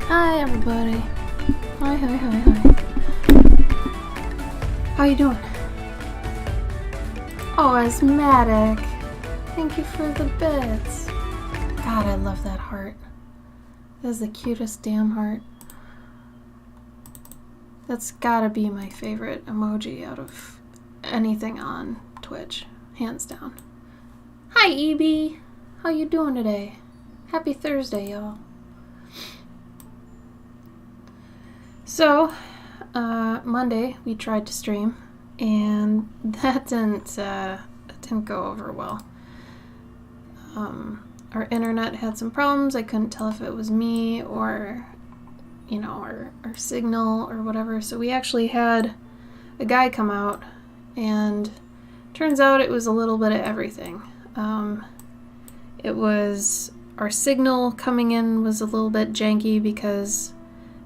Hi everybody. Hi. How you doing? Oh, asthmatic. Thank you for the bits. God, I love that heart. That is the cutest damn heart. That's gotta be my favorite emoji out of anything on Twitch. Hands down. Hi, EB. How you doing today? Happy Thursday, y'all. So, Monday we tried to stream, and that didn't go over well. Our internet had some problems. I couldn't tell if it was me or, our signal or whatever. So we actually had a guy come out, and turns out it was a little bit of everything. It was our signal coming in was a little bit janky because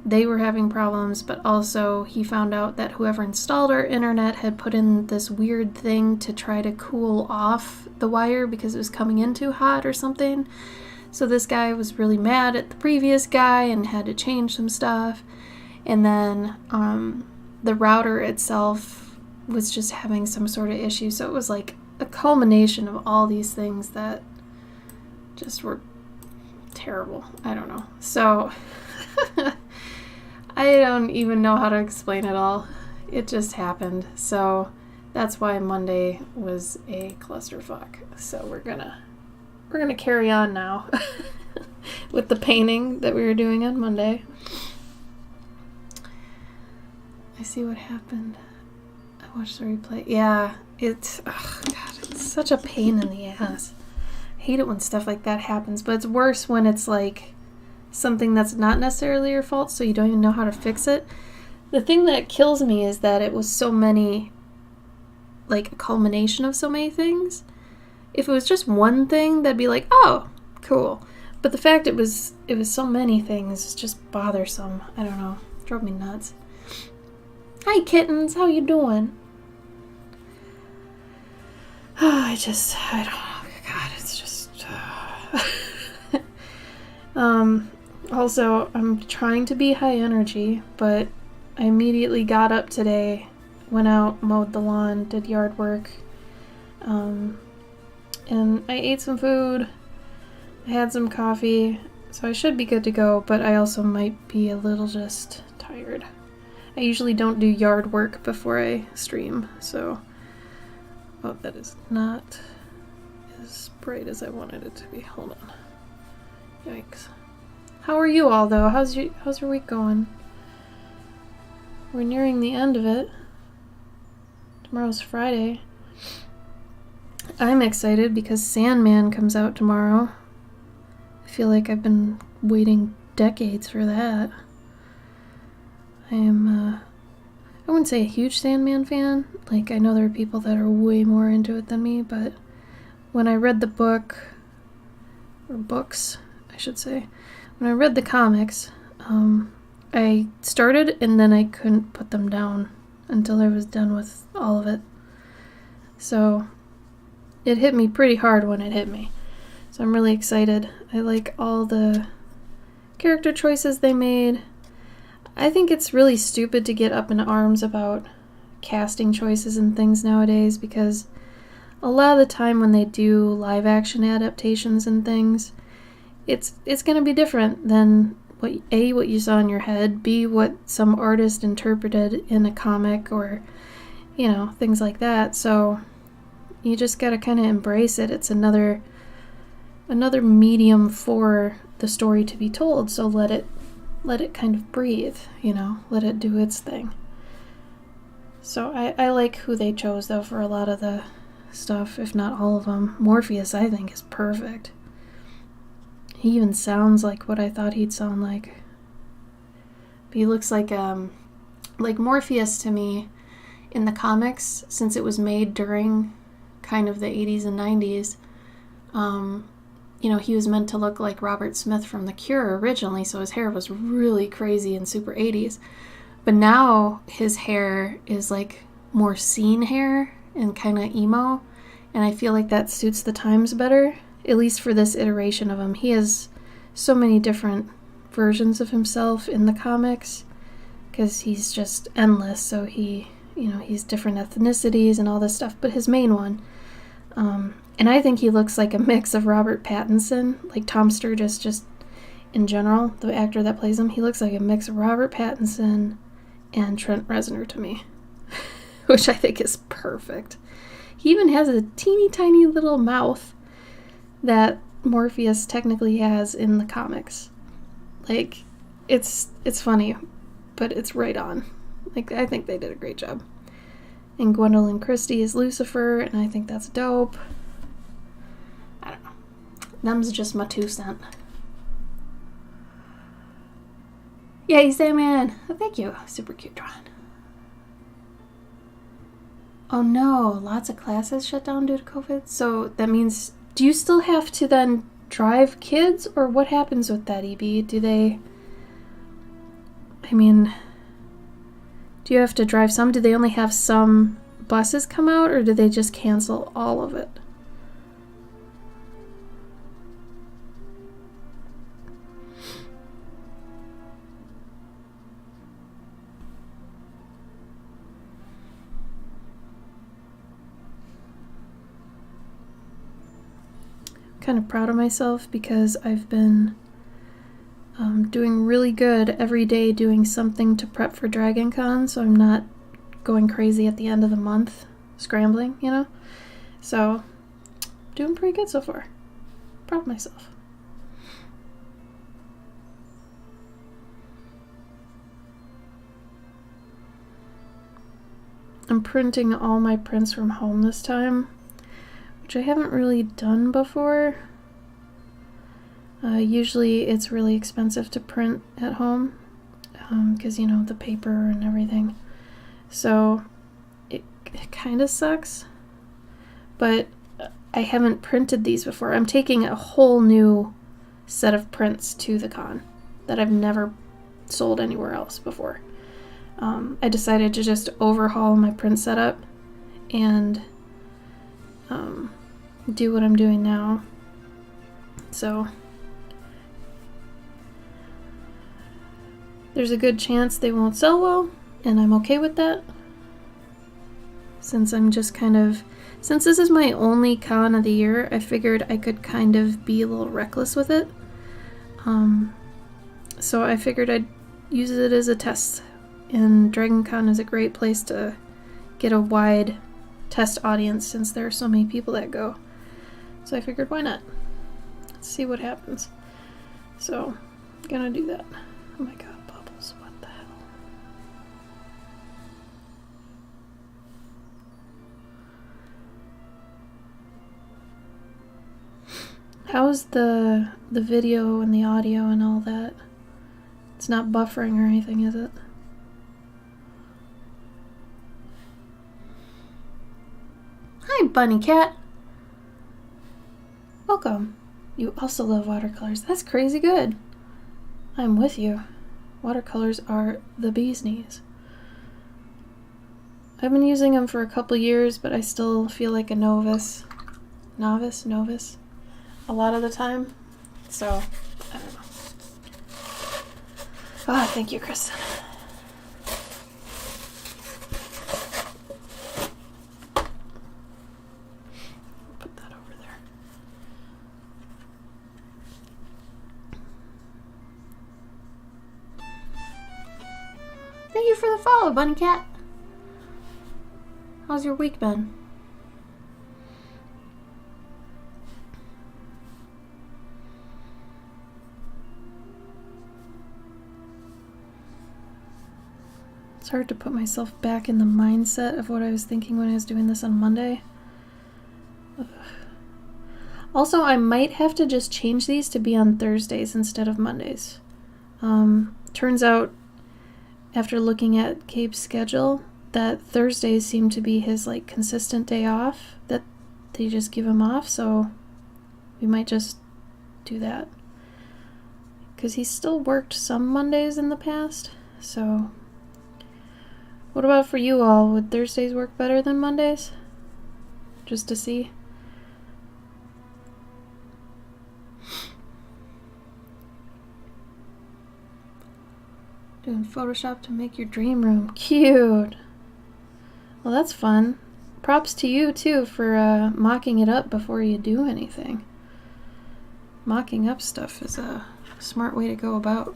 they were having problems, but also he found out that whoever installed our internet had put in this weird thing to try to cool off the wire because it was coming in too hot or something. So this guy was really mad at the previous guy and had to change some stuff. And then the router itself was just having some sort of issue. So it was like a culmination of all these things that just were terrible. I don't know. So I don't even know how to explain it all. It just happened. So that's why Monday was a clusterfuck. So we're gonna carry on now with the painting that we were doing on Monday. I see what happened. I watched the replay. Yeah, it's such a pain in the ass. I hate it when stuff like that happens, but it's worse when it's like something that's not necessarily your fault, so you don't even know how to fix it. The thing that kills me is that it was so many, like a culmination of so many things. If it was just one thing, that'd be like, oh, cool. But the fact it was so many things is just bothersome. I don't know. It drove me nuts. Hi kittens, how you doing? Oh, I don't know. God, it's just Also, I'm trying to be high energy, but I immediately got up today, went out, mowed the lawn, did yard work, and I ate some food, I had some coffee, so I should be good to go, but I also might be a little just tired. I usually don't do yard work before I stream, so... Oh, that is not as bright as I wanted it to be. Hold on. Yikes. How are you all, though? How's your week going? We're nearing the end of it. Tomorrow's Friday. I'm excited because Sandman comes out tomorrow. I feel like I've been waiting decades for that. I wouldn't say a huge Sandman fan. Like, I know there are people that are way more into it than me, but when I read the book, or books, I should say, when I read the comics, I started and then I couldn't put them down until I was done with all of it. So it hit me pretty hard when it hit me. So I'm really excited. I like all the character choices they made. I think it's really stupid to get up in arms about casting choices and things nowadays, because a lot of the time when they do live action adaptations and things, it's going to be different than what you saw in your head, B, what some artist interpreted in a comic, or things like that. So you just got to kind of embrace it. It's another medium for the story to be told, so let it kind of breathe, let it do its thing. So I like who they chose, though, for a lot of the stuff, if not all of them. Morpheus, I think, is perfect. He even sounds like what I thought he'd sound like. But he looks like Morpheus to me in the comics, since it was made during kind of the 80s and 90s, he was meant to look like Robert Smith from The Cure originally, so his hair was really crazy and super 80s. But now his hair is like more scene hair and kind of emo, and I feel like that suits the times better, at least for this iteration of him. He has so many different versions of himself in the comics because he's just endless, so he's different ethnicities and all this stuff, but his main one, and I think he looks like a mix of Robert Pattinson, like Tom Sturridge, just in general, the actor that plays him, he looks like a mix of Robert Pattinson and Trent Reznor to me, which I think is perfect. He even has a teeny tiny little mouth that Morpheus technically has in the comics. Like, it's funny, but it's right on. Like, I think they did a great job. And Gwendolyn Christie is Lucifer, and I think that's dope. I don't know. Them's just my 2 cents. Yay, Sandman! Oh, thank you. Super cute drawing. Oh no, lots of classes shut down due to COVID? So that means, do you still have to then drive kids, or what happens with that, EB? Do you have to drive some? Do they only have some buses come out, or do they just cancel all of it? Kind of proud of myself because I've been doing really good every day, doing something to prep for Dragon Con, so I'm not going crazy at the end of the month scrambling, so doing pretty good so far. Proud of myself. I'm printing all my prints from home this time, which I haven't really done before. Usually it's really expensive to print at home because, the paper and everything. So it kind of sucks. But I haven't printed these before. I'm taking a whole new set of prints to the con that I've never sold anywhere else before. I decided to just overhaul my print setup and do what I'm doing now. So there's a good chance they won't sell well, and I'm okay with that. Since since this is my only con of the year, I figured I could kind of be a little reckless with it. So I figured I'd use it as a test, and Dragon Con is a great place to get a wide test audience since there are so many people that go. So I figured, why not? Let's see what happens. So, I'm gonna do that. Oh my god, bubbles, what the hell? How's the video and the audio and all that? It's not buffering or anything, is it? Hi, Bunny Cat. Welcome. You also love watercolors. That's crazy good. I'm with you. Watercolors are the bee's knees. I've been using them for a couple years, but I still feel like a novice, a lot of the time. So, I don't know. Ah, thank you, Kristen. Put that over there. Thank you for the follow, Bunny Cat. How's your week been? It's hard to put myself back in the mindset of what I was thinking when I was doing this on Monday. Ugh. Also, I might have to just change these to be on Thursdays instead of Mondays. Turns out, after looking at Gabe's schedule, that Thursdays seem to be his like consistent day off, that they just give him off, so we might just do that. Because he's still worked some Mondays in the past, so... What about for you all? Would Thursdays work better than Mondays? Just to see. Doing Photoshop to make your dream room. Cute! Well, that's fun. Props to you, too, for mocking it up before you do anything. Mocking up stuff is a smart way to go about.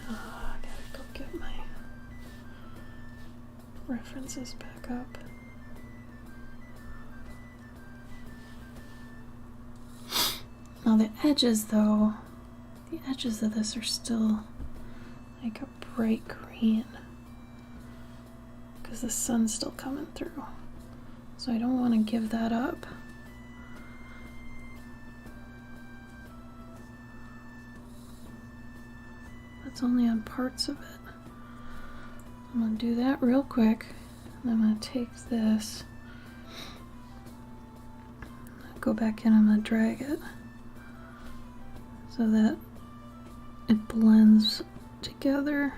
I gotta go get my references back up. Now the edges, though, the edges of this are still like a bright green because the sun's still coming through. So I don't want to give that up. That's only on parts of it. I'm going to do that real quick. And I'm going to take this, go back in, I'm going to drag it so that it blends together.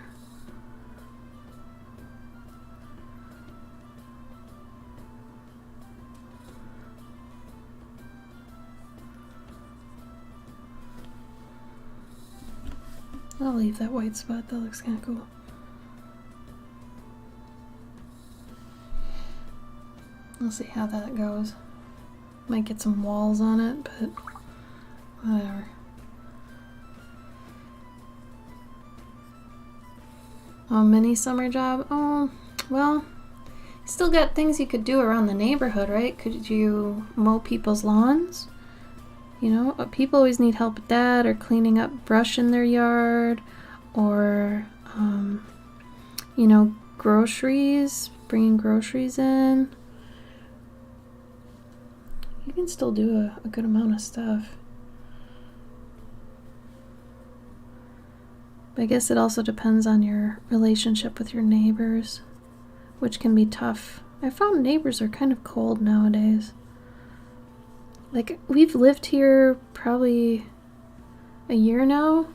I'll leave that white spot, that looks kind of cool. We'll see how that goes. Might get some walls on it, but whatever. Oh, mini summer job? Oh, well, still got things you could do around the neighborhood, right? Could you mow people's lawns? You know, people always need help with that, or cleaning up brush in their yard, or, you know, groceries, bringing groceries in. You can still do a good amount of stuff. But I guess it also depends on your relationship with your neighbors, which can be tough. I found neighbors are kind of cold nowadays. Like, we've lived here probably a year now,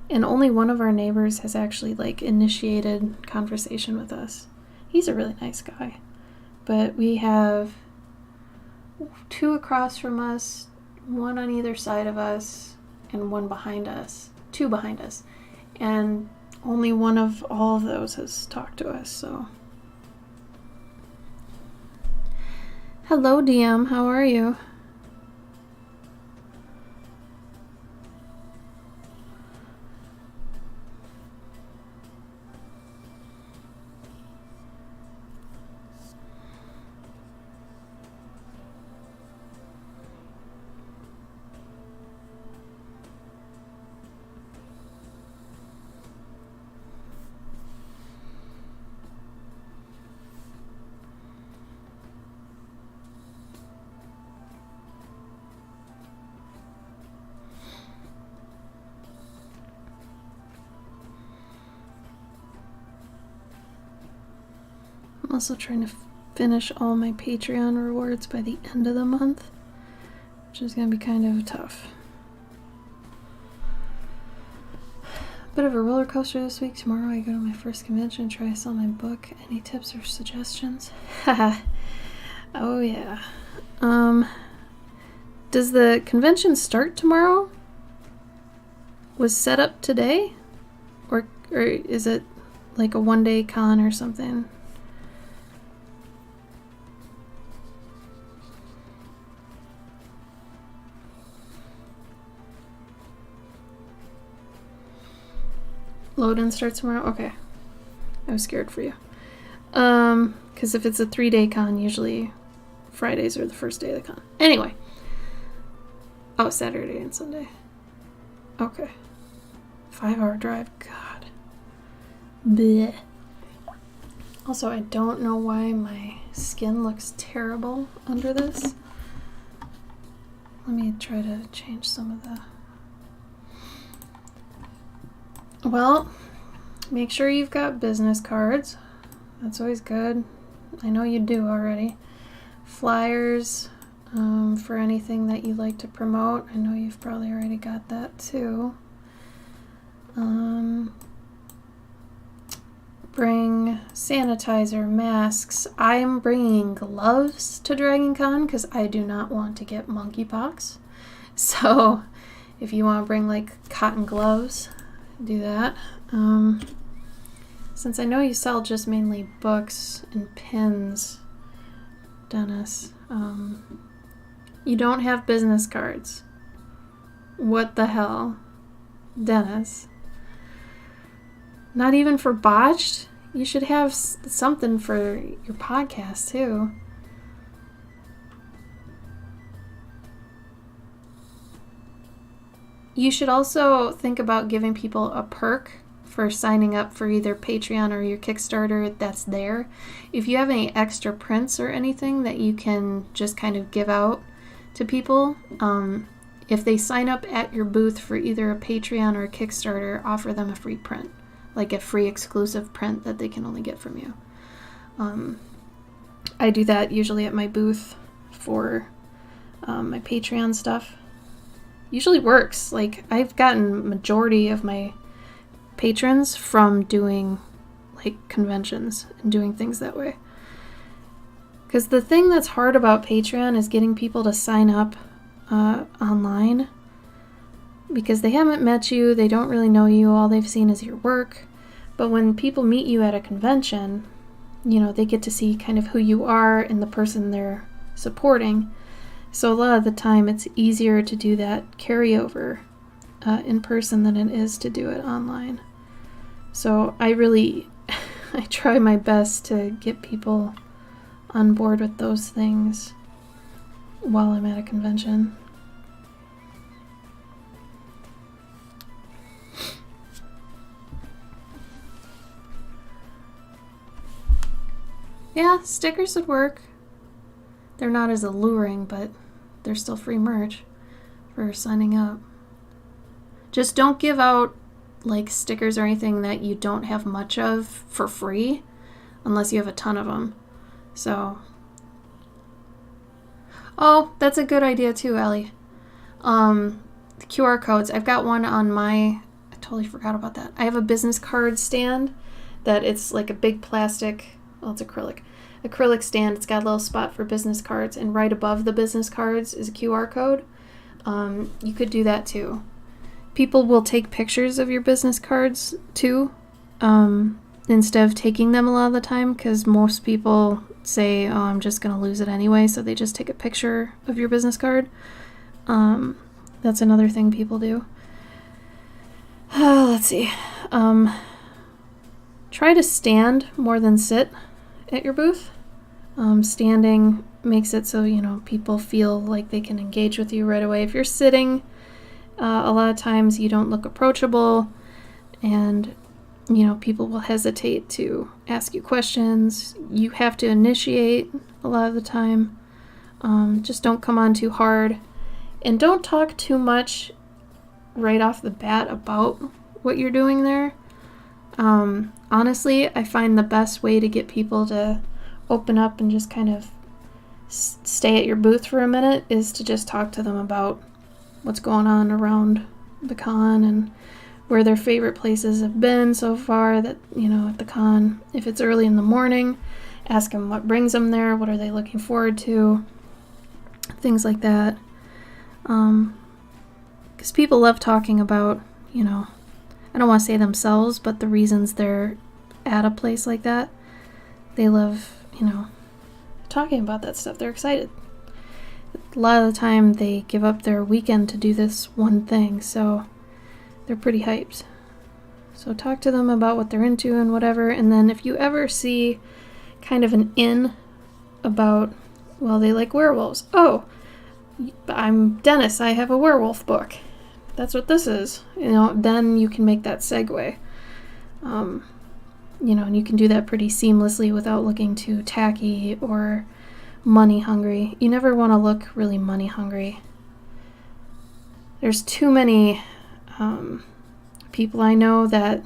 and only one of our neighbors has actually, like, initiated conversation with us. He's a really nice guy. But we have 2 across from us, 1 on either side of us, and 1 behind us. 2 behind us. And only one of all of those has talked to us, so. Hello, DM. How are you? I'm also trying to finish all my Patreon rewards by the end of the month, which is going to be kind of tough. Bit of a roller coaster this week. Tomorrow I go to my first convention, try to sell my book. Any tips or suggestions? Haha. Oh yeah. Does the convention start tomorrow? Was set up today? Or is it like a one-day con or something? Load-in starts tomorrow? Okay. I was scared for you. Because if it's a 3-day con, usually Fridays are the first day of the con. Anyway. Oh, Saturday and Sunday. Okay. 5-hour drive. God. Bleh. Also, I don't know why my skin looks terrible under this. Let me try to change some of the... Well, make sure you've got business cards. That's always good. I know you do already. Flyers for anything that you like to promote. I know you've probably already got that too. Bring sanitizer, masks. I'm bringing gloves to Dragon Con because I do not want to get monkeypox. So if you want to bring like cotton gloves, do that. Since I know you sell just mainly books and pins, Dennis, you don't have business cards. What the hell? Dennis. Not even for Botched? You should have something for your podcast, too. You should also think about giving people a perk for signing up for either Patreon or your Kickstarter that's there. If you have any extra prints or anything that you can just kind of give out to people, if they sign up at your booth for either a Patreon or a Kickstarter, offer them a free print. Like a free exclusive print that they can only get from you. I do that usually at my booth for my Patreon stuff. Usually works. Like, I've gotten majority of my patrons from doing like conventions and doing things that way. Because the thing that's hard about Patreon is getting people to sign up online, because they haven't met you, they don't really know you, all they've seen is your work. But when people meet you at a convention, you know, they get to see kind of who you are and the person they're supporting. So a lot of the time it's easier to do that carryover in person than it is to do it online. So I try my best to get people on board with those things while I'm at a convention. Yeah, stickers would work. They're not as alluring, but they're still free merch for signing up. Just don't give out like stickers or anything that you don't have much of for free unless you have a ton of them. So, oh, that's a good idea too, Ellie. The QR codes. I've got one on I totally forgot about that. I have a business card stand that it's like a big plastic, well, it's acrylic stand. It's got a little spot for business cards, and right above the business cards is a QR code. You could do that too. People will take pictures of your business cards too, instead of taking them a lot of the time, because most people say, oh, I'm just going to lose it anyway, so they just take a picture of your business card. That's another thing people do. Let's see. Try to stand more than sit at your booth. Standing makes it so, you know, people feel like they can engage with you right away. If you're sitting, a lot of times you don't look approachable, and, you know, people will hesitate to ask you questions. You have to initiate a lot of the time. Just don't come on too hard, and don't talk too much right off the bat about what you're doing there. Honestly, I find the best way to get people to open up and just kind of stay at your booth for a minute is to just talk to them about what's going on around the con and where their favorite places have been so far that, you know, at the con. If it's early in the morning, ask them what brings them there, what are they looking forward to, things like that. Because people love talking about, you know, I don't want to say themselves, but the reasons they're at a place like that. They love, you know, talking about that stuff. They're excited. A lot of the time they give up their weekend to do this one thing, so they're pretty hyped. So talk to them about what they're into and whatever, and then if you ever see kind of an in about, well, they like werewolves. Oh, I'm Dennis, I have a werewolf book. That's what this is. You know, then you can make that segue. and you can do that pretty seamlessly without looking too tacky or money hungry. You never want to look really money hungry. There's too many people I know that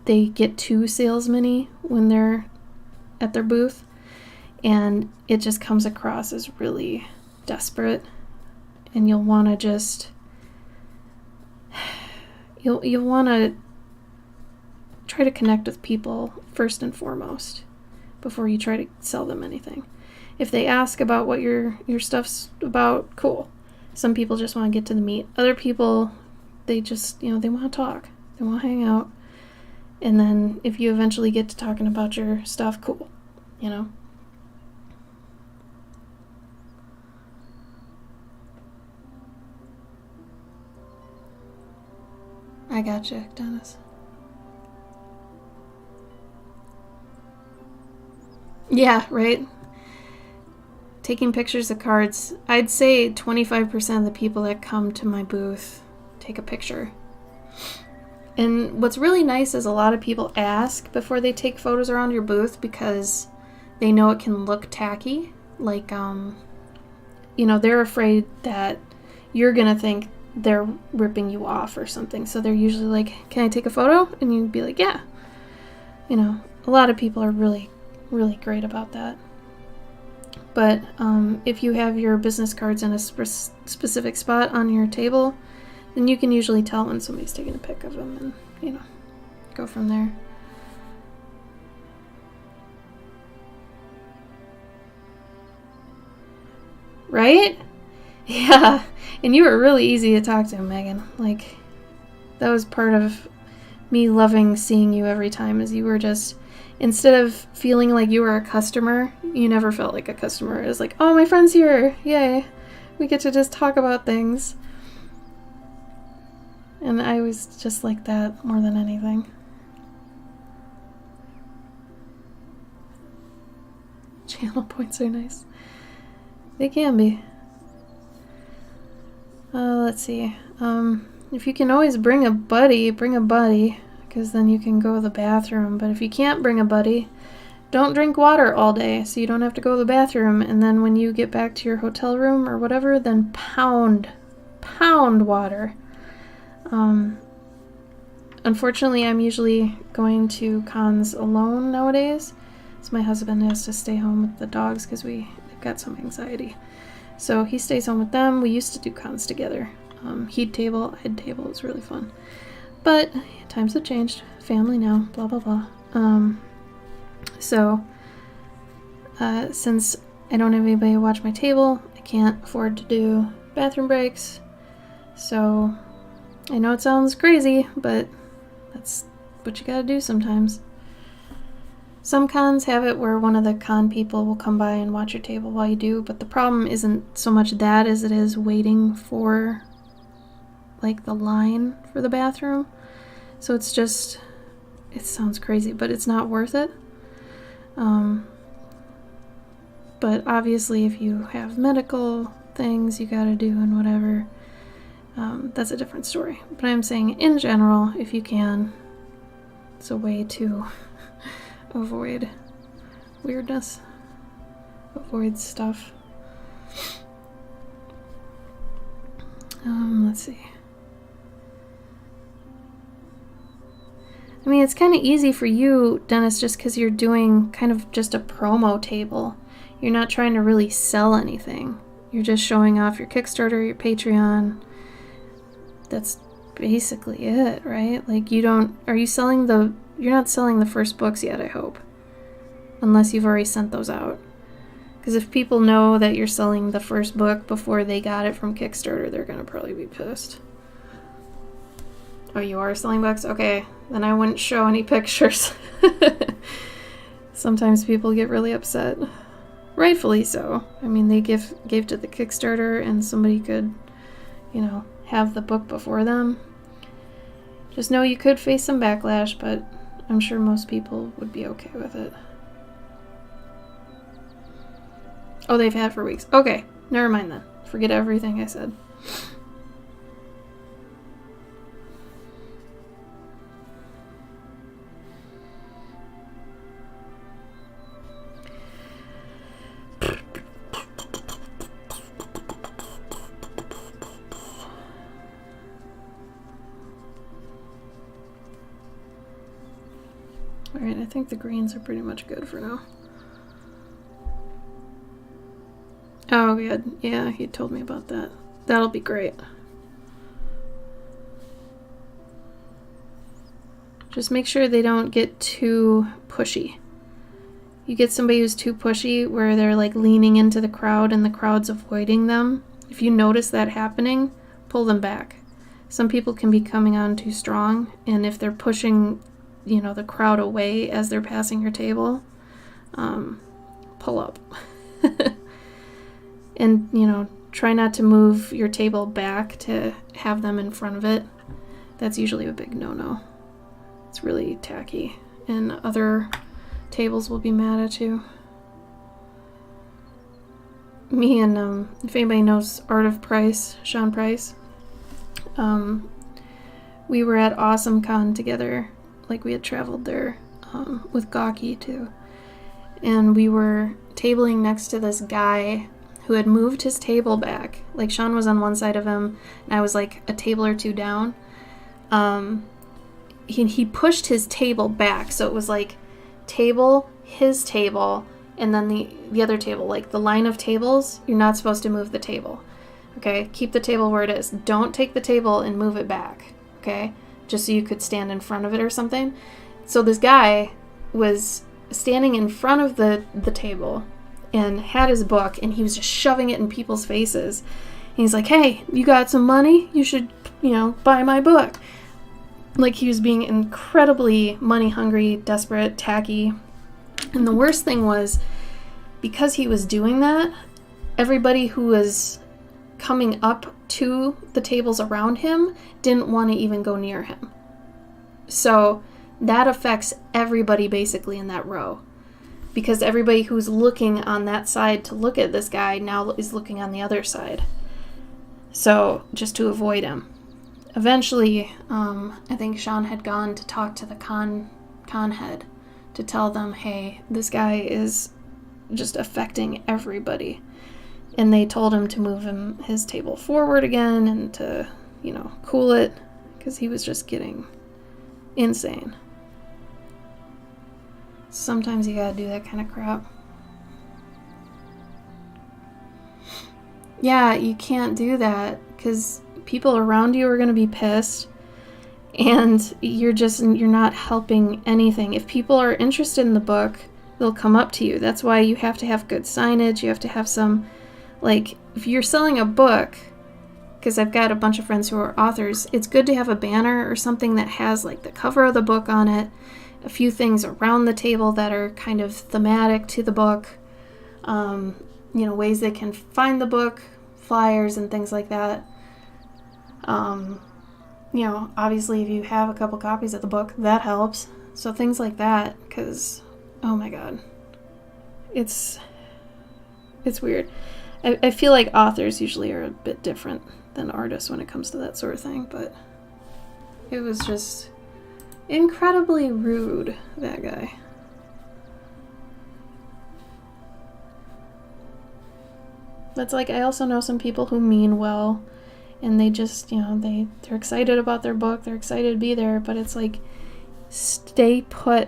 they get too salesman-y when they're at their booth, and it just comes across as really desperate, and you'll want to just you'll want to try to connect with people first and foremost before you try to sell them anything. If they ask about what your stuff's about, cool. Some people just want to get to the meat. Other people, they just, they want to talk. They want to hang out. And then if you eventually get to talking about your stuff, cool. I gotcha, Dennis. Yeah, right? Taking pictures of cards. I'd say 25% of the people that come to my booth take a picture. And what's really nice is a lot of people ask before they take photos around your booth because they know it can look tacky. Like, they're afraid that you're going to think they're ripping you off or something. So they're usually like, can I take a photo? And you'd be like, yeah. A lot of people are really, really great about that. But if you have your business cards in a specific spot on your table, then you can usually tell when somebody's taking a pic of them and, go from there. Right? Yeah. And you were really easy to talk to, Megan. Like, that was part of me loving seeing you every time, is you were just, instead of feeling like you were a customer, you never felt like a customer. It was like, oh, my friend's here. Yay. We get to just talk about things. And I was just like that more than anything. Channel points are nice. They can be. Let's see. If you can always bring a buddy, because then you can go to the bathroom. But if you can't bring a buddy, don't drink water all day so you don't have to go to the bathroom. And then when you get back to your hotel room or whatever, then pound water. Unfortunately, I'm usually going to cons alone nowadays. So my husband has to stay home with the dogs because they've got some anxiety. So he stays home with them. We used to do cons together. He'd table, I'd table. It was really fun. But times have changed. Family now, blah, blah, blah. So since I don't have anybody to watch my table, I can't afford to do bathroom breaks. So I know it sounds crazy, but that's what you gotta do sometimes. Some cons have it where one of the con people will come by and watch your table while you do, but the problem isn't so much that as it is waiting for, like, the line for the bathroom. So it's just, it sounds crazy, but it's not worth it. But obviously if you have medical things you gotta do and whatever, that's a different story. But I'm saying in general, if you can, it's a way to avoid weirdness, avoid stuff. Let's see. I mean, it's kind of easy for you, Dennis, just because you're doing kind of just a promo table. You're not trying to really sell anything. You're just showing off your Kickstarter, your Patreon. That's basically it, right? Like, you're not selling the first books yet, I hope. Unless you've already sent those out. Because if people know that you're selling the first book before they got it from Kickstarter, they're going to probably be pissed. Oh, you are selling books? Okay, then I wouldn't show any pictures. Sometimes people get really upset. Rightfully so. I mean, they gave to the Kickstarter and somebody could, have the book before them. Just know you could face some backlash, but I'm sure most people would be okay with it. Oh, they've had it for weeks. Okay, never mind then. Forget everything I said. Alright, I think the greens are pretty much good for now. Oh, good. Yeah, he told me about that. That'll be great. Just make sure they don't get too pushy. You get somebody who's too pushy where they're like leaning into the crowd and the crowd's avoiding them. If you notice that happening, pull them back. Some people can be coming on too strong, and if they're pushing, the crowd away as they're passing your table, pull up. And, try not to move your table back to have them in front of it. That's usually a big no-no. It's really tacky, and other tables will be mad at you. Me and, if anybody knows Art of Price, Sean Price, we were at Awesome Con together. Like, we had traveled there with Gawky too, and we were tabling next to this guy who had moved his table back. Like, Sean was on one side of him and I was like a table or two down. He pushed his table back, so it was like table, his table, and then the other table. Like, the line of tables, you're not supposed to move the table. Okay, keep the table where it is. Don't take the table and move it back. Okay, just so you could stand in front of it or something. So this guy was standing in front of the table and had his book, and he was just shoving it in people's faces. And he's like, "Hey, you got some money? You should, buy my book." Like, he was being incredibly money hungry, desperate, tacky. And the worst thing was, because he was doing that, everybody who was coming up to the tables around him didn't want to even go near him. So that affects everybody basically in that row, because everybody who's looking on that side to look at this guy now is looking on the other side. So just to avoid him. Eventually, I think Sean had gone to talk to the con head to tell them, hey, this guy is just affecting everybody. And they told him to move his table forward again and to, cool it, because he was just getting insane. Sometimes you gotta do that kind of crap. Yeah, you can't do that, because people around you are going to be pissed, and you're not helping anything. If people are interested in the book, they'll come up to you. That's why you have to have good signage. You have to have some, like, if you're selling a book, because I've got a bunch of friends who are authors, it's good to have a banner or something that has, like, the cover of the book on it, a few things around the table that are kind of thematic to the book, ways they can find the book, flyers and things like that. Obviously if you have a couple copies of the book, that helps. So things like that, because, oh my god, it's weird. I feel like authors usually are a bit different than artists when it comes to that sort of thing, but it was just incredibly rude, that guy. That's like, I also know some people who mean well, and they just, they're excited about their book, they're excited to be there, but it's like, stay put.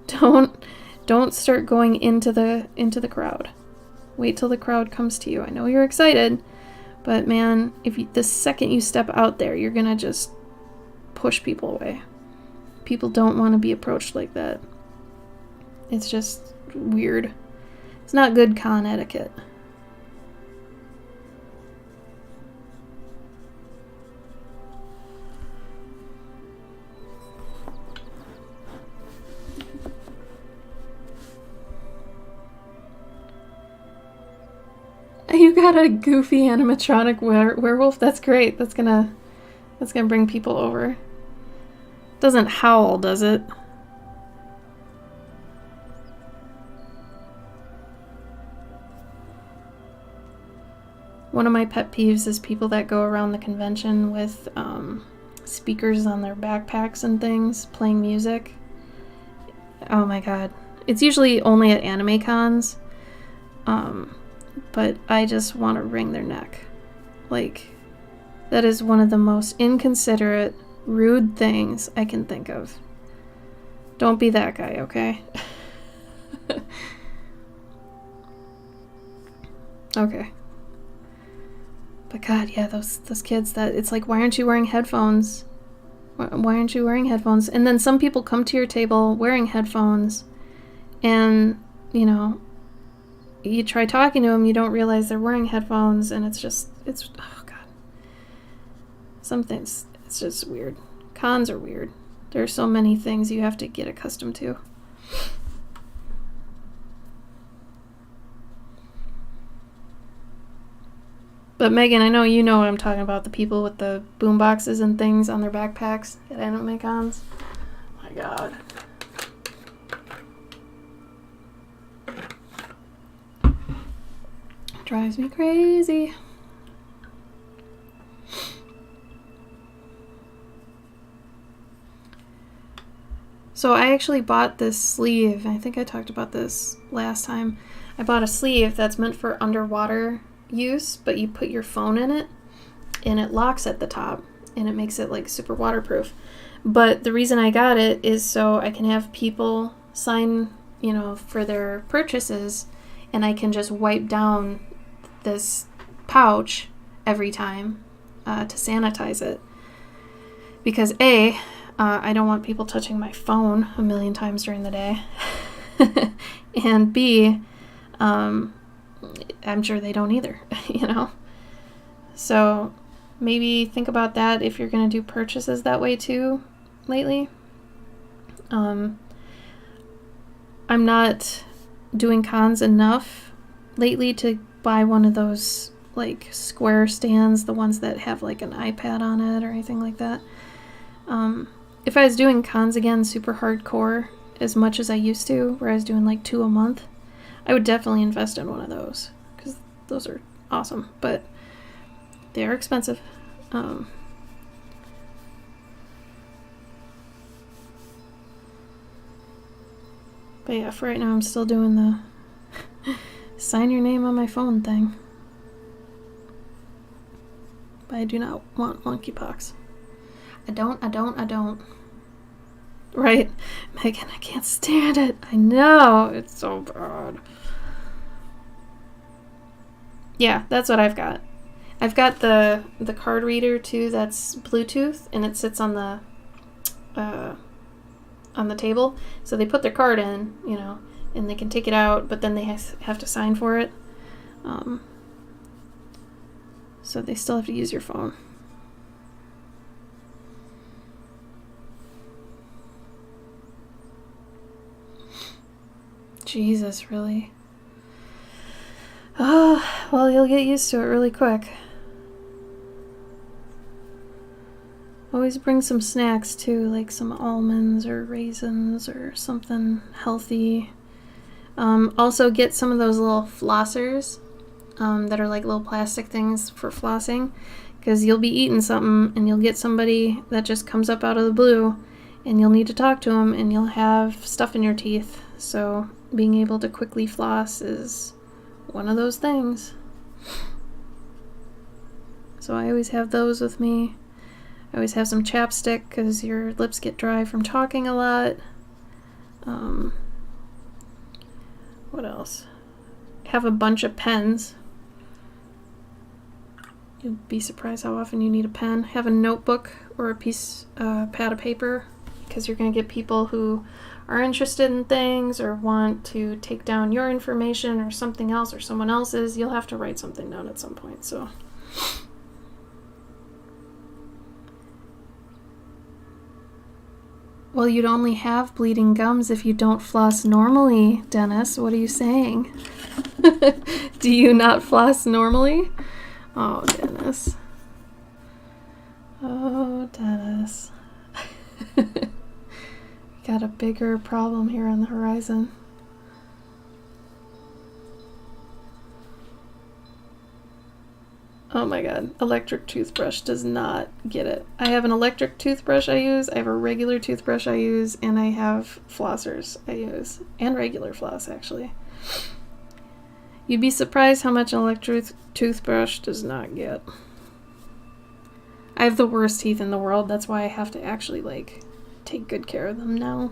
Don't start going into the crowd. Wait till the crowd comes to you. I know you're excited, but man, the second you step out there, you're gonna just push people away. People don't want to be approached like that. It's just weird. It's not good con etiquette. You got a goofy animatronic werewolf? That's great. That's gonna bring people over. Doesn't howl, does it? One of my pet peeves is people that go around the convention with speakers on their backpacks and things, playing music. Oh my god. It's usually only at anime cons. But I just want to wring their neck. Like, that is one of the most inconsiderate, rude things I can think of. Don't be that guy, okay? Okay. But God, yeah, those kids, that it's like, why aren't you wearing headphones? Why aren't you wearing headphones? And then some people come to your table wearing headphones, and, you know, you try talking to them, you don't realize they're wearing headphones, and it's oh God. Some things, it's just weird. Cons are weird. There are so many things you have to get accustomed to. But Megan, I know you know what I'm talking about, the people with the boom boxes and things on their backpacks at Anime Cons. Oh my God. Drives me crazy. So I actually bought this sleeve. I think I talked about this last time. I bought a sleeve that's meant for underwater use, but you put your phone in it and it locks at the top and it makes it like super waterproof. But the reason I got it is so I can have people sign, you know, for their purchases, and I can just wipe down this pouch every time to sanitize it. Because I don't want people touching my phone a million times during the day. And B, I'm sure they don't either, you know? So maybe think about that if you're going to do purchases that way too lately. I'm not doing cons enough lately to buy one of those like square stands, the ones that have like an iPad on it or anything like that. If I was doing cons again super hardcore as much as I used to, where I was doing like 2 a month, I would definitely invest in one of those, because those are awesome, but they are expensive. But yeah, for right now I'm still doing the sign your name on my phone thing. But I do not want monkeypox. I don't. Right? Megan, I can't stand it. I know. It's so bad. Yeah, that's what I've got. I've got the card reader too that's Bluetooth, and it sits on the table. So they put their card in, you know, and they can take it out, but then they have to sign for it. So they still have to use your phone. Jesus, really? Oh, well, you'll get used to it really quick. Always bring some snacks too, like some almonds or raisins or something healthy. Also get some of those little flossers that are like little plastic things for flossing, because you'll be eating something and you'll get somebody that just comes up out of the blue and you'll need to talk to them and you'll have stuff in your teeth. So being able to quickly floss is one of those things. So I always have those with me. I always have some chapstick because your lips get dry from talking a lot. What else? Have a bunch of pens. You'll be surprised how often you need a pen. Have a notebook or a pad of paper, because you're going to get people who are interested in things or want to take down your information or something else or someone else's. You'll have to write something down at some point. So well, you'd only have bleeding gums if you don't floss normally, Dennis. What are you saying? Do you not floss normally? Oh, Dennis. Oh, Dennis. Got a bigger problem here on the horizon. Oh my god, electric toothbrush does not get it. I have an electric toothbrush I use, I have a regular toothbrush I use, and I have flossers I use. And regular floss, actually. You'd be surprised how much an electric toothbrush does not get. I have the worst teeth in the world, that's why I have to actually, like, take good care of them now.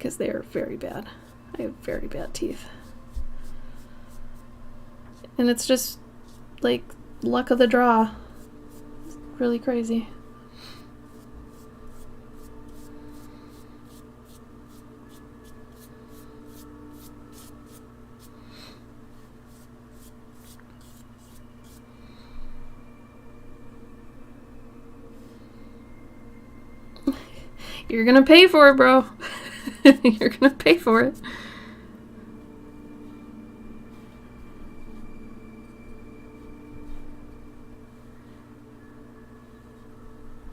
because they are very bad. I have very bad teeth. And it's just like luck of the draw. It's really crazy. You're gonna pay for it, bro. You're gonna pay for it.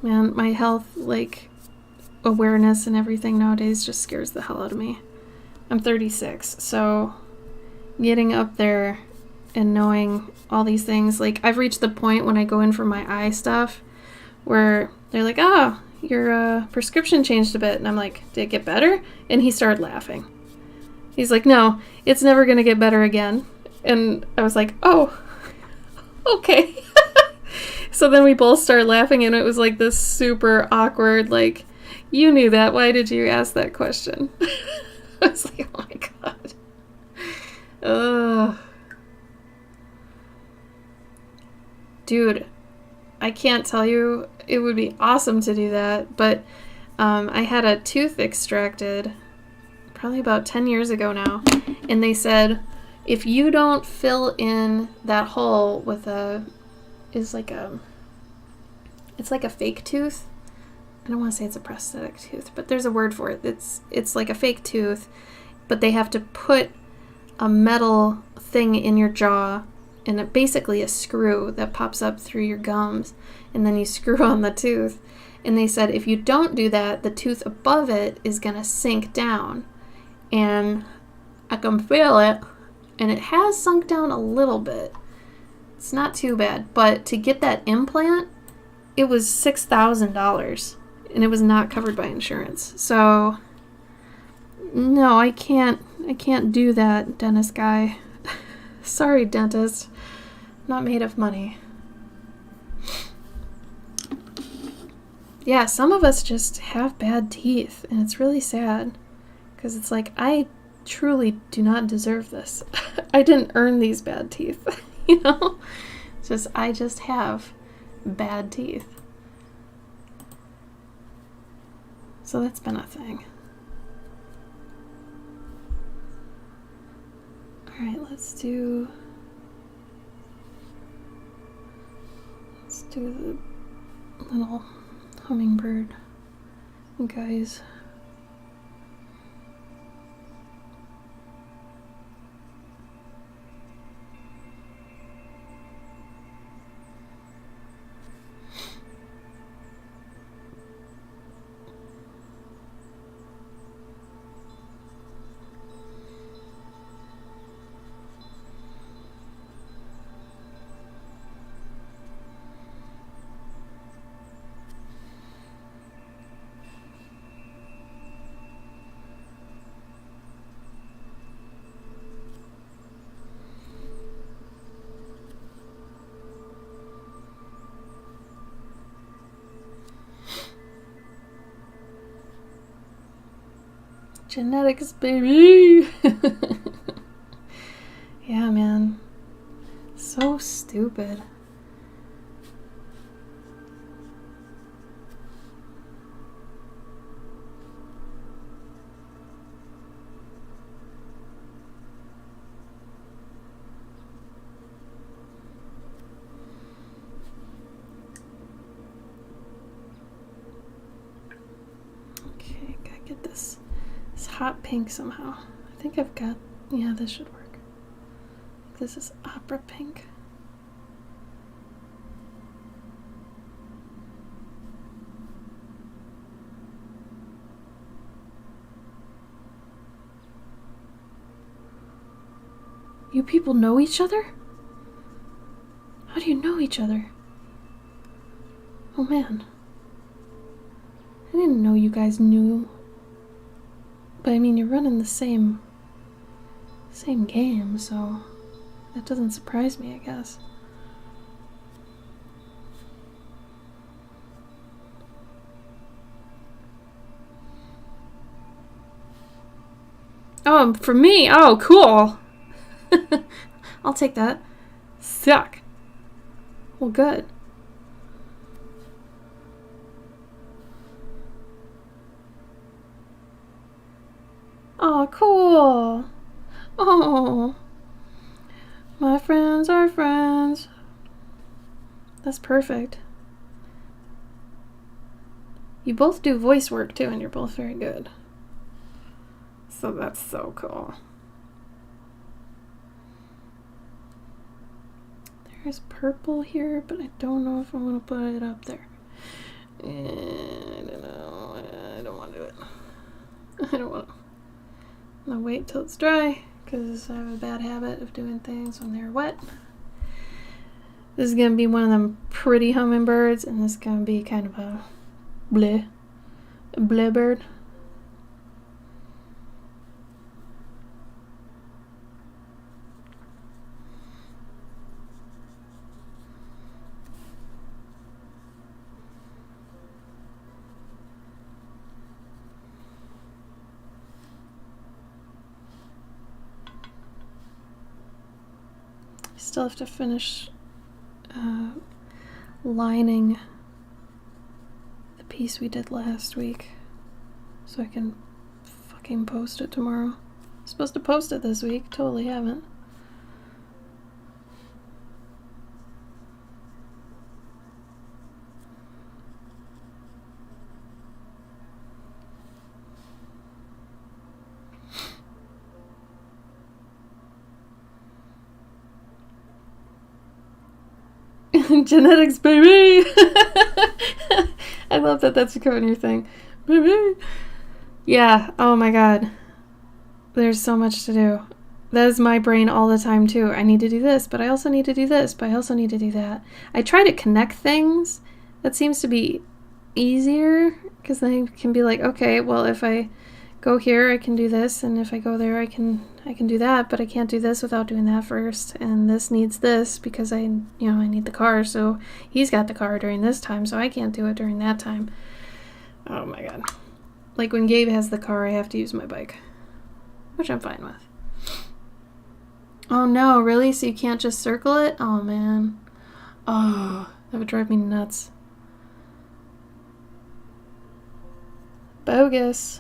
Man, my health, like, awareness and everything nowadays just scares the hell out of me. I'm 36, so getting up there and knowing all these things, like, I've reached the point when I go in for my eye stuff where they're like, oh, your prescription changed a bit. And I'm like, did it get better? And he started laughing. He's like, no, it's never going to get better again. And I was like, oh, okay. So then we both started laughing, and it was like this super awkward, like, you knew that. Why did you ask that question? I was like, oh my god. Ugh. Dude, I can't tell you. It would be awesome to do that, but I had a tooth extracted probably about 10 years ago now, and they said if you don't fill in that hole with it's like a fake tooth. I don't want to say it's a prosthetic tooth, but there's a word for it. It's like a fake tooth, but they have to put a metal thing in your jaw and basically a screw that pops up through your gums, and then you screw on the tooth. And they said if you don't do that, the tooth above it is going to sink down. And I can feel it, and it has sunk down a little bit. It's not too bad, but to get that implant, it was $6,000, and it was not covered by insurance. So no, I can't do that, dentist guy. Sorry, dentist. Not made of money. Yeah, some of us just have bad teeth, and it's really sad. Because it's like, I truly do not deserve this. I didn't earn these bad teeth, you know? I just have bad teeth. So that's been a thing. Alright, let's do the little hummingbird, guys. Genetics, baby! Yeah, man. So stupid. Okay, gotta get this hot pink somehow. I think I've got, yeah, this should work. This is opera pink. You people know each other? How do you know each other? Oh man. I didn't know you guys knew. But I mean, you're running the same game, so that doesn't surprise me, I guess. Oh, for me? Oh, cool. I'll take that. Suck. Well, good. Oh, cool. Oh. My friends are friends. That's perfect. You both do voice work too, and you're both very good. So that's so cool. There's purple here, but I don't know if I want to put it up there. I don't know. I don't want to do it. I don't want to. I'm going to wait till it's dry, because I have a bad habit of doing things when they're wet. This is going to be one of them pretty hummingbirds, and this is going to be kind of a bleh bird. Still have to finish lining the piece we did last week so I can fucking post it tomorrow. I'm supposed to post it this week, totally haven't. Genetics, baby! I love that that's becoming your thing. Baby! Yeah, oh my god. There's so much to do. That is my brain all the time, too. I need to do this, but I also need to do this, but I also need to do that. I try to connect things. That seems to be easier, because then I can be like, okay, well, if I go here, I can do this, and if I go there, I can do that, but I can't do this without doing that first, and this needs this because I need the car, so he's got the car during this time, so I can't do it during that time. Oh my god. Like when Gabe has the car, I have to use my bike, which I'm fine with. Oh no, really? So you can't just circle it? Oh man. Oh, that would drive me nuts. Bogus.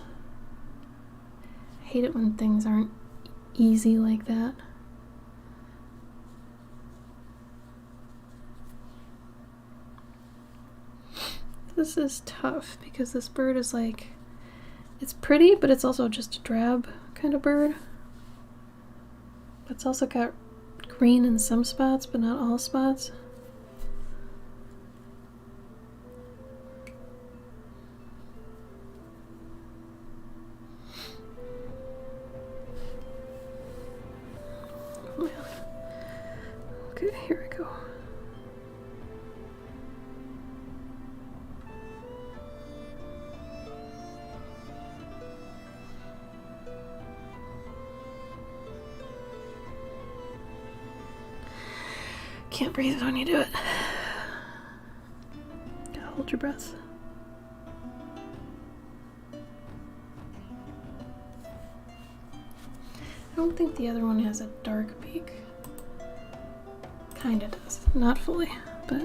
I hate it when things aren't easy like that. This is tough because this bird is like, it's pretty, but it's also just a drab kind of bird. It's also got green in some spots, but not all spots. Okay, here we go. Can't breathe when you do it. Gotta hold your breath. I don't think the other one has a dark beak. Kinda does. Not fully, but...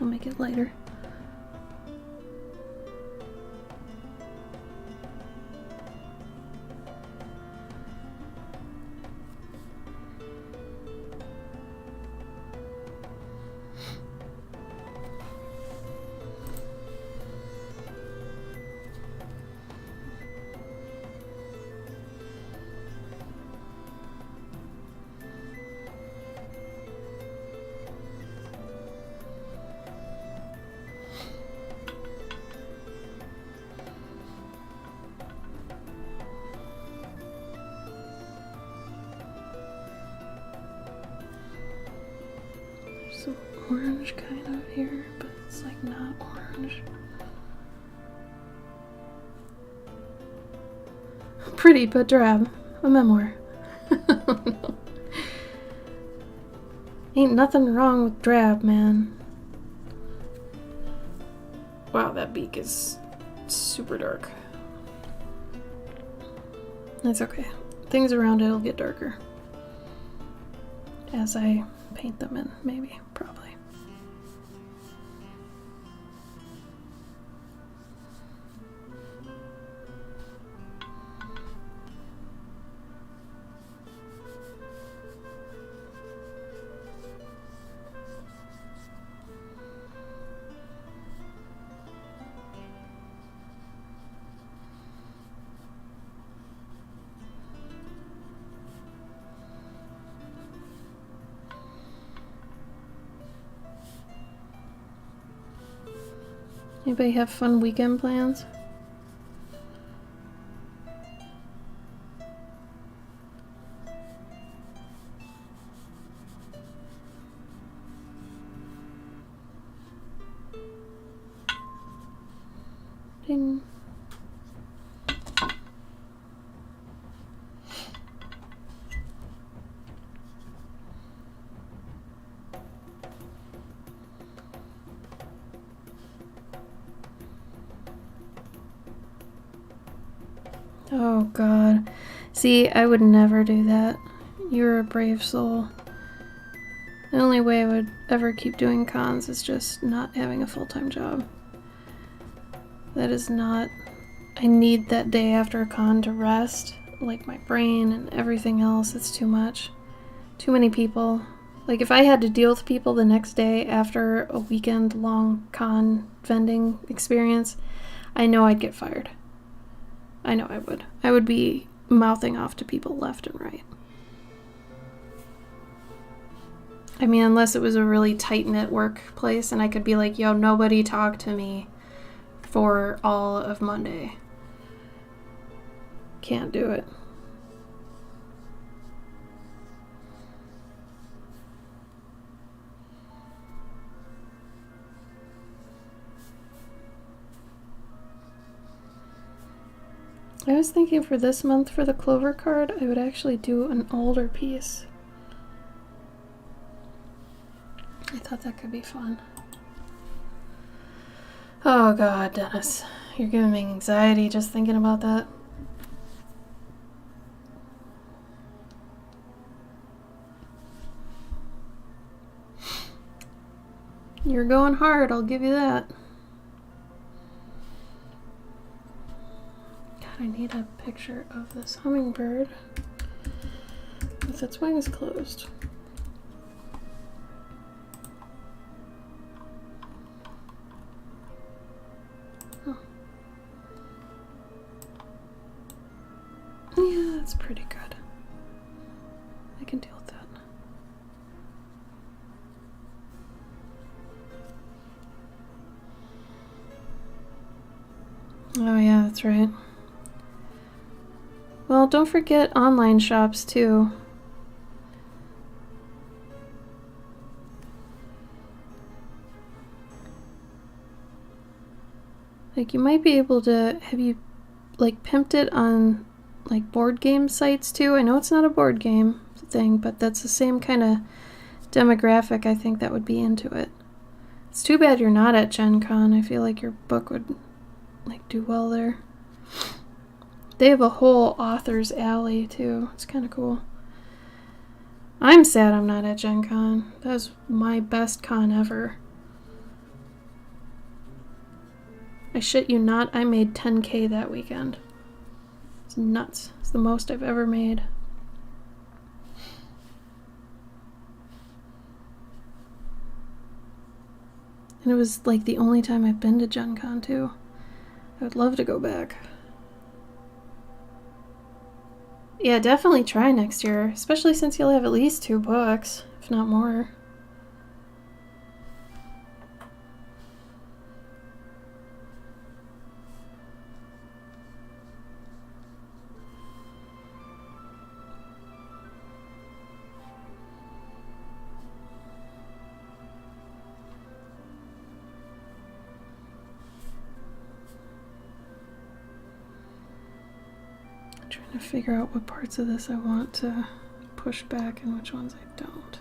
I'll make it lighter. Some orange kind of here, but it's like not orange. Pretty but drab. A memoir. Oh, no. Ain't nothing wrong with drab, man. Wow, that beak is super dark. That's okay. Things around it will get darker as I paint them in, maybe, probably. Anybody have fun weekend plans? Ding. Oh god. See, I would never do that. You're a brave soul. The only way I would ever keep doing cons is just not having a full-time job. That is not... I need that day after a con to rest. Like my brain and everything else, it's too much. Too many people. Like if I had to deal with people the next day after a weekend-long con vending experience, I know I'd get fired. I know I would. I would be mouthing off to people left and right. I mean, unless it was a really tight-knit workplace and I could be like, yo, nobody talk to me for all of Monday. Can't do it. I was thinking for this month for the Clover card, I would actually do an older piece. I thought that could be fun. Oh god, Dennis. You're giving me anxiety just thinking about that. You're going hard, I'll give you that. I need a picture of this hummingbird with its wings closed. Oh. Yeah, that's pretty good. I can deal with that. Oh yeah, that's right. Well, don't forget online shops, too. Like, you might be able to... Have you, like, pimped it on, like, board game sites, too? I know it's not a board game thing, but that's the same kind of demographic I think that would be into it. It's too bad you're not at Gen Con. I feel like your book would, like, do well there. They have a whole author's alley, too. It's kind of cool. I'm sad I'm not at Gen Con. That was my best con ever. I shit you not, I made 10K that weekend. It's nuts. It's the most I've ever made. And it was like the only time I've been to Gen Con, too. I would love to go back. Yeah, definitely try next year, especially since you'll have at least 2 books, if not more. Trying to figure out what parts of this I want to push back and which ones I don't.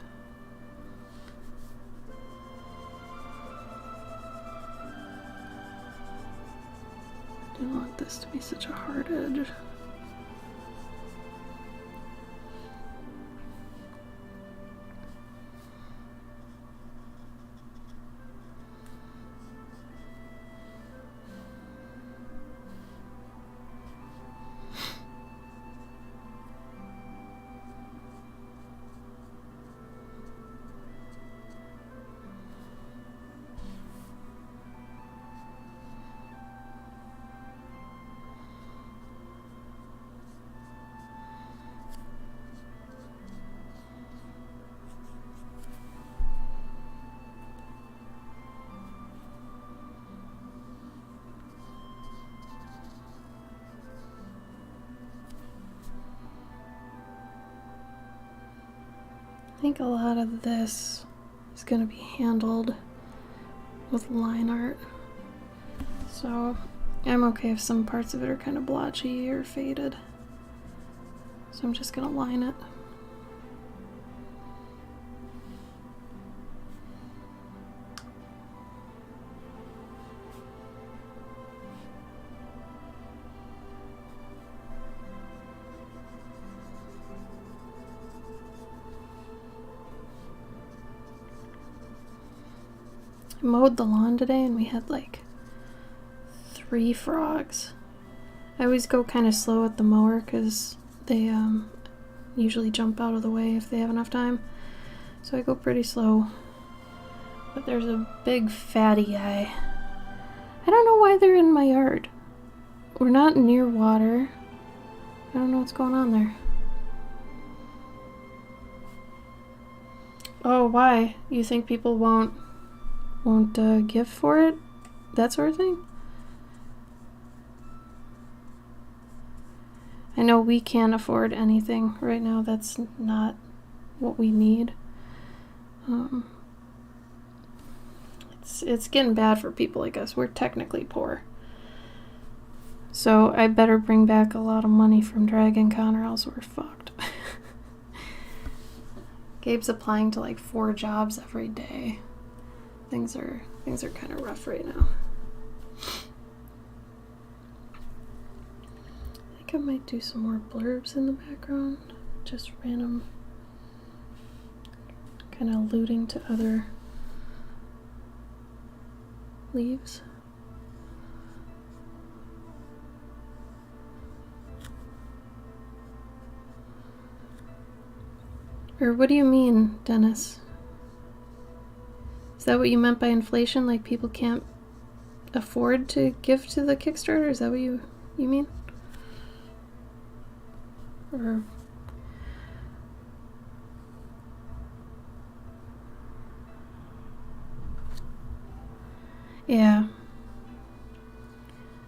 this to be such a hard edge. I think a lot of this is going to be handled with line art. So I'm okay if some parts of it are kind of blotchy or faded. So I'm just going to line it. I mowed the lawn today and we had like 3 frogs. I always go kind of slow at the mower because they usually jump out of the way if they have enough time. So I go pretty slow. But there's a big fatty guy. I don't know why they're in my yard. We're not near water. I don't know what's going on there. Oh, why? You think people won't give for it? That sort of thing? I know we can't afford anything right now. That's not what we need. It's getting bad for people like us. We're technically poor. So I better bring back a lot of money from Dragon Con or else we're fucked. Gabe's applying to like 4 jobs every day. Things are kind of rough right now. I think I might do some more blurbs in the background. Just random, kind of alluding to other leaves. Or what do you mean, Dennis? Is that what you meant by inflation? Like people can't afford to give to the Kickstarter? Is that what you mean? Or yeah.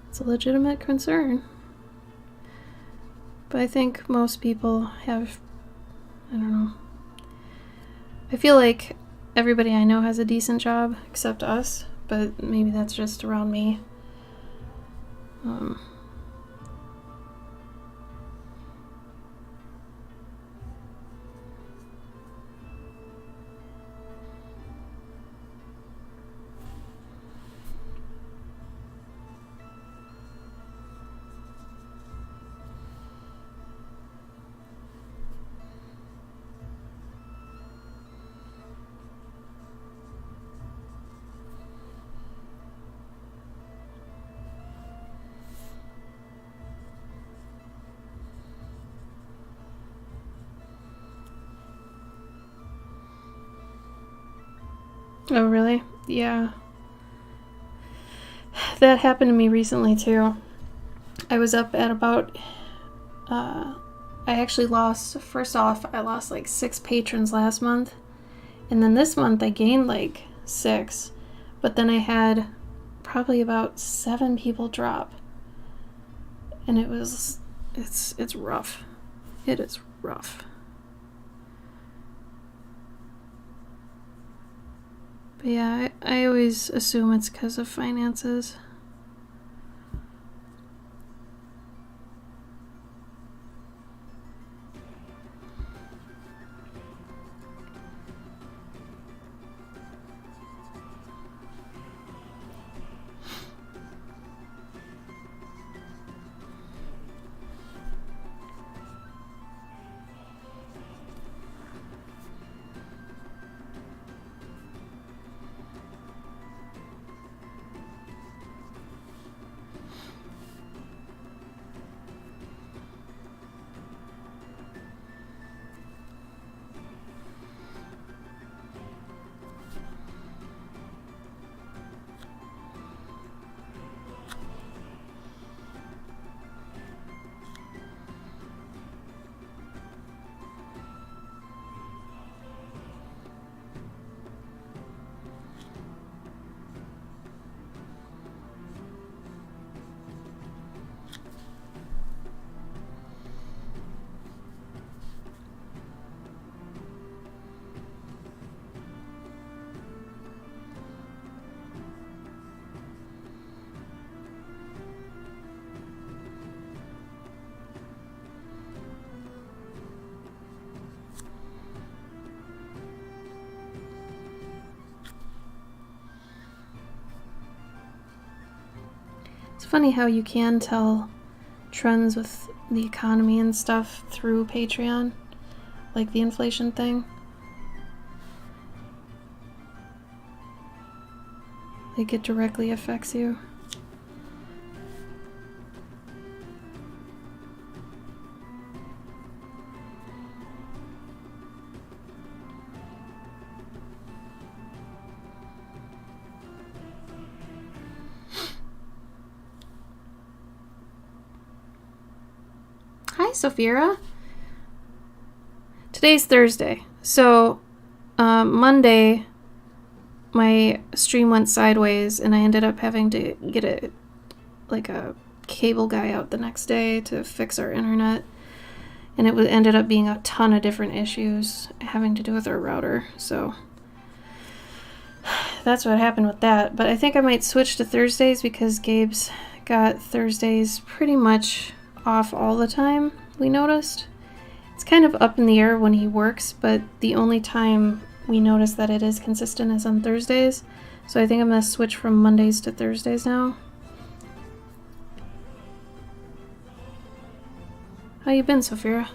It's a legitimate concern. But I think most people have, I don't know. I feel like everybody I know has a decent job except us, but maybe that's just around me. Oh, really? Yeah. That happened to me recently, too. I was up at about... I actually lost... First off, I lost like 6 patrons last month. And then this month, I gained like 6. But then I had probably about 7 people drop. And it was... It's rough. It is rough. But yeah, I always assume it's because of finances. funny how you can tell trends with the economy and stuff through Patreon, like the inflation thing. Like it directly affects you. Hi, Sophia. Today's Thursday, so Monday my stream went sideways and I ended up having to get a cable guy out the next day to fix our internet, and it ended up being a ton of different issues having to do with our router, so that's what happened with that. But I think I might switch to Thursdays because Gabe's got Thursdays pretty much off all the time, we noticed. It's kind of up in the air when he works, but the only time we notice that it is consistent is on Thursdays. So I think I'm going to switch from Mondays to Thursdays now. How you been, Sophia?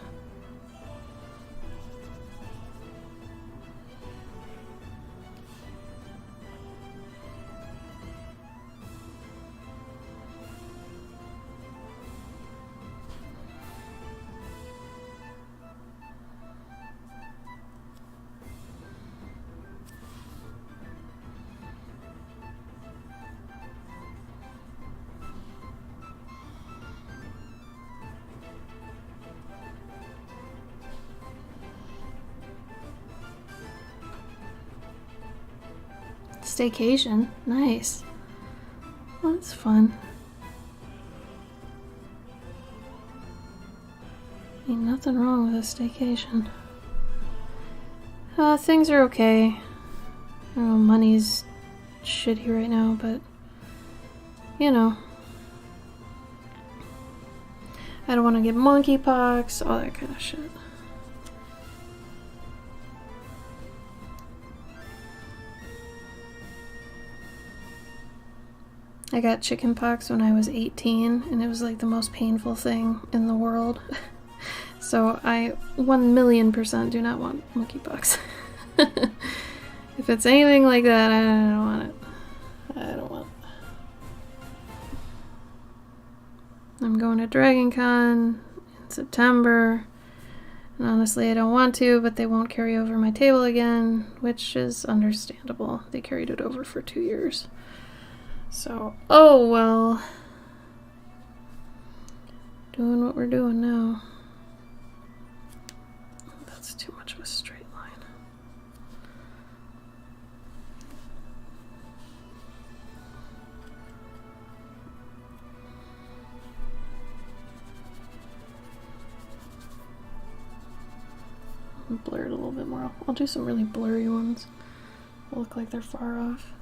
Staycation? Nice. Well, that's fun. Ain't nothing wrong with a staycation. Things are okay. I don't know, money's shitty right now, but you know. I don't want to get monkeypox, all that kind of shit. I got chickenpox when I was 18, and it was like the most painful thing in the world. So I 1,000,000% do not want monkeypox. If it's anything like that, I don't want it. I don't want it. I'm going to Dragon Con in September, and honestly I don't want to, but they won't carry over my table again, which is understandable. They carried it over for 2 years. So, oh well. Doing what we're doing now. That's too much of a straight line. Blur it a little bit more. I'll do some really blurry ones. They'll look like they're far off.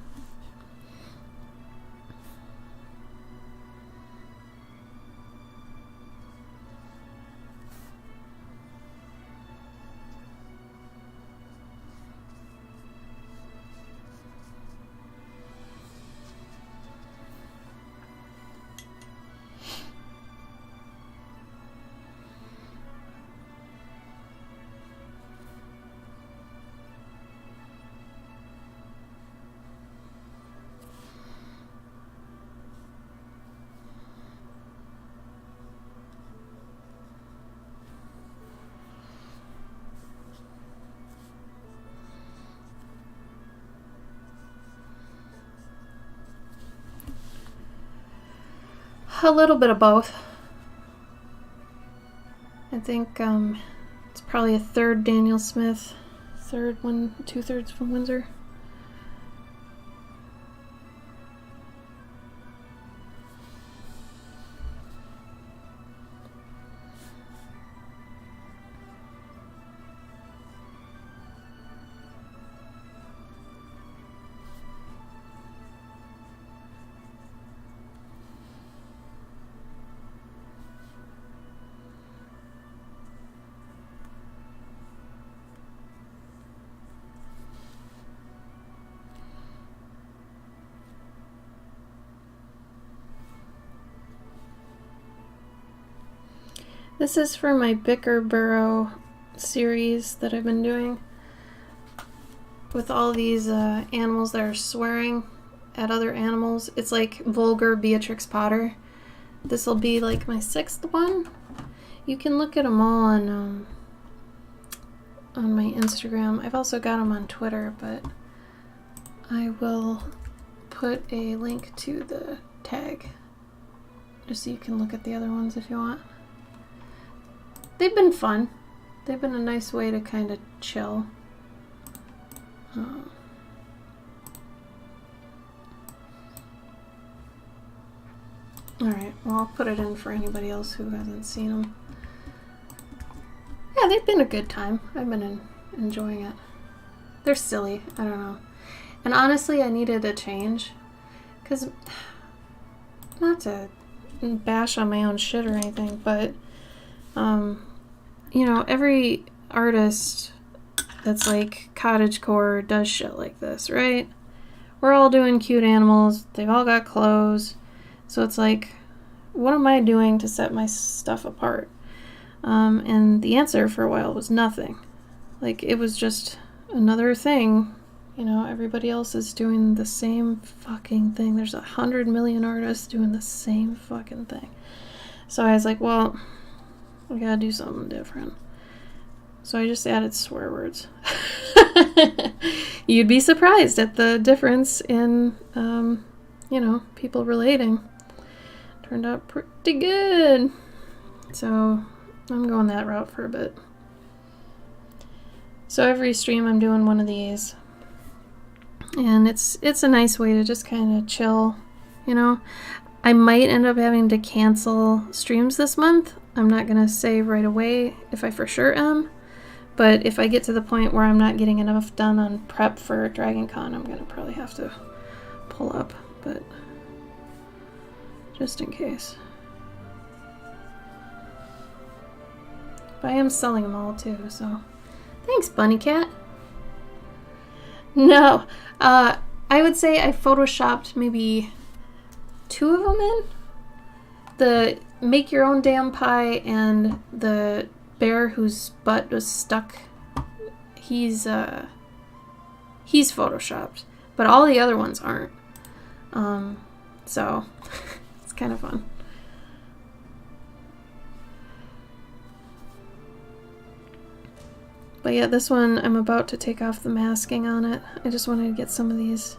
A little bit of both. I think it's probably a third Daniel Smith, third one, 2/3 from Windsor. This is for my Bicker Burrow series that I've been doing with all these animals that are swearing at other animals. It's like vulgar Beatrix Potter. This will be like my 6th one. You can look at them all on my Instagram. I've also got them on Twitter, but I will put a link to the tag just so you can look at the other ones if you want. They've been fun. They've been a nice way to kind of chill. Alright, well, I'll put it in for anybody else who hasn't seen them. Yeah, they've been a good time. I've been enjoying it. They're silly. I don't know. And honestly, I needed a change. Because, not to bash on my own shit or anything, but, you know, every artist that's like cottagecore does shit like this, right? We're all doing cute animals. They've all got clothes. So it's like, what am I doing to set my stuff apart? And the answer for a while was nothing. Like, it was just another thing. You know, everybody else is doing the same fucking thing. There's 100 million artists doing the same fucking thing. So I was like, well, I gotta do something different. So I just added swear words. You'd be surprised at the difference in, you know, people relating. Turned out pretty good. So I'm going that route for a bit. So every stream I'm doing one of these. And it's a nice way to just kind of chill, you know. I might end up having to cancel streams this month. I'm not going to say right away if I for sure am. But if I get to the point where I'm not getting enough done on prep for Dragon Con, I'm going to probably have to pull up. But just in case. But I am selling them all too, so thanks, Bunny Cat. No, I would say I photoshopped maybe 2 of them in. The make your own damn pie and the bear whose butt was stuck. He's photoshopped, but all the other ones aren't. So it's kind of fun. But yeah, this one, I'm about to take off the masking on it. I just wanted to get some of these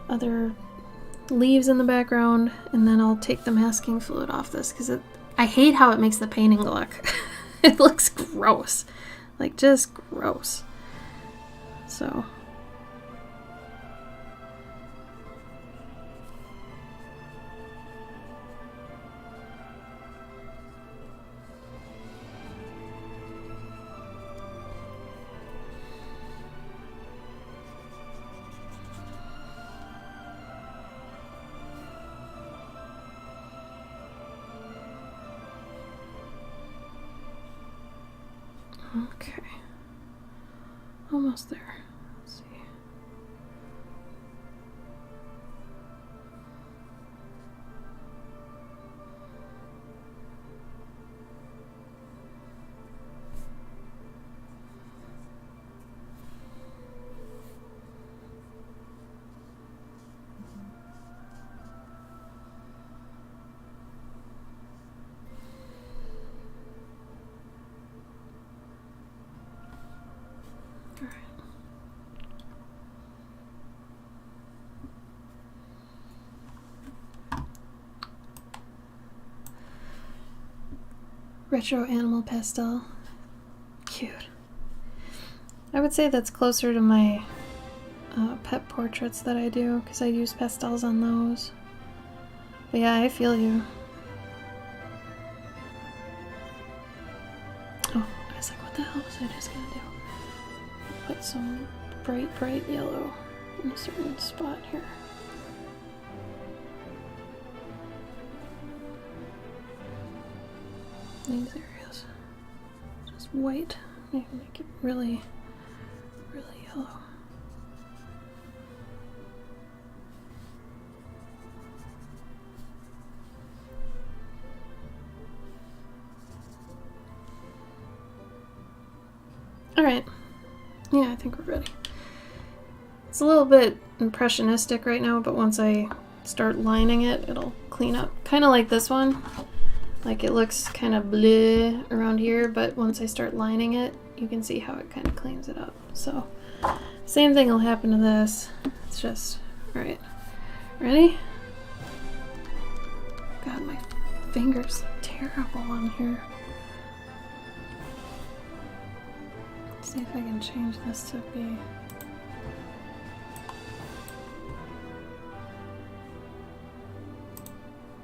other leaves in the background, and then I'll take the masking fluid off this, because I hate how it makes the painting look. It looks gross. Like, just gross. So... Okay. Almost there. Let's see. Retro animal pastel. Cute. I would say that's closer to my pet portraits that I do, because I use pastels on those. But yeah, I feel you. Oh, I was like, what the hell was I just gonna do? Put some bright yellow in a certain spot here. These areas. Just white. Make it really yellow. Alright. Yeah, I think we're ready. It's a little bit impressionistic right now, but once I start lining it, it'll clean up. Kind of like this one. Like it looks kind of bleh around here, but once I start lining it, you can see how it kind of cleans it up. So, same thing will happen to this. It's just, alright. Ready? God, my fingers are terrible on here. Let's see if I can change this to be...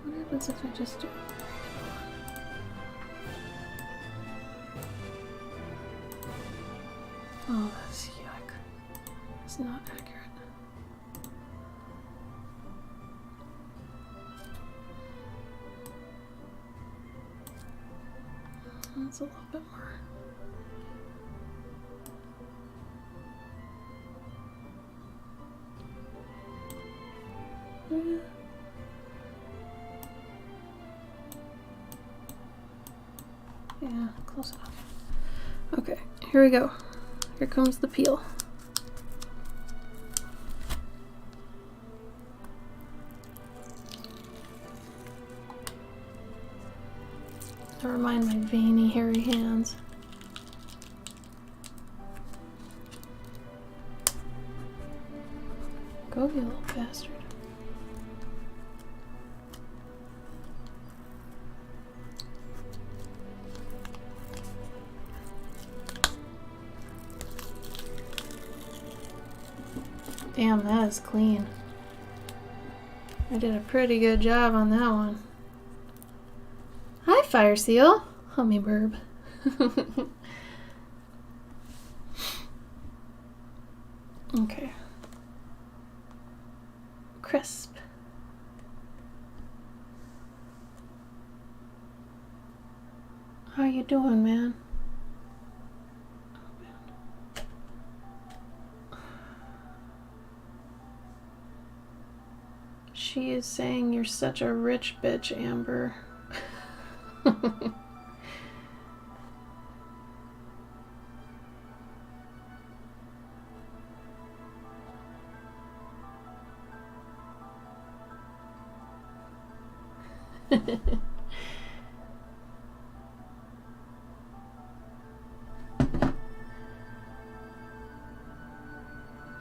What happens if I just do... Oh, that's yuck. It's not accurate. That's a little bit more. Yeah, close enough. Okay, here we go. Here comes the peel. Never mind my veiny, hairy hands. Go, you little bastard. Damn, that is clean. I did a pretty good job on that one. Hi, Fire Seal. Hummingbird. Okay. Crisp. How you doing, man? She is saying you're such a rich bitch, Amber.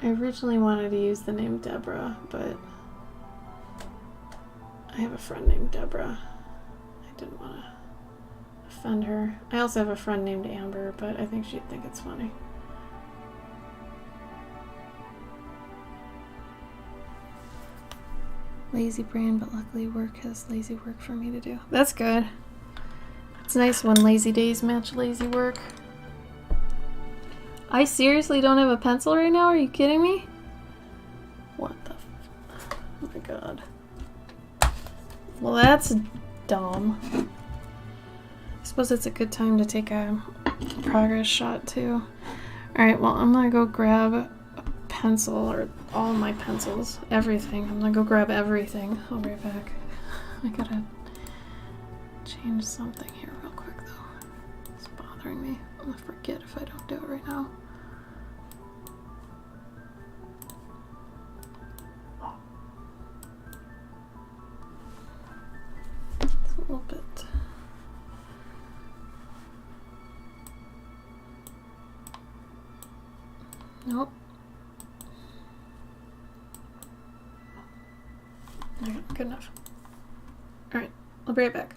I originally wanted to use the name Deborah, but I have a friend named Deborah. I didn't want to offend her. I also have a friend named Amber, but I think she'd think it's funny. Lazy brain, but luckily work has lazy work for me to do. That's good. It's nice when lazy days match lazy work. I seriously don't have a pencil right now? Are you kidding me? What the f... Oh my god. Well, that's dumb. I suppose it's a good time to take a progress shot, too. Alright, well, I'm gonna go grab a pencil, or all my pencils. Everything. I'm gonna go grab everything. I'll be right back. I gotta change something here real quick, though. It's bothering me. I'm gonna forget if I don't do it right now. It's a little bit... Nope. Okay, good enough. Alright, I'll be right back.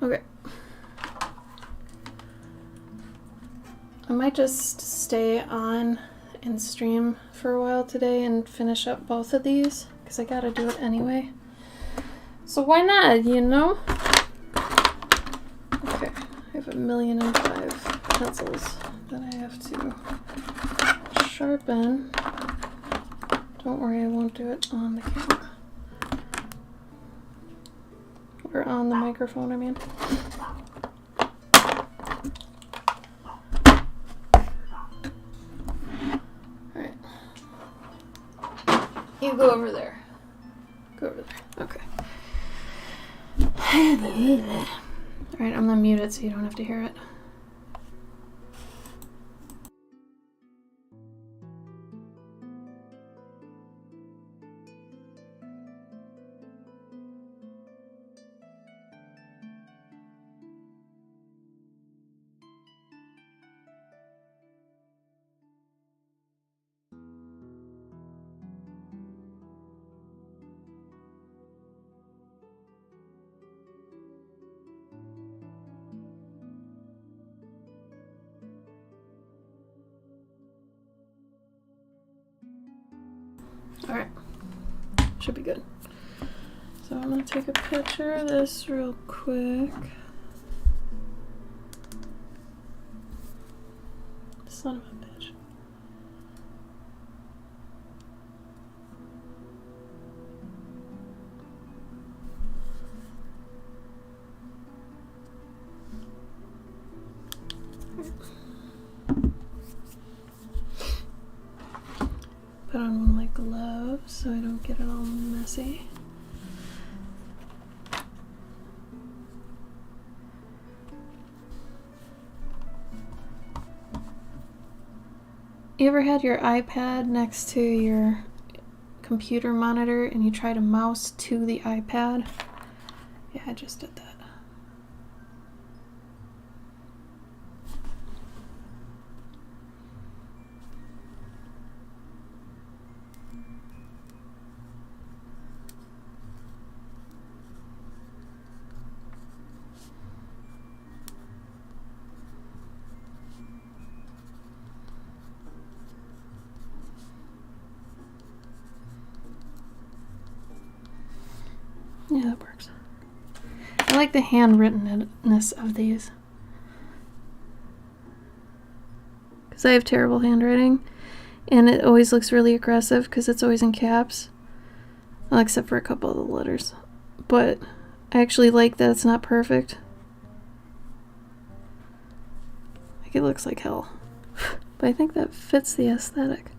Okay. I might just stay on and stream for a while today and finish up both of these, because I gotta do it anyway. So why not, you know? Okay, I have 1,000,005 pencils that I have to sharpen. Don't worry, I won't do it on the camera. Or on the microphone, I mean. Alright. You go over there. Go over there. Okay. Alright, I'm gonna mute it so you don't have to hear it. Alright, should be good. So I'm gonna take a picture of this real quick. Son of a bitch. Put on one of my gloves so I don't get it all messy. You ever had your iPad next to your computer monitor and you try to mouse to the iPad? Yeah, I just did that. Yeah, that works. I like the handwrittenness of these. Because I have terrible handwriting. And it always looks really aggressive because it's always in caps. Well, except for a couple of the letters. But I actually like that it's not perfect. Like, it looks like hell. But I think that fits the aesthetic.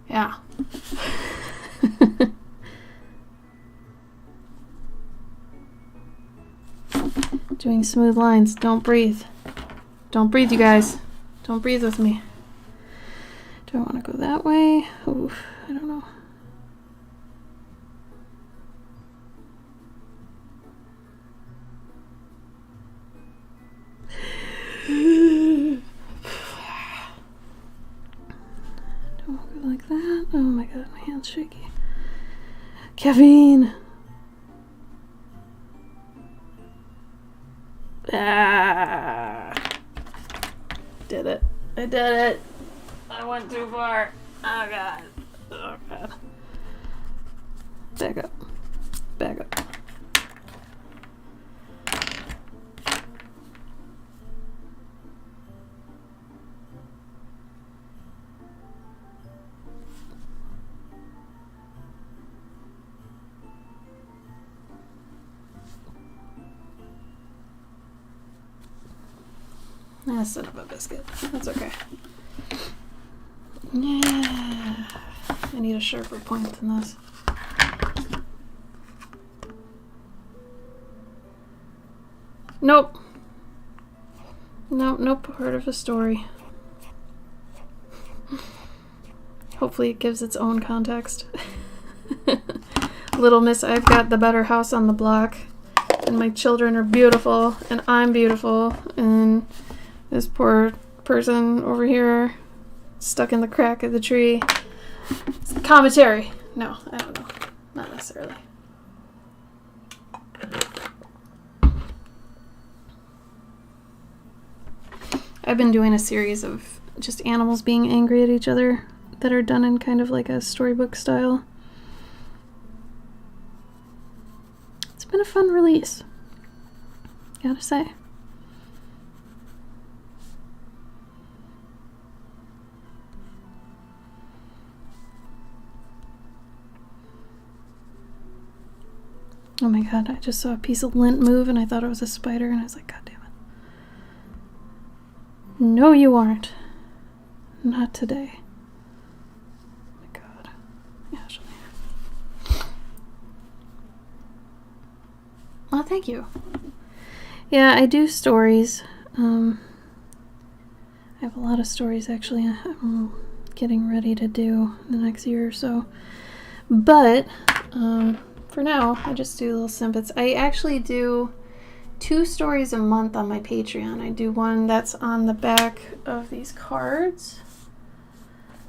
Yeah. Doing smooth lines. Don't breathe. Don't breathe, you guys. Don't breathe with me. Do I want to go that way? Oof, I don't know. Don't go like that. Oh my god, my hand's shaky. Caffeine! Ah! Did it. I did it. I went too far. Oh god. Oh god. Back up. Back up. Ah, son of a biscuit. That's okay. Yeah. I need a sharper point than this. Nope. Nope, no part of the story. Hopefully it gives its own context. Little Miss I've got the better house on the block, and my children are beautiful, and I'm beautiful, and this poor person over here stuck in the crack of the tree. It's commentary. No, I don't know. Not necessarily. I've been doing a series of just animals being angry at each other that are done in kind of like a storybook style. It's been a fun release, gotta say. Oh my god, I just saw a piece of lint move and I thought it was a spider and I was like, god damn it. No, you aren't. Not today. Oh my god. Ashley. Oh, thank you. Yeah, I do stories. I have a lot of stories actually I'm getting ready to do in the next year or so. But, for now, I just do little snippets. I actually do 2 stories a month on my Patreon. I do one that's on the back of these cards.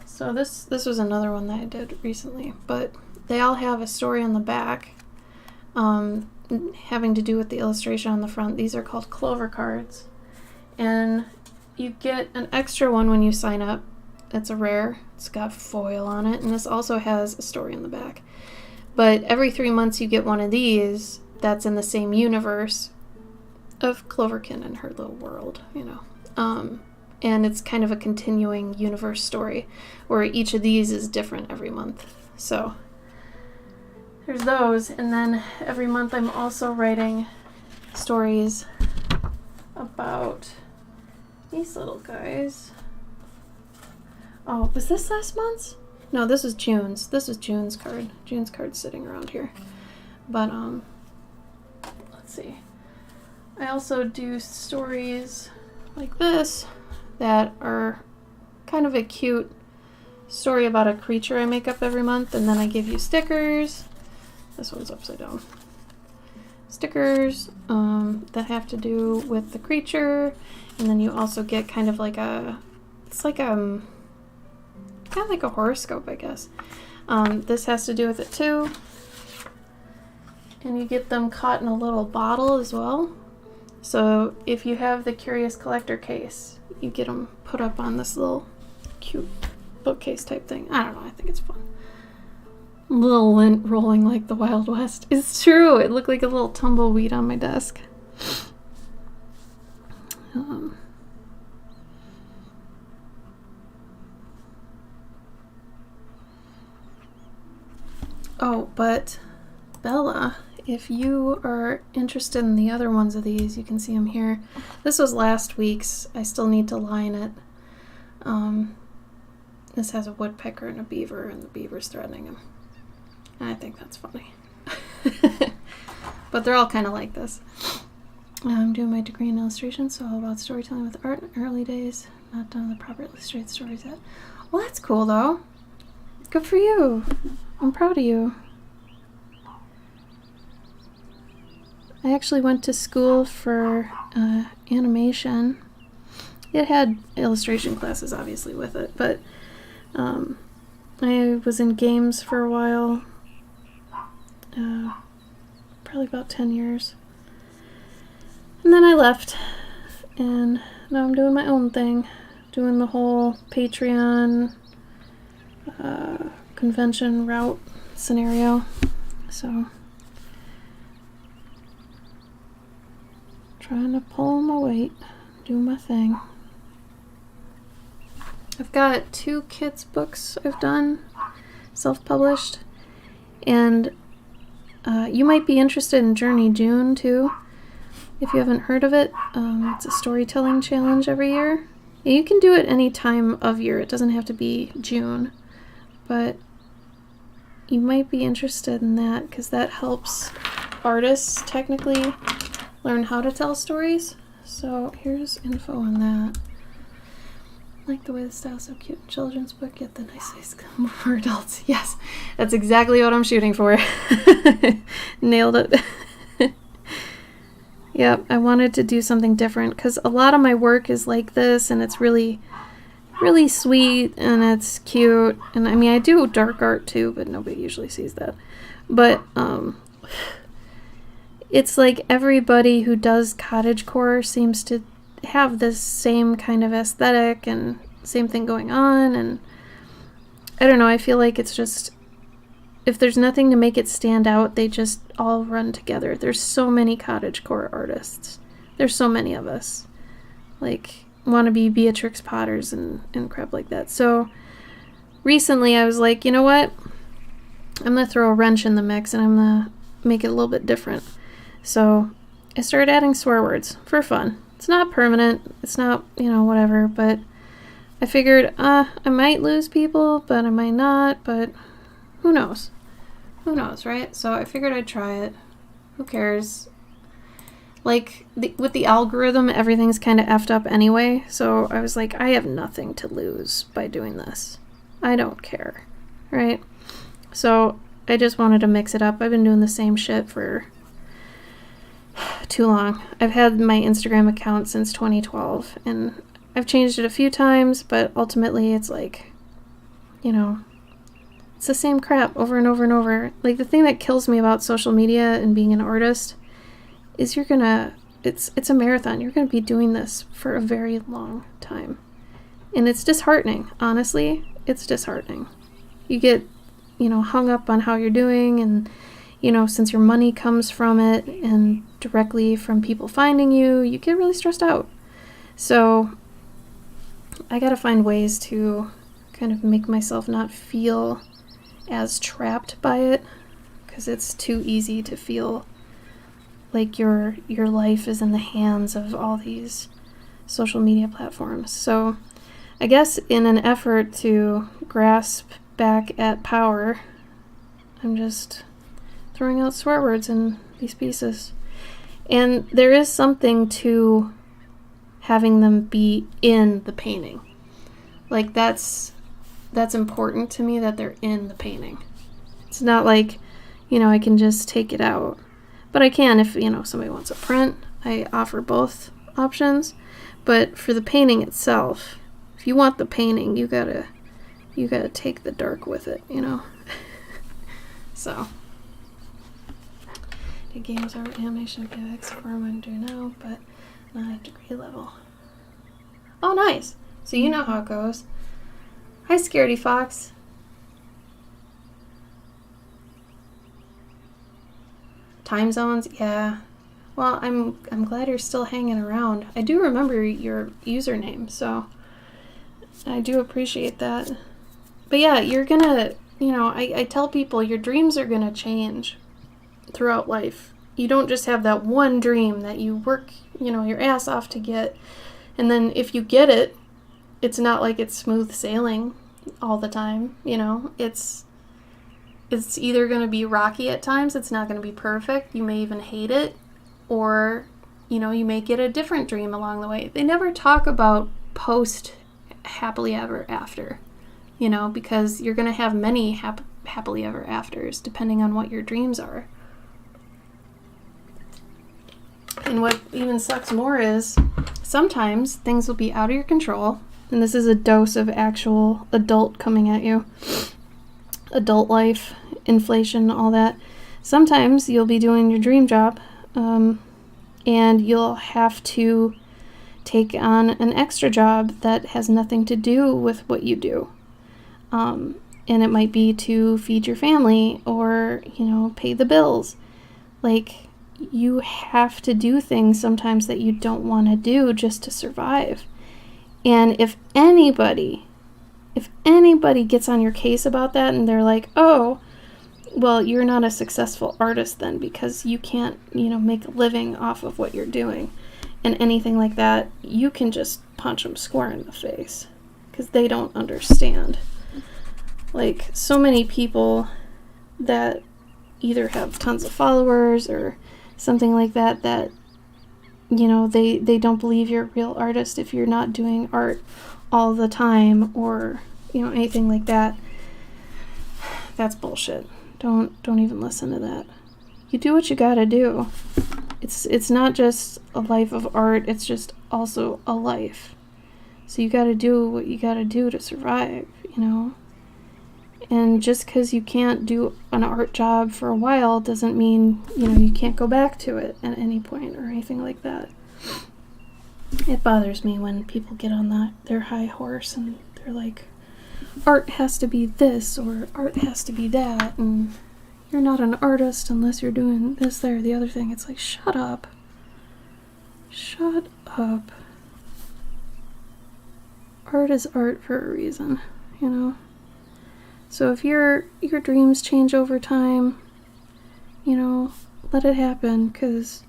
So this was another one that I did recently, but they all have a story on the back, having to do with the illustration on the front. These are called Clover cards, and you get an extra one when you sign up. It's a rare. It's got foil on it, and this also has a story on the back. But every 3 months you get one of these that's in the same universe of Cloverkin and her little world, you know. And it's kind of a continuing universe story where each of these is different every month. So there's those. And then every month I'm also writing stories about these little guys. Oh, was this last month's? No, this is June's. This is June's card. June's card's sitting around here. But, let's see. I also do stories like this that are kind of a cute story about a creature I make up every month, and then I give you stickers. This one's upside down. Stickers that have to do with the creature, and then you also get kind of like it's like kind of like a horoscope, I guess. This has to do with it too. And you get them caught in a little bottle as well. So if you have the Curious Collector case, you get them put up on this little cute bookcase type thing. I don't know, I think it's fun. Little lint rolling like the Wild West. It's true, it looked like a little tumbleweed on my desk. Oh, but Bella, if you are interested in the other ones of these, you can see them here. This was last week's. I still need to line it. This has a woodpecker and a beaver, and the beaver's threatening him. I think that's funny. But they're all kind of like this. I'm doing my degree in illustration, so all about storytelling with art in early days. Not done the proper illustrated stories yet. Well, that's cool, though. Good for you. I'm proud of you. I actually went to school for animation. It had illustration classes, obviously, with it, but I was in games for a while. Probably about 10 years. And then I left, and now I'm doing my own thing. Doing the whole Patreon convention route scenario. So, trying to pull my weight, do my thing. I've got 2 kids' books I've done, self-published, and you might be interested in Journey June too. If you haven't heard of it, it's a storytelling challenge every year. You can do it any time of year. It doesn't have to be June, but you might be interested in that because that helps artists technically learn how to tell stories. So here's info on that. like the way the style's so cute in children's book, yet the nice ways come for adults. Yes, that's exactly what I'm shooting for. Nailed it. Yep, I wanted to do something different because a lot of my work is like this, and it's really, really sweet, and it's cute. And I mean, I do dark art too, but nobody usually sees that. But it's like everybody who does cottagecore seems to have this same kind of aesthetic and same thing going on. And I don't know, I feel like it's just, if there's nothing to make it stand out, they just all run together. There's so many cottagecore artists. There's so many of us. Like, wannabe Beatrix Potters and crap like that. So, recently I was like, you know what? I'm going to throw a wrench in the mix and I'm going to make it a little bit different. So, I started adding swear words for fun. It's not permanent. It's not, whatever. But I figured, I might lose people, but I might not. But who knows? Who knows, right? So I figured I'd try it. Who cares? Like, with the algorithm, everything's kind of effed up anyway. So I was like, I have nothing to lose by doing this. I don't care, right? So I just wanted to mix it up. I've been doing the same shit for too long. I've had my Instagram account since 2012, and I've changed it a few times, but ultimately it's like, it's the same crap over and over and over. Like, the thing that kills me about social media and being an artist is it's a marathon. You're gonna be doing this for a very long time. And it's disheartening, honestly. It's disheartening. You get, hung up on how you're doing, and, since your money comes from it and directly from people finding you, you get really stressed out. So I gotta find ways to kind of make myself not feel as trapped by it, because it's too easy to feel like your life is in the hands of all these social media platforms. So I guess in an effort to grasp back at power, I'm just throwing out swear words in these pieces. And there is something to having them be in the painting. Like, that's important to me, that they're in the painting. It's not like, I can just take it out. But I can if, somebody wants a print. I offer both options. But for the painting itself, if you want the painting, you gotta take the dark with it, So, did games over animation physics for one do now, but not at degree level. Oh, nice. So you know how it goes. Hi, Scaredy Fox. Time zones, yeah. Well, I'm glad you're still hanging around. I do remember your username, so I do appreciate that. But yeah, you're gonna, I tell people your dreams are gonna change throughout life. You don't just have that one dream that you work, your ass off to get. And then if you get it, it's not like it's smooth sailing all the time, It's either going to be rocky at times, it's not going to be perfect, you may even hate it, or, you may get a different dream along the way. They never talk about post happily ever after, because you're going to have many happily ever afters depending on what your dreams are. And what even sucks more is sometimes things will be out of your control. And this is a dose of actual adult coming at you. Adult life, inflation, all that. Sometimes you'll be doing your dream job, and you'll have to take on an extra job that has nothing to do with what you do. And it might be to feed your family or, pay the bills. Like, you have to do things sometimes that you don't want to do just to survive. And if anybody gets on your case about that and they're like, oh, well, you're not a successful artist then because you can't, make a living off of what you're doing and anything like that, you can just punch them square in the face because they don't understand. Like, so many people that either have tons of followers or something like that, they don't believe you're a real artist if you're not doing art all the time or, anything like that. That's bullshit. Don't even listen to that. You do what you gotta do. It's not just a life of art, it's just also a life. So you gotta do what you gotta do to survive, And just because you can't do an art job for a while doesn't mean, you can't go back to it at any point or anything like that. It bothers me when people get on their high horse and they're like, art has to be this or art has to be that, and you're not an artist unless you're doing this, there, or the other thing. It's like, shut up. Shut up. Art is art for a reason, So if your dreams change over time, let it happen, because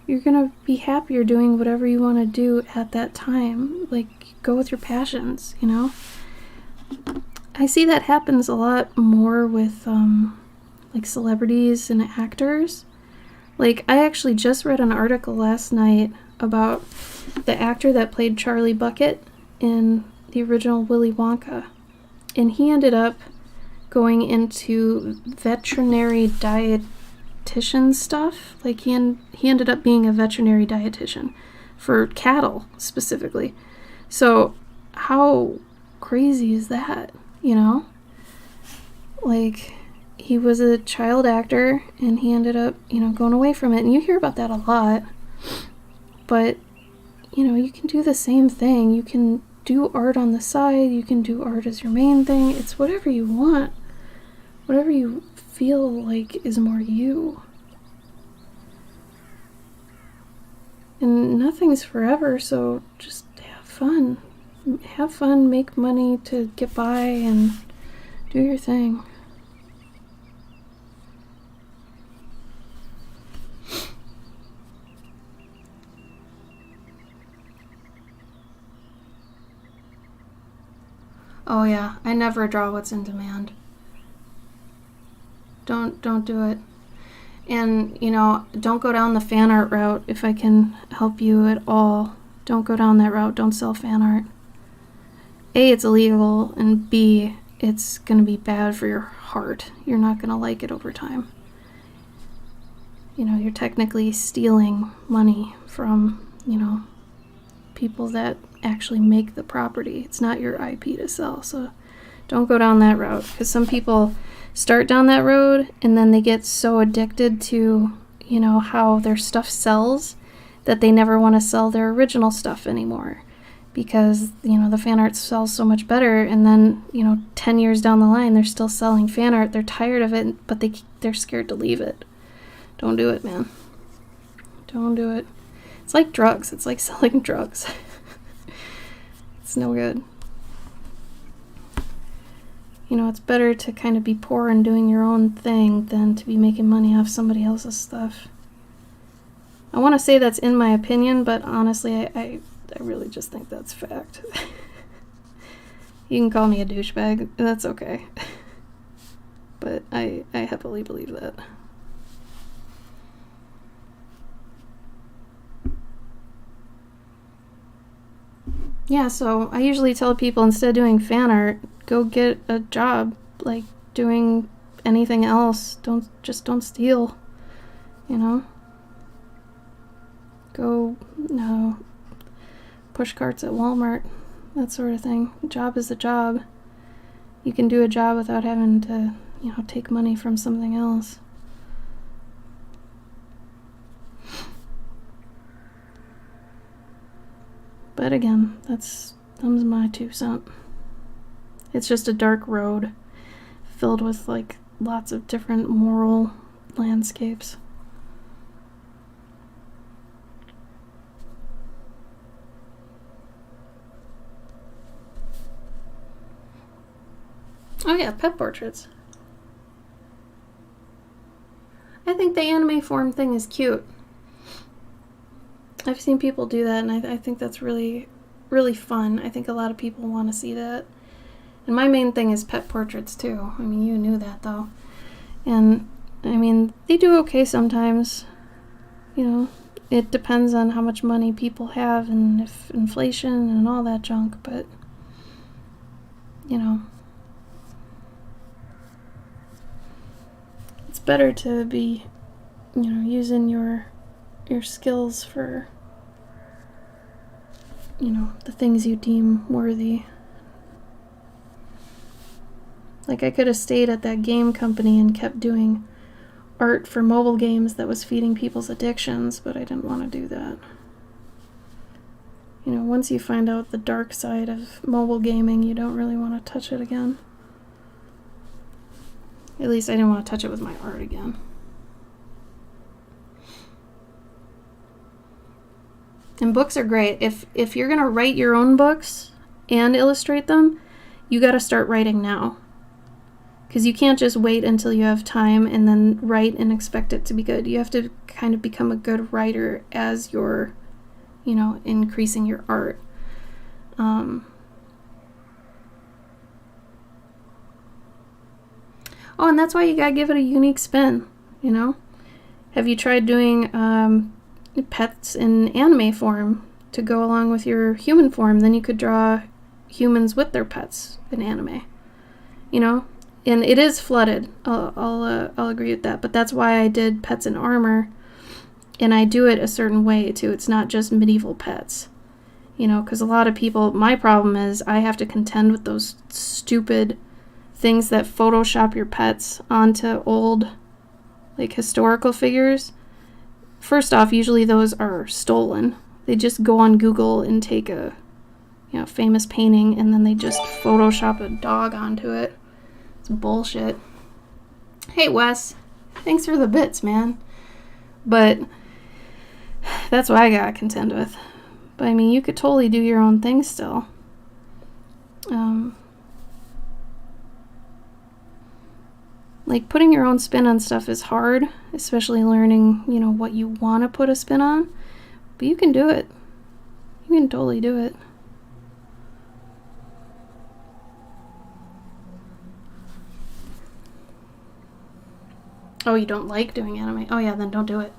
you're going to be happier doing whatever you want to do at that time. Like, go with your passions, I see that happens a lot more with, like, celebrities and actors. Like, I actually just read an article last night about the actor that played Charlie Bucket in the original Willy Wonka. And he ended up going into veterinary dietitian stuff. Like, he ended up being a veterinary dietitian for cattle specifically. So how crazy is that, Like, he was a child actor and he ended up, going away from it. And you hear about that a lot. But, you can do the same thing. You can do art on the side. You can do art as your main thing. It's whatever you want. Whatever you feel like is more you. And nothing's forever, so just have fun. Have fun, make money to get by, and do your thing. Oh yeah, I never draw what's in demand. Don't do it. And, don't go down the fan art route if I can help you at all. Don't go down that route. Don't sell fan art. A, it's illegal, and B, it's going to be bad for your heart. You're not going to like it over time. You're technically stealing money from, people that actually make the property. It's not your IP to sell, so don't go down that route, because some people start down that road and then they get so addicted to, how their stuff sells that they never want to sell their original stuff anymore, because, the fan art sells so much better, and then, 10 years down the line they're still selling fan art. They're tired of it, but they're scared to leave it. Don't do it, man. Don't do it. It's like drugs. It's like selling drugs. It's no good. It's better to kind of be poor and doing your own thing than to be making money off somebody else's stuff. I want to say that's in my opinion, but honestly, I really just think that's fact. You can call me a douchebag. That's okay. But I heavily believe that. Yeah, so I usually tell people, instead of doing fan art, go get a job, like doing anything else. Don't steal, Go, push carts at Walmart, that sort of thing. A job is a job. You can do a job without having to, take money from something else. But again, that's my 2 cents. It's just a dark road filled with, like, lots of different moral landscapes. Oh yeah, pet portraits. I think the anime form thing is cute. I've seen people do that, and I think that's really, really fun. I think a lot of people want to see that. And my main thing is pet portraits, too. I mean, you knew that, though. And, I mean, they do okay sometimes. It depends on how much money people have and if inflation and all that junk, but you know, it's better to be, you know, using your skills for, you know, the things you deem worthy. Like, I could have stayed at that game company and kept doing art for mobile games that was feeding people's addictions, but I didn't want to do that. You know, once you find out the dark side of mobile gaming, you don't really want to touch it again. At least I didn't want to touch it with my art again. And books are great. If you're going to write your own books and illustrate them, you got to start writing now. Because you can't just wait until you have time and then write and expect it to be good. You have to kind of become a good writer as you're, you know, increasing your art. Oh, and that's why you gotta give it a unique spin, you know? Have you tried doing pets in anime form to go along with your human form? Then you could draw humans with their pets in anime, you know? And it is flooded. I'll agree with that. But that's why I did pets in armor, and I do it a certain way too. It's not just medieval pets, you know. Because a lot of people, my problem is I have to contend with those stupid things that Photoshop your pets onto old, like, historical figures. First off, usually those are stolen. They just go on Google and take a, you know, famous painting, and then they just Photoshop a dog onto it. Bullshit. Hey Wes, thanks for the bits, man. But that's what I gotta contend with. But I mean, you could totally do your own thing still. Like, putting your own spin on stuff is hard, especially learning, you know, what you want to put a spin on. But you can do it. You can totally do it. Oh, you don't like doing anime? Oh yeah, then don't do it.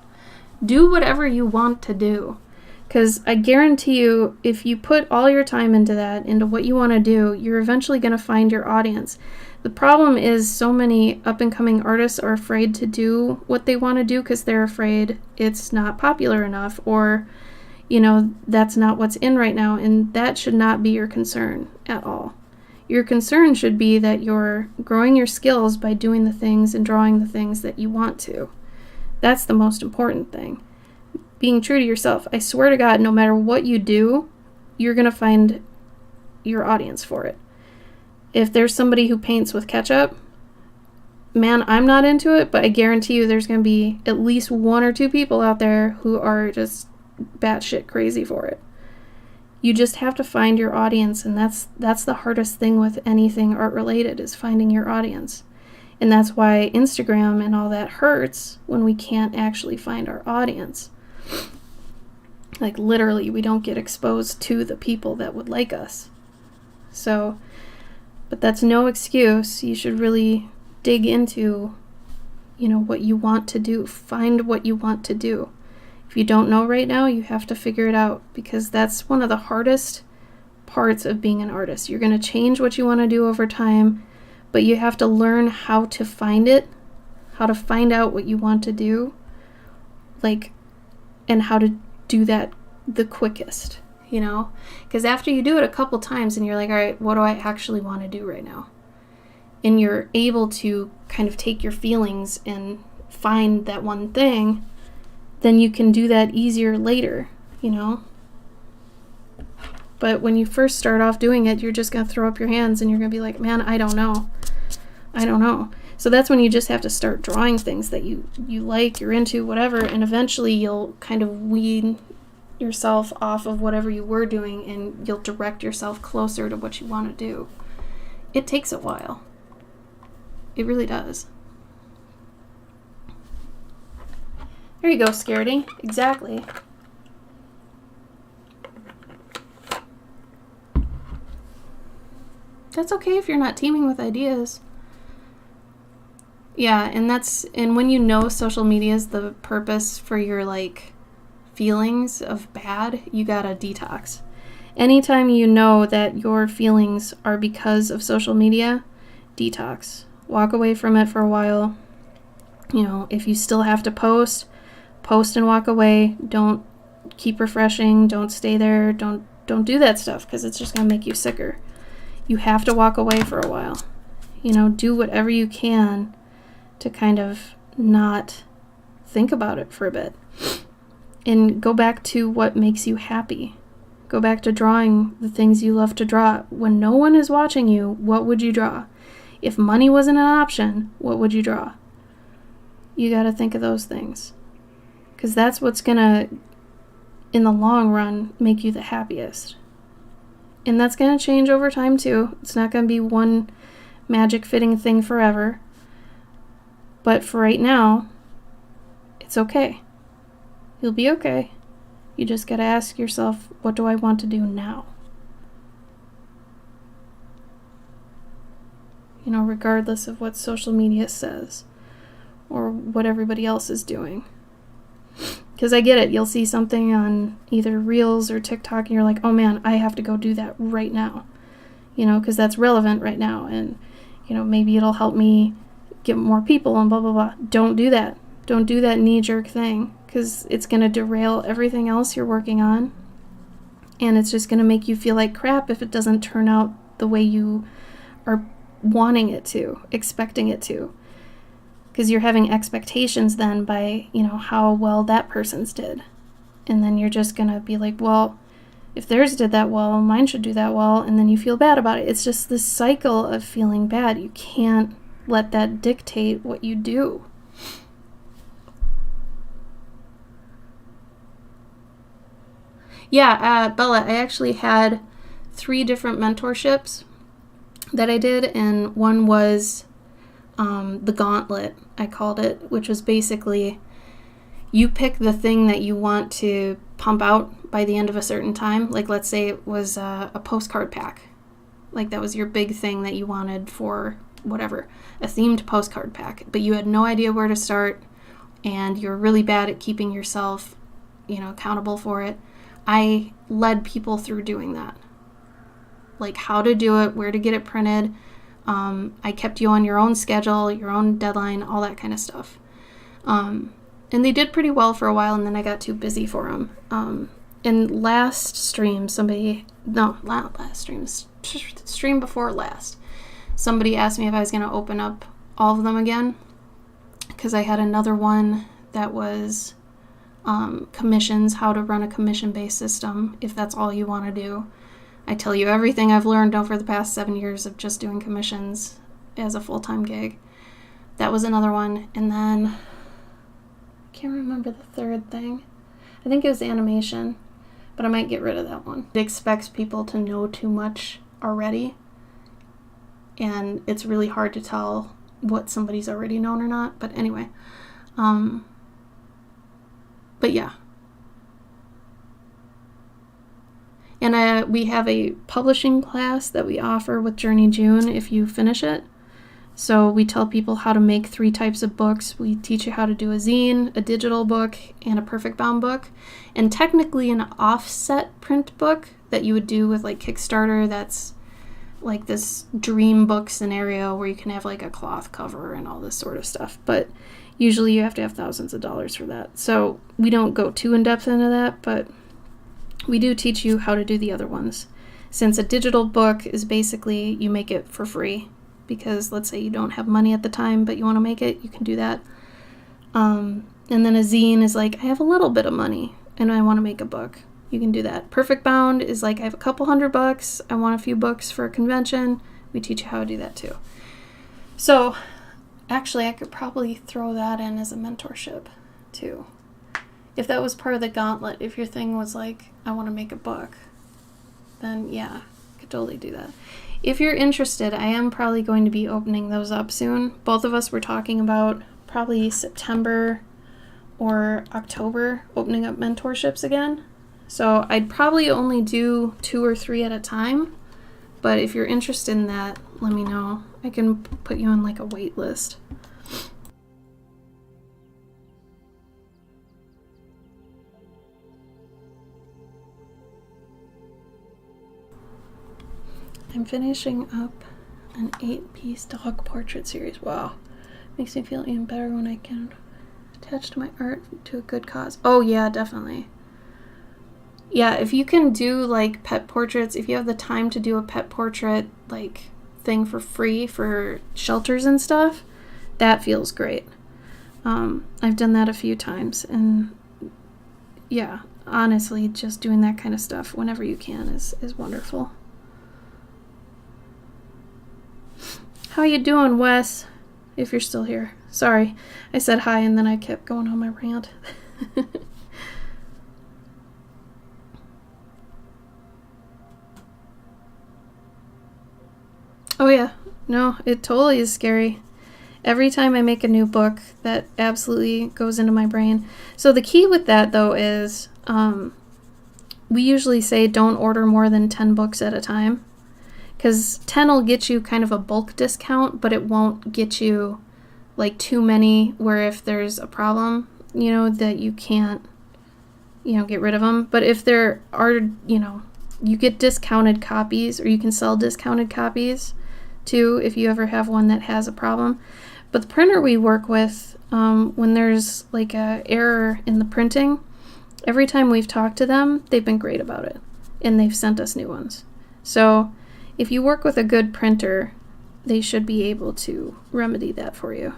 Do whatever you want to do. Because I guarantee you, if you put all your time into that, into what you want to do, you're eventually going to find your audience. The problem is so many up-and-coming artists are afraid to do what they want to do because they're afraid it's not popular enough, or, you know, that's not what's in right now, and that should not be your concern at all. Your concern should be that you're growing your skills by doing the things and drawing the things that you want to. That's the most important thing. Being true to yourself. I swear to God, no matter what you do, you're going to find your audience for it. If there's somebody who paints with ketchup, man, I'm not into it, but I guarantee you there's going to be at least one or two people out there who are just batshit crazy for it. You just have to find your audience, and that's the hardest thing with anything art related, is finding your audience. And that's why Instagram and all that hurts, when we can't actually find our audience. Like, literally, we don't get exposed to the people that would like us. So, but that's no excuse. You should really dig into, you know, what you want to do. Find what you want to do. If you don't know right now, you have to figure it out, because that's one of the hardest parts of being an artist. You're going to change what you want to do over time, but you have to learn how to find it, how to find out what you want to do, like, and how to do that the quickest, you know? Because after you do it a couple times and you're like, all right, what do I actually want to do right now? And you're able to kind of take your feelings and find that one thing, then you can do that easier later, you know? But when you first start off doing it, you're just going to throw up your hands and you're going to be like, man, I don't know. So that's when you just have to start drawing things that you like, you're into, whatever, and eventually you'll kind of wean yourself off of whatever you were doing, and you'll direct yourself closer to what you want to do. It takes a while. It really does. There you go, Scaredy. Exactly. That's okay if you're not teeming with ideas. Yeah, and when you know social media is the purpose for your, like, feelings of bad, you gotta detox. Anytime you know that your feelings are because of social media, detox. Walk away from it for a while. You know, if you still have to post and walk away. Don't keep refreshing. Don't stay there. Don't do that stuff because it's just going to make you sicker. You have to walk away for a while. You know, do whatever you can to kind of not think about it for a bit. And go back to what makes you happy. Go back to drawing the things you love to draw. When no one is watching you, what would you draw? If money wasn't an option, what would you draw? You got to think of those things. Because that's what's going to, in the long run, make you the happiest. And that's going to change over time too. It's not going to be one magic fitting thing forever. But for right now, it's okay. You'll be okay. You just got to ask yourself, what do I want to do now? You know, regardless of what social media says or what everybody else is doing. Because I get it. You'll see something on either Reels or TikTok and you're like, oh man, I have to go do that right now. You know, because that's relevant right now. And, you know, maybe it'll help me get more people and blah, blah, blah. Don't do that. Don't do that knee-jerk thing. Because it's going to derail everything else you're working on. And it's just going to make you feel like crap if it doesn't turn out the way you are wanting it to, expecting it to. Because you're having expectations then by, you know, how well that person's did. And then you're just going to be like, well, if theirs did that well, mine should do that well. And then you feel bad about it. It's just this cycle of feeling bad. You can't let that dictate what you do. Yeah, Bella, I actually had 3 different mentorships that I did, and one was the gauntlet, I called it, which was basically you pick the thing that you want to pump out by the end of a certain time. Like, let's say it was a postcard pack. Like, that was your big thing that you wanted for whatever, a themed postcard pack, but you had no idea where to start, and you're really bad at keeping yourself, you know, accountable for it. I led people through doing that. Like how to do it, where to get it printed. I kept you on your own schedule, your own deadline, all that kind of stuff. And they did pretty well for a while, and then I got too busy for them. And last stream, stream before last, somebody asked me if I was going to open up all of them again, because I had another one that was commissions, how to run a commission-based system, if that's all you want to do. I tell you everything I've learned over the past 7 years of just doing commissions as a full-time gig. That was another one. And then, I can't remember the third thing. I think it was animation, but I might get rid of that one. It expects people to know too much already, and it's really hard to tell what somebody's already known or not. But anyway, but yeah. And we have a publishing class that we offer with Journey June if you finish it. So we tell people how to make 3 types of books. We teach you how to do a zine, a digital book, and a perfect bound book. And technically an offset print book that you would do with like Kickstarter, that's like this dream book scenario where you can have like a cloth cover and all this sort of stuff. But usually you have to have thousands of dollars for that. So we don't go too in-depth into that, but we do teach you how to do the other ones. Since a digital book is basically you make it for free, because let's say you don't have money at the time, but you want to make it, you can do that. And then a zine is like, I have a little bit of money and I want to make a book. You can do that. Perfect bound is like, I have a couple $100, I want a few books for a convention. We teach you how to do that too. So actually I could probably throw that in as a mentorship too. If that was part of the gauntlet, if your thing was like, I want to make a book, then yeah, I could totally do that. If you're interested, I am probably going to be opening those up soon. Both of us were talking about probably September or October opening up mentorships again. So I'd probably only do 2 or 3 at a time. But if you're interested in that, let me know. I can put you on like a wait list. I'm finishing up an 8-piece dog portrait series. Wow. Makes me feel even better when I can attach my art to a good cause. Oh yeah, definitely. Yeah, if you can do like pet portraits, if you have the time to do a pet portrait like thing for free for shelters and stuff, that feels great. I've done that a few times, and yeah, honestly, just doing that kind of stuff whenever you can is wonderful. How you doing, Wes? If you're still here. Sorry, I said hi and then I kept going on my rant. Oh yeah, no, it totally is scary. Every time I make a new book, that absolutely goes into my brain. So the key with that, though, is we usually say don't order more than 10 books at a time. Because 10 will get you kind of a bulk discount, but it won't get you like too many where if there's a problem, you know, that you can't, you know, get rid of them. But if there are, you know, you get discounted copies, or you can sell discounted copies too if you ever have one that has a problem. But the printer we work with, when there's like a error in the printing, every time we've talked to them, they've been great about it, and they've sent us new ones. So if you work with a good printer, they should be able to remedy that for you.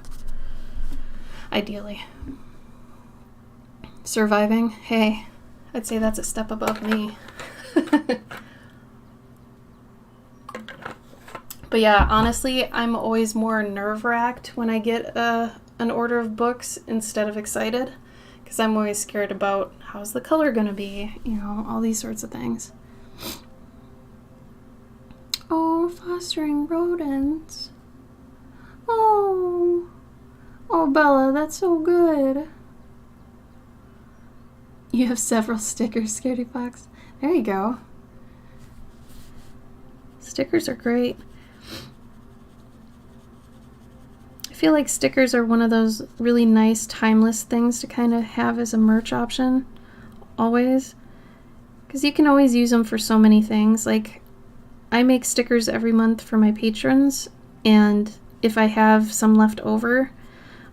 Ideally. Surviving? Hey, I'd say that's a step above me. But yeah, honestly, I'm always more nerve-wracked when I get an order of books instead of excited, because I'm always scared about how's the color going to be, you know, all these sorts of things. Oh, fostering rodents. Oh, Bella, that's so good. You have several stickers, Scaredy Fox. There you go. Stickers are great. I feel like stickers are one of those really nice, timeless things to kind of have as a merch option, always. Because you can always use them for so many things. Like, I make stickers every month for my patrons, and if I have some left over,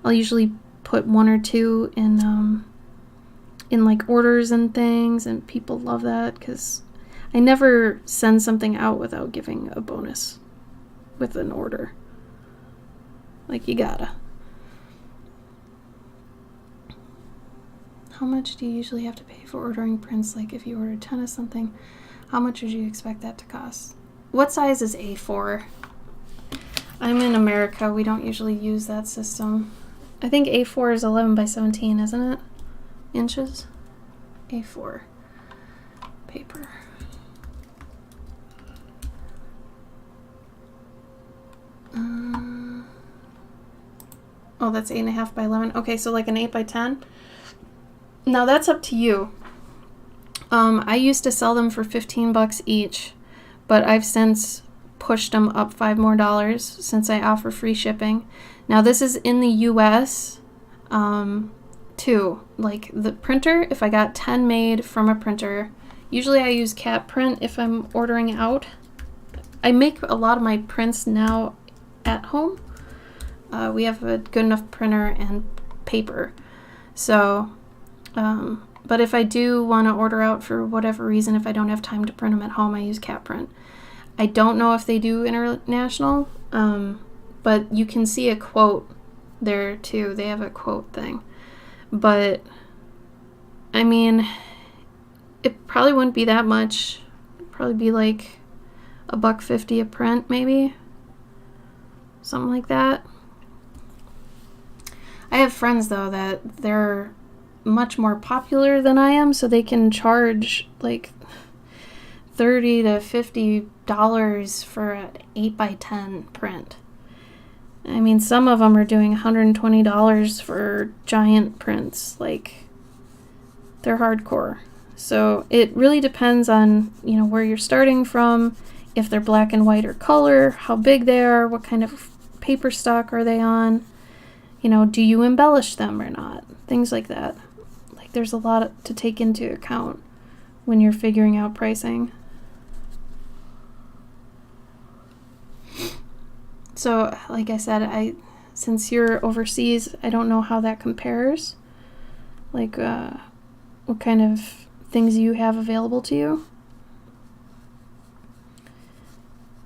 I'll usually put 1 or 2 in like orders and things, and people love that because I never send something out without giving a bonus with an order. Like, you gotta. How much do you usually have to pay for ordering prints? Like, if you order 10 of something, how much would you expect that to cost? What size is A4? I'm in America. We don't usually use that system. I think A4 is 11 by 17, isn't it? Inches? A4 paper. Oh, that's 8.5 by 11. Okay, so like an 8 by 10. Now that's up to you. I used to sell them for $15 each, but I've since pushed them up $5 more since I offer free shipping. Now this is in the US too. Like the printer, if I got 10 made from a printer, usually I use Cat Print if I'm ordering out. I make a lot of my prints now at home. We have a good enough printer and paper. So, but if I do want to order out for whatever reason, if I don't have time to print them at home, I use Cat Print. I don't know if they do international, but you can see a quote there too. They have a quote thing. But, I mean, it probably wouldn't be that much. It'd probably be like $1.50 a print, maybe. Something like that. I have friends, though, that they're much more popular than I am, so they can charge like $30 to $50 for an 8 by 10 print. I mean, some of them are doing $120 for giant prints. Like, they're hardcore. So it really depends on, you know, where you're starting from, if they're black and white or color, how big they are, what kind of paper stock are they on, you know, do you embellish them or not? Things like that. Like, there's a lot to take into account when you're figuring out pricing. So, like I said, since you're overseas, I don't know how that compares. Like, what kind of things you have available to you.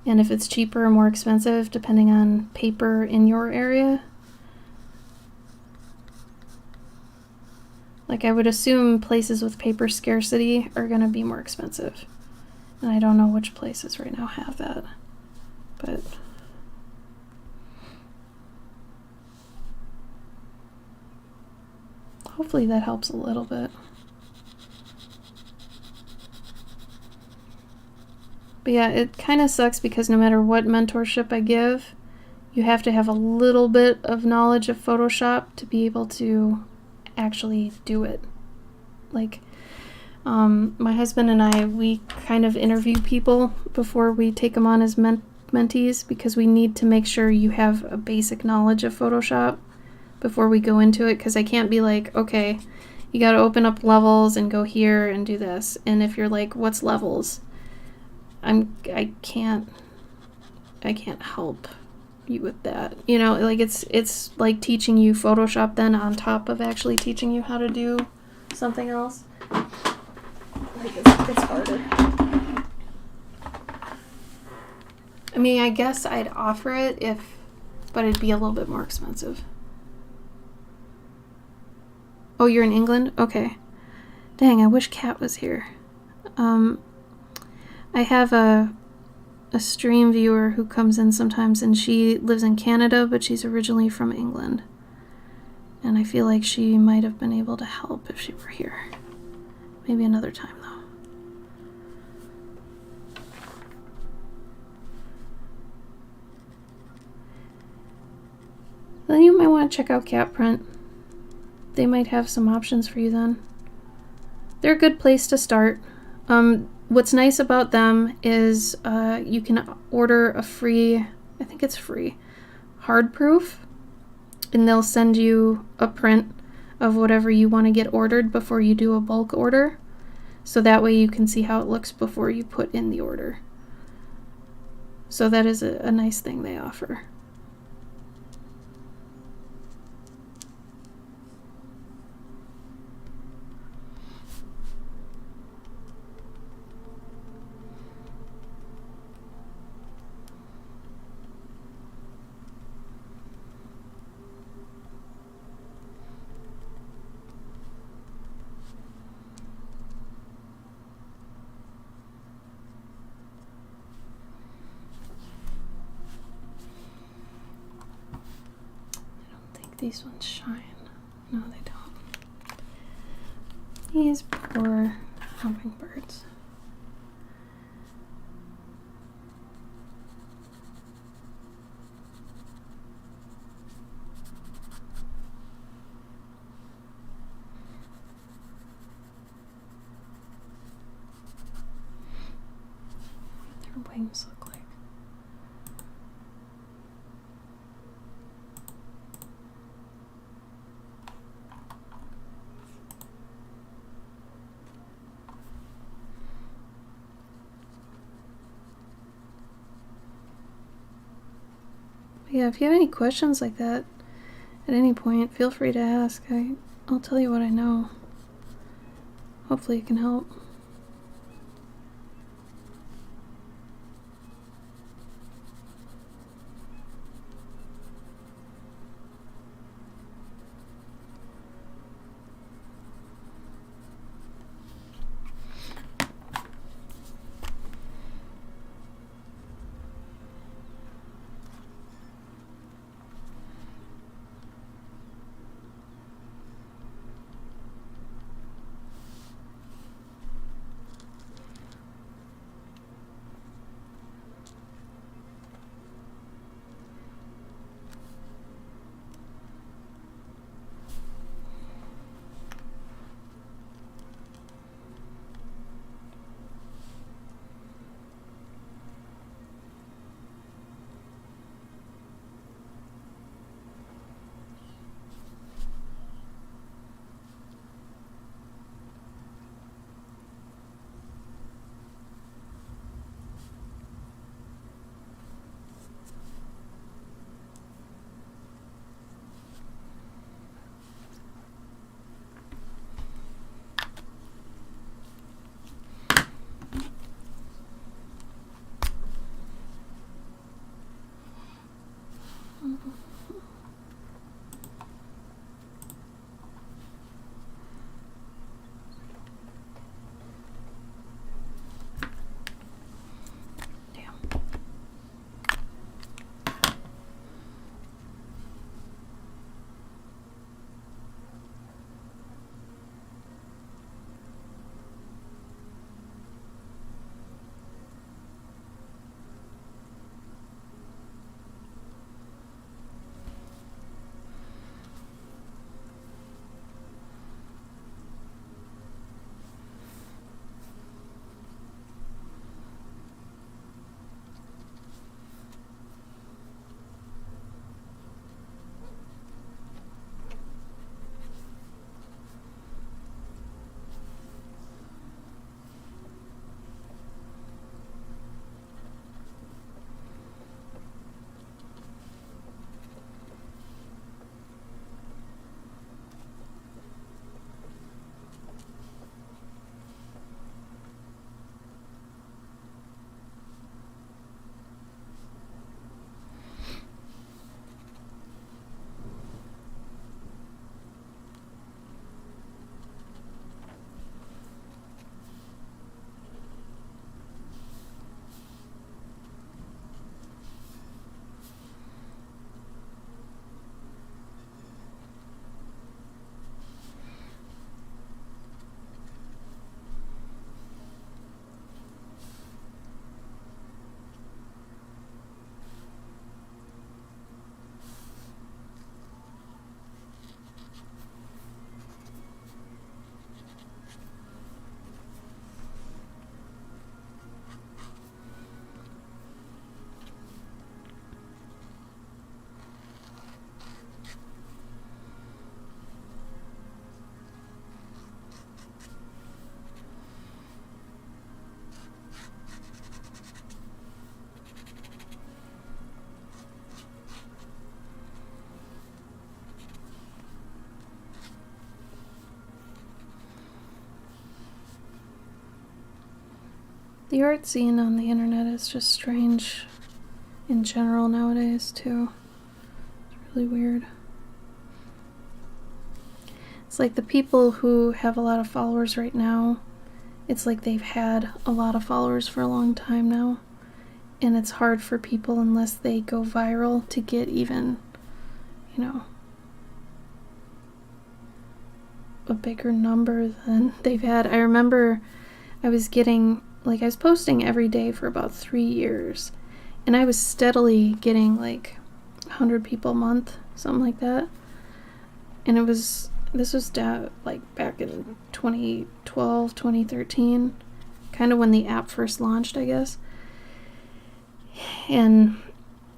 And if it's cheaper or more expensive, depending on paper in your area. Like, I would assume places with paper scarcity are going to be more expensive. And I don't know which places right now have that. But hopefully that helps a little bit. But yeah, it kind of sucks because no matter what mentorship I give, you have to have a little bit of knowledge of Photoshop to be able to actually do it. Like, my husband and I, we kind of interview people before we take them on as mentees because we need to make sure you have a basic knowledge of Photoshop before we go into it, because I can't be like, okay, you got to open up levels and go here and do this. And if you're like, what's levels? I can't help you with that. You know, like it's like teaching you Photoshop then on top of actually teaching you how to do something else. Like it's harder. I mean, I guess I'd offer it but it'd be a little bit more expensive. Oh, you're in England? Okay. Dang, I wish Kat was here. I have a stream viewer who comes in sometimes, and she lives in Canada, but she's originally from England. And I feel like she might have been able to help if she were here. Maybe another time, though. Then you might want to check out CapPrint. They might have some options for you then. They're a good place to start. What's nice about them is you can order a free, I think it's free, hard proof, and they'll send you a print of whatever you want to get ordered before you do a bulk order. So that way you can see how it looks before you put in the order. So that is a nice thing they offer. These ones shine. No, they don't. These poor hummingbirds. What their wings look like. Yeah, if you have any questions like that at any point, feel free to ask. I'll tell you what I know. Hopefully it can help. The art scene on the internet is just strange in general nowadays, too. It's really weird. It's like the people who have a lot of followers right now, it's like they've had a lot of followers for a long time now. And it's hard for people unless they go viral to get even, a bigger number than they've had. I remember I was posting every day for about 3 years, and I was steadily getting 100 people a month, something like that. And this was back in 2012, 2013, kind of when the app first launched, I guess. And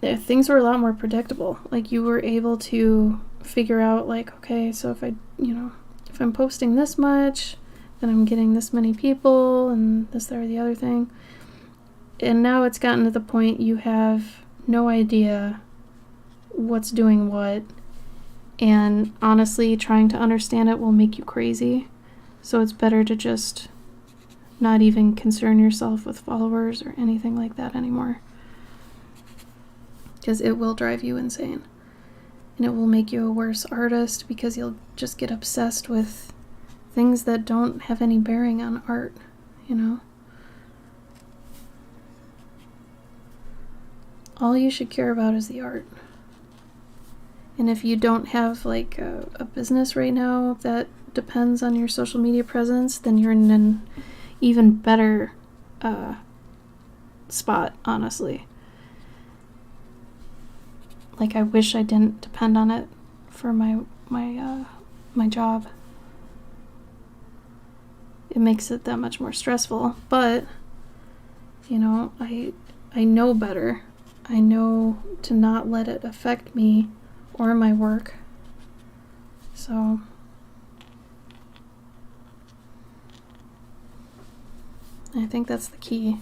things were a lot more predictable. You were able to figure out okay, so if I'm posting this much, then I'm getting this many people and this, that, or the other thing. And now it's gotten to the point you have no idea what's doing what. And honestly, trying to understand it will make you crazy. So it's better to just not even concern yourself with followers or anything like that anymore. Because it will drive you insane. And it will make you a worse artist because you'll just get obsessed with things that don't have any bearing on art, All you should care about is the art. And if you don't have a business right now that depends on your social media presence, then you're in an even better spot, honestly. I wish I didn't depend on it for my job. It makes it that much more stressful, but I know better. I know to not let it affect me or my work. So I think that's the key.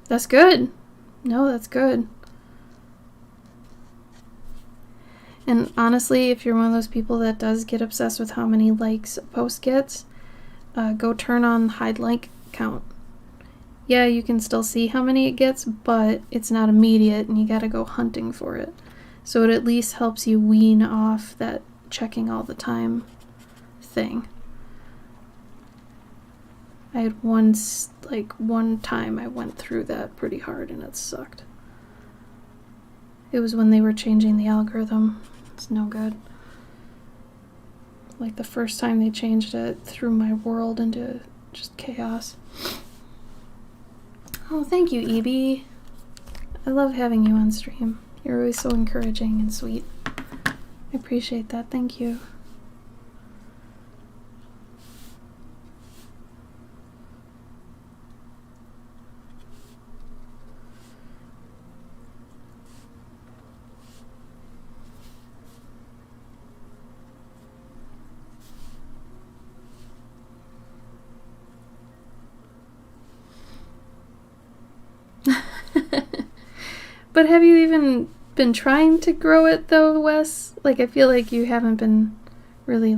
That's good. No, that's good. And honestly, if you're one of those people that does get obsessed with how many likes a post gets, go turn on hide like count. Yeah, you can still see how many it gets, but it's not immediate and you gotta go hunting for it. So it at least helps you wean off that checking all the time thing. I had one time I went through that pretty hard and it sucked. It was when they were changing the algorithm. It's no good. The first time they changed it, threw my world into just chaos. Oh, thank you, Evie. I love having you on stream. You're always so encouraging and sweet. I appreciate that. Thank you. But have you even been trying to grow it though, Wes? I feel like you haven't been really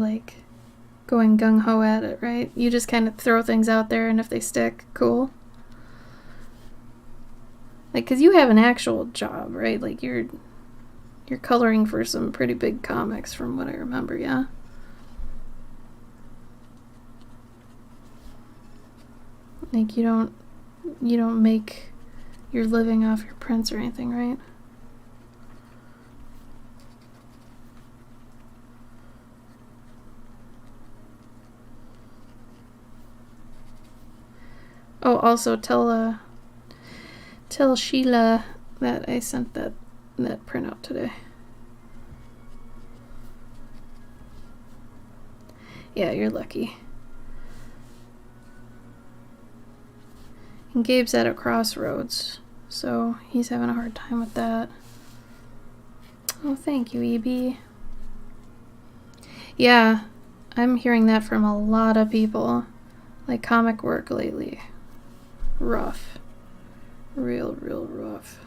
going gung-ho at it, right? You just kind of throw things out there and if they stick, cool. Cause you have an actual job, right? You're coloring for some pretty big comics from what I remember, yeah? You don't make your living off your prints or anything, right? Oh, also tell Sheila that I sent that printout today. Yeah, you're lucky. And Gabe's at a crossroads, so he's having a hard time with that. Oh, thank you, EB. Yeah, I'm hearing that from a lot of people. Comic work lately. Rough. Real rough.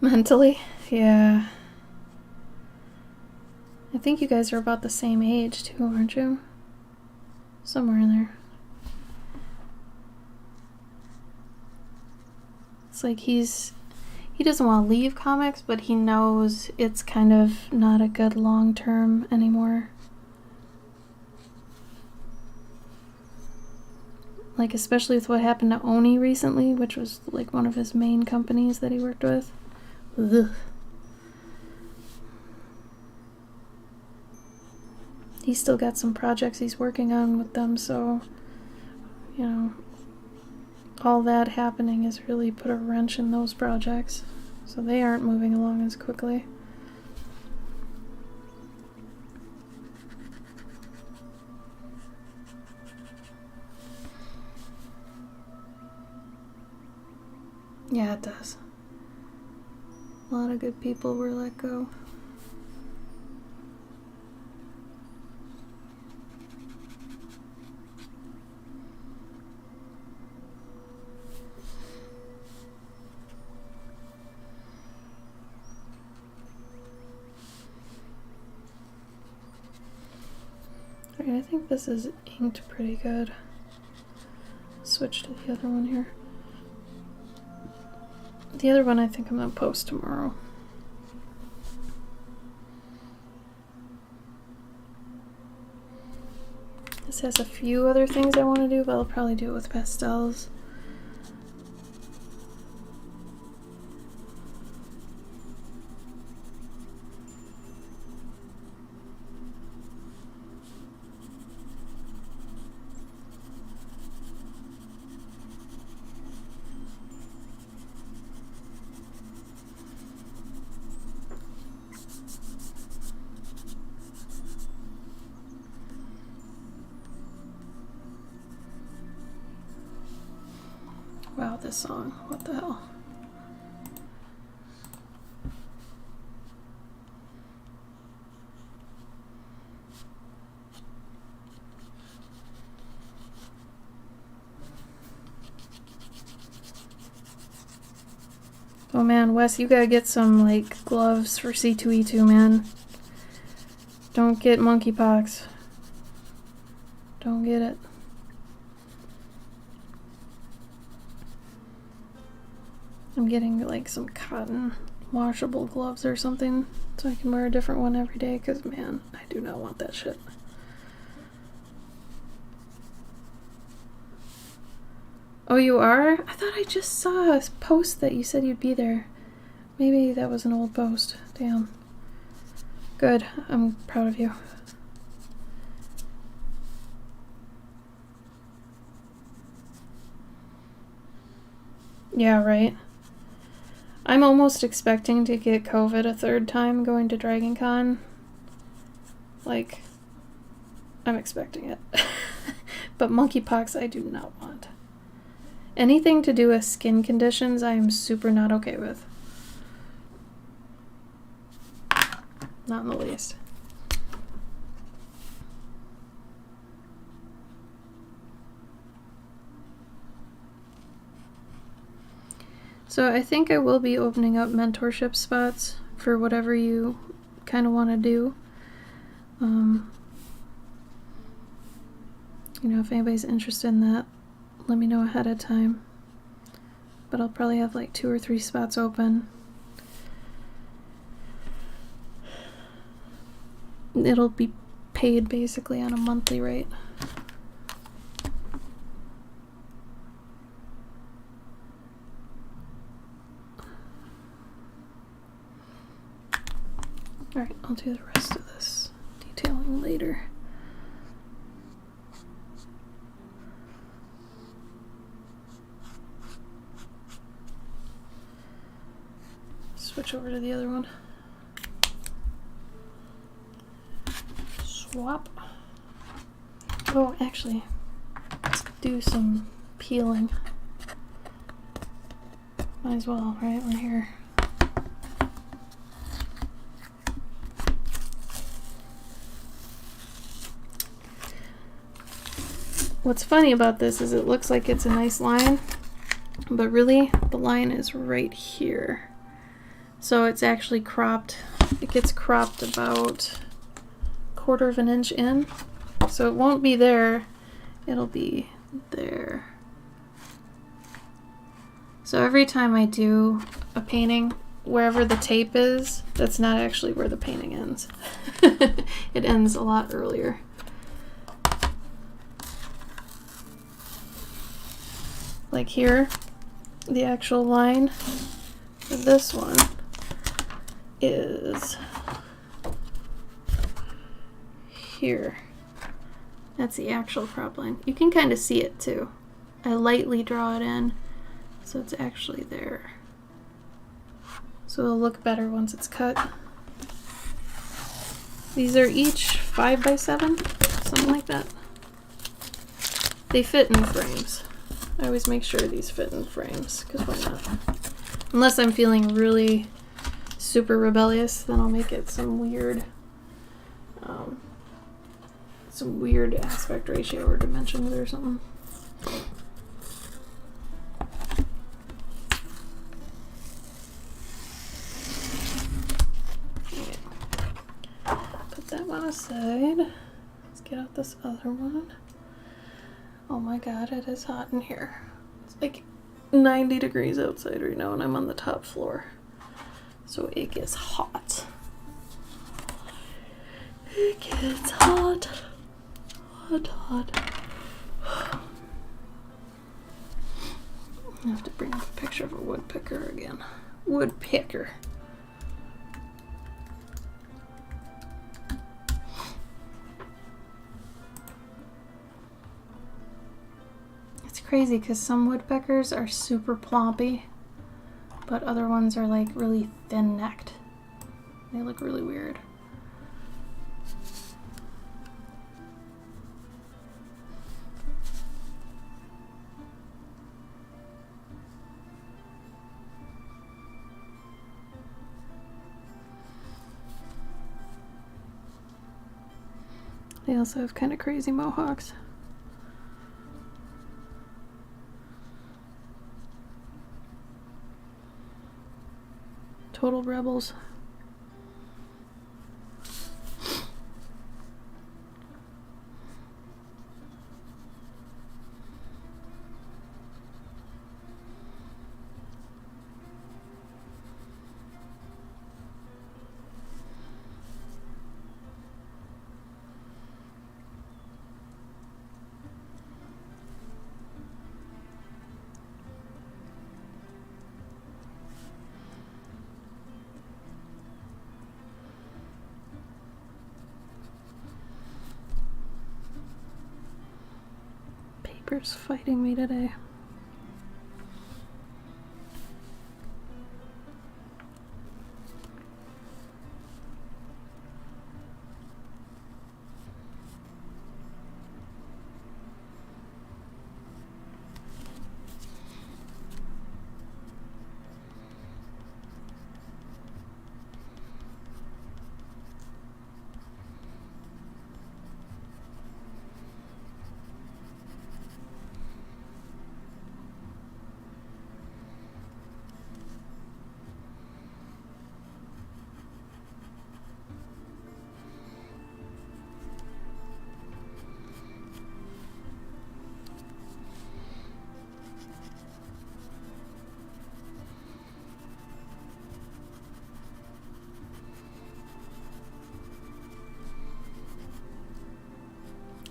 Mentally? Yeah. I think you guys are about the same age too, aren't you? Somewhere in there. It's like he doesn't want to leave comics, but he knows it's kind of not a good long term anymore. Like, especially with what happened to Oni recently, which was like one of his main companies that he worked with. Ugh. He's still got some projects he's working on with them, so, you know, all that happening has really put a wrench in those projects. So they aren't moving along as quickly. Yeah, it does. A lot of good people were let go. Alright, I think this is inked pretty good. Switch to the other one here. The other one I think I'm gonna post tomorrow. This has a few other things I want to do, but I'll probably do it with pastels. Wow, this song. What the hell? Oh man, Wes, you gotta get some, like, gloves for C2E2, man. Don't get monkeypox. Don't get it. I'm getting, like, some cotton washable gloves or something so I can wear a different one every day, because, man, I do not want that shit. Oh, you are? I thought I just saw a post that you said you'd be there. Maybe that was an old post. Damn. Good. I'm proud of you. Yeah, right. I'm almost expecting to get COVID a third time going to Dragon Con. Like, I'm expecting it. But monkeypox I do not want. Anything to do with skin conditions I am super not okay with. Not in the least. So I think I will be opening up mentorship spots for whatever you kind of want to do. You know, if anybody's interested in that, let me know ahead of time. But I'll probably have like 2 or 3 spots open. It'll be paid basically on a monthly rate. Alright, I'll do the rest of this detailing later. Switch over to the other one. Swap. Oh, actually, let's do some peeling. Might as well, right? We're here. What's funny about this is it looks like it's a nice line, but really the line is right here. So it's actually cropped. It gets cropped about 1/4 of an inch in. So it won't be there. It'll be there. So every time I do a painting, wherever the tape is, that's not actually where the painting ends. It ends a lot earlier. Like here, the actual line for this one is here. That's the actual crop line. You can kind of see it too. I lightly draw it in, so it's actually there. So it'll look better once it's cut. These are each 5 by 7, something like that. They fit in frames. I always make sure these fit in frames, because why not? Unless I'm feeling really super rebellious, then I'll make it some weird aspect ratio or dimensions or something. Okay. Put that one aside. Let's get out this other one. Oh my god, it is hot in here. It's like 90 degrees outside right now and I'm on the top floor. So it gets hot. It gets hot. Hot. I have to bring up a picture of a woodpecker again. Woodpecker. It's crazy because some woodpeckers are super plompy, but other ones are like really thin-necked. They look really weird. They also have kind of crazy mohawks. Total rebels. Paper's fighting me today.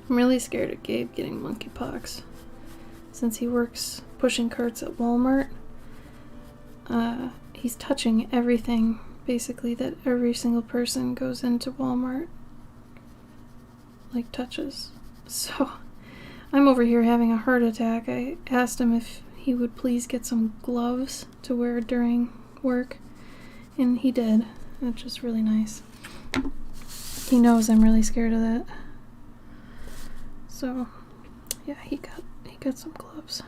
I'm really scared of Gabe getting monkeypox. Since he works pushing carts at Walmart, he's touching everything, basically, that every single person goes into Walmart, like, touches. So, I'm over here having a heart attack. I asked him if he would please get some gloves to wear during work, and he did, which is really nice. He knows I'm really scared of that. So, yeah, he got some gloves.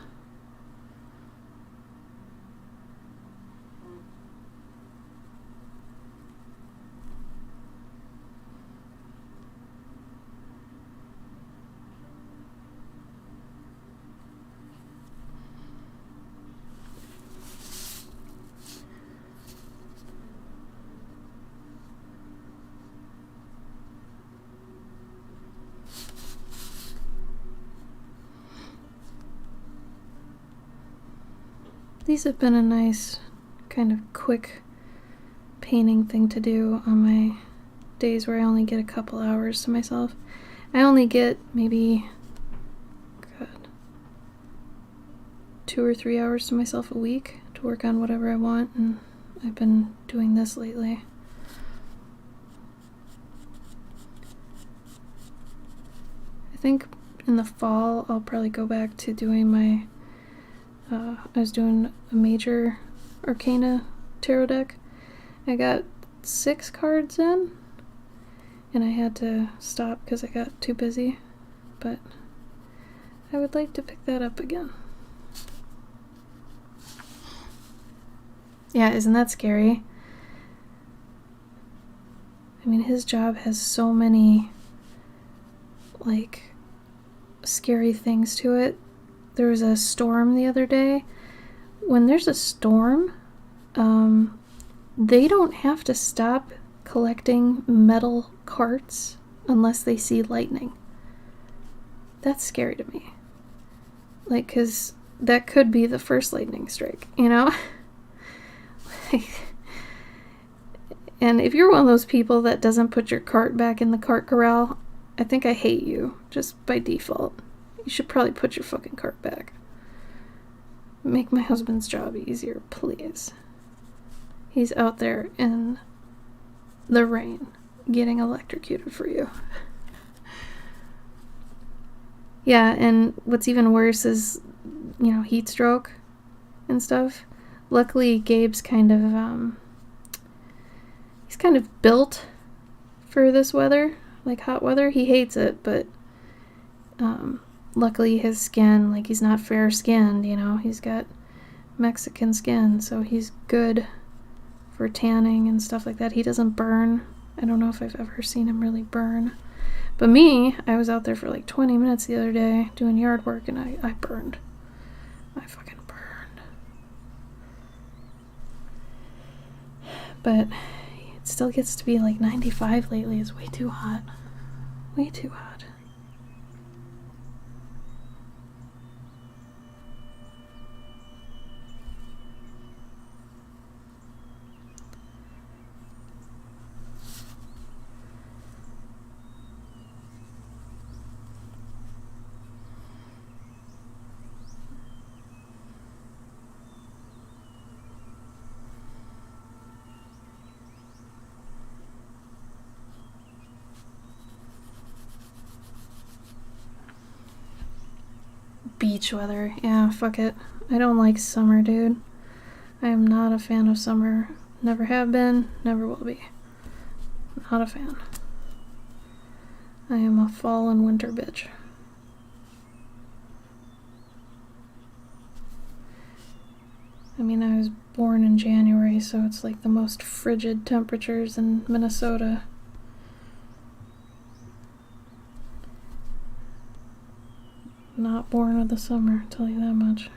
These have been a nice kind of quick painting thing to do on my days where I only get a couple hours to myself. I only get maybe 2 or 3 hours to myself a week to work on whatever I want, and I've been doing this lately. I think in the fall I'll probably go back to doing my I was doing a major arcana tarot deck. I got 6 cards in and I had to stop because I got too busy, but I would like to pick that up again. Yeah, isn't that scary? I mean, his job has so many, like, scary things to it. There was a storm the other day. When there's a storm, they don't have to stop collecting metal carts unless they see lightning. That's scary to me. Like, 'cause that could be the first lightning strike, you know? And if you're one of those people that doesn't put your cart back in the cart corral, I think I hate you, just by default. You should probably put your fucking cart back. Make my husband's job easier, please. He's out there in the rain, getting electrocuted for you. Yeah, and what's even worse is, heat stroke and stuff. Luckily, Gabe's kind of, he's kind of built for this weather, like hot weather. He hates it, but, luckily his skin, like, he's not fair-skinned, he's got Mexican skin, so he's good for tanning and stuff like that. He doesn't burn. I don't know if I've ever seen him really burn. But me, I was out there for like 20 minutes the other day doing yard work, and I burned. I fucking burned. But it still gets to be like 95 lately. It's way too hot. Way too hot. Beach weather. Yeah, fuck it. I don't like summer, dude. I am not a fan of summer. Never have been, never will be. Not a fan. I am a fall and winter bitch. I mean, I was born in January, so it's like the most frigid temperatures in Minnesota. Not born of the summer, I'll tell you that much.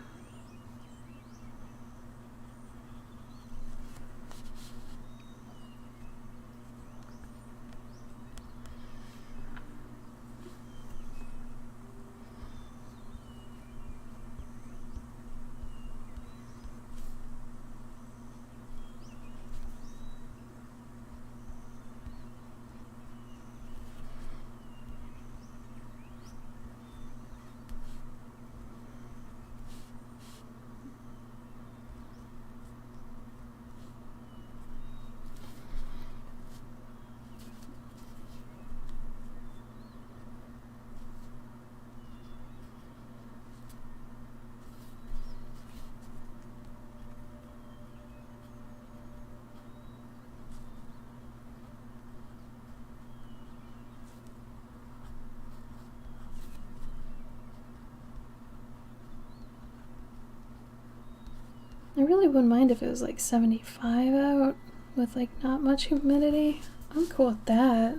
I really wouldn't mind if it was like 75 out with like not much humidity. I'm cool with that.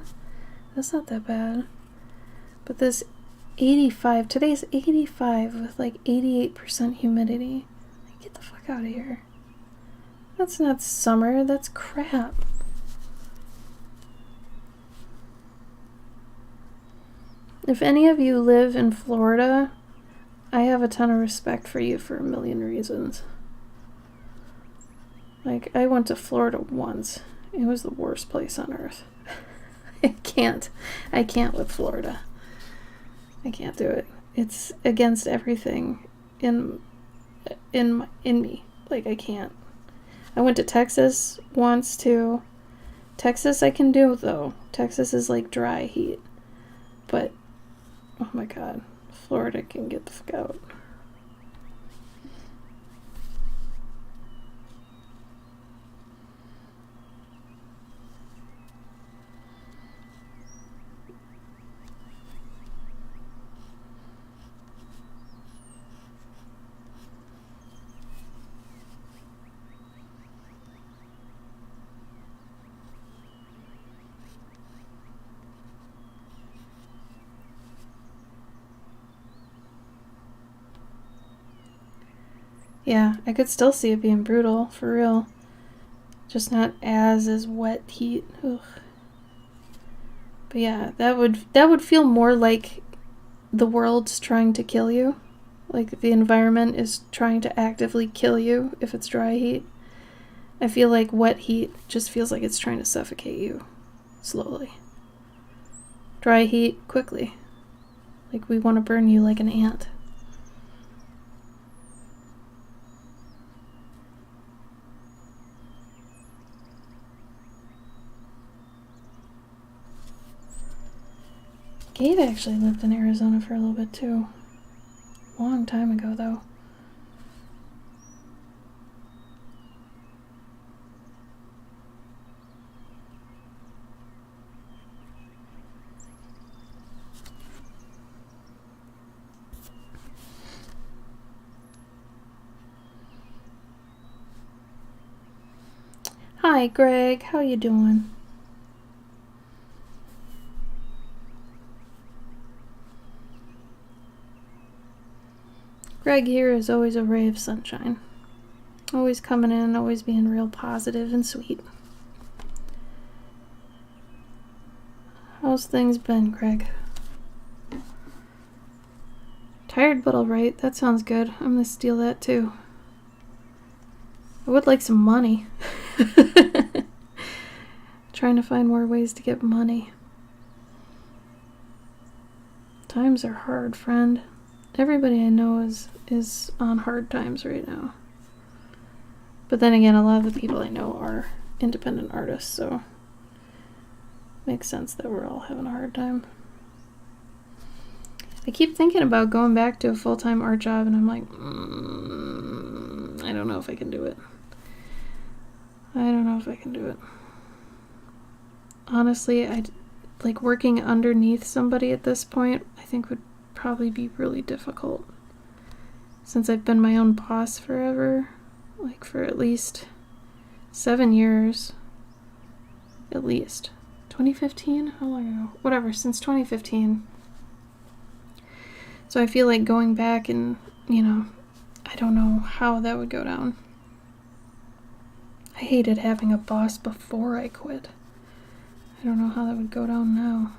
That's not that bad. But this 85, today's 85 with like 88% humidity. Like, get the fuck out of here. That's not summer, that's crap. If any of you live in Florida, I have a ton of respect for you for a million reasons. Like, I went to Florida once. It was the worst place on earth. I can't with Florida. I can't do it. It's against everything in me. Like, I can't. I went to Texas once too. Texas I can do though. Texas is like dry heat. But oh my god, Florida can get the fuck out. Yeah, I could still see it being brutal, for real. Just not as wet heat. Ugh. But yeah, that would feel more like the world's trying to kill you. Like the environment is trying to actively kill you if it's dry heat. I feel like wet heat just feels like it's trying to suffocate you slowly. Dry heat, quickly. Like we want to burn you like an ant. Gabe actually lived in Arizona for a little bit too. Long time ago though. Hi Greg, how you doing? Greg here is always a ray of sunshine. Always coming in, always being real positive and sweet. How's things been, Greg? Tired but alright, that sounds good. I'm gonna steal that too. I would like some money. Trying to find more ways to get money. Times are hard, friend. Everybody I know is on hard times right now. But then again, a lot of the people I know are independent artists, so makes sense that we're all having a hard time. I keep thinking about going back to a full-time art job, and I'm like, I don't know if I can do it. Honestly, like working underneath somebody at this point, I think would probably be really difficult. Since I've been my own boss forever, like for at least 7 years. At least. 2015? How long ago? Whatever, since 2015. So I feel like going back and, I don't know how that would go down. I hated having a boss before I quit. I don't know how that would go down now.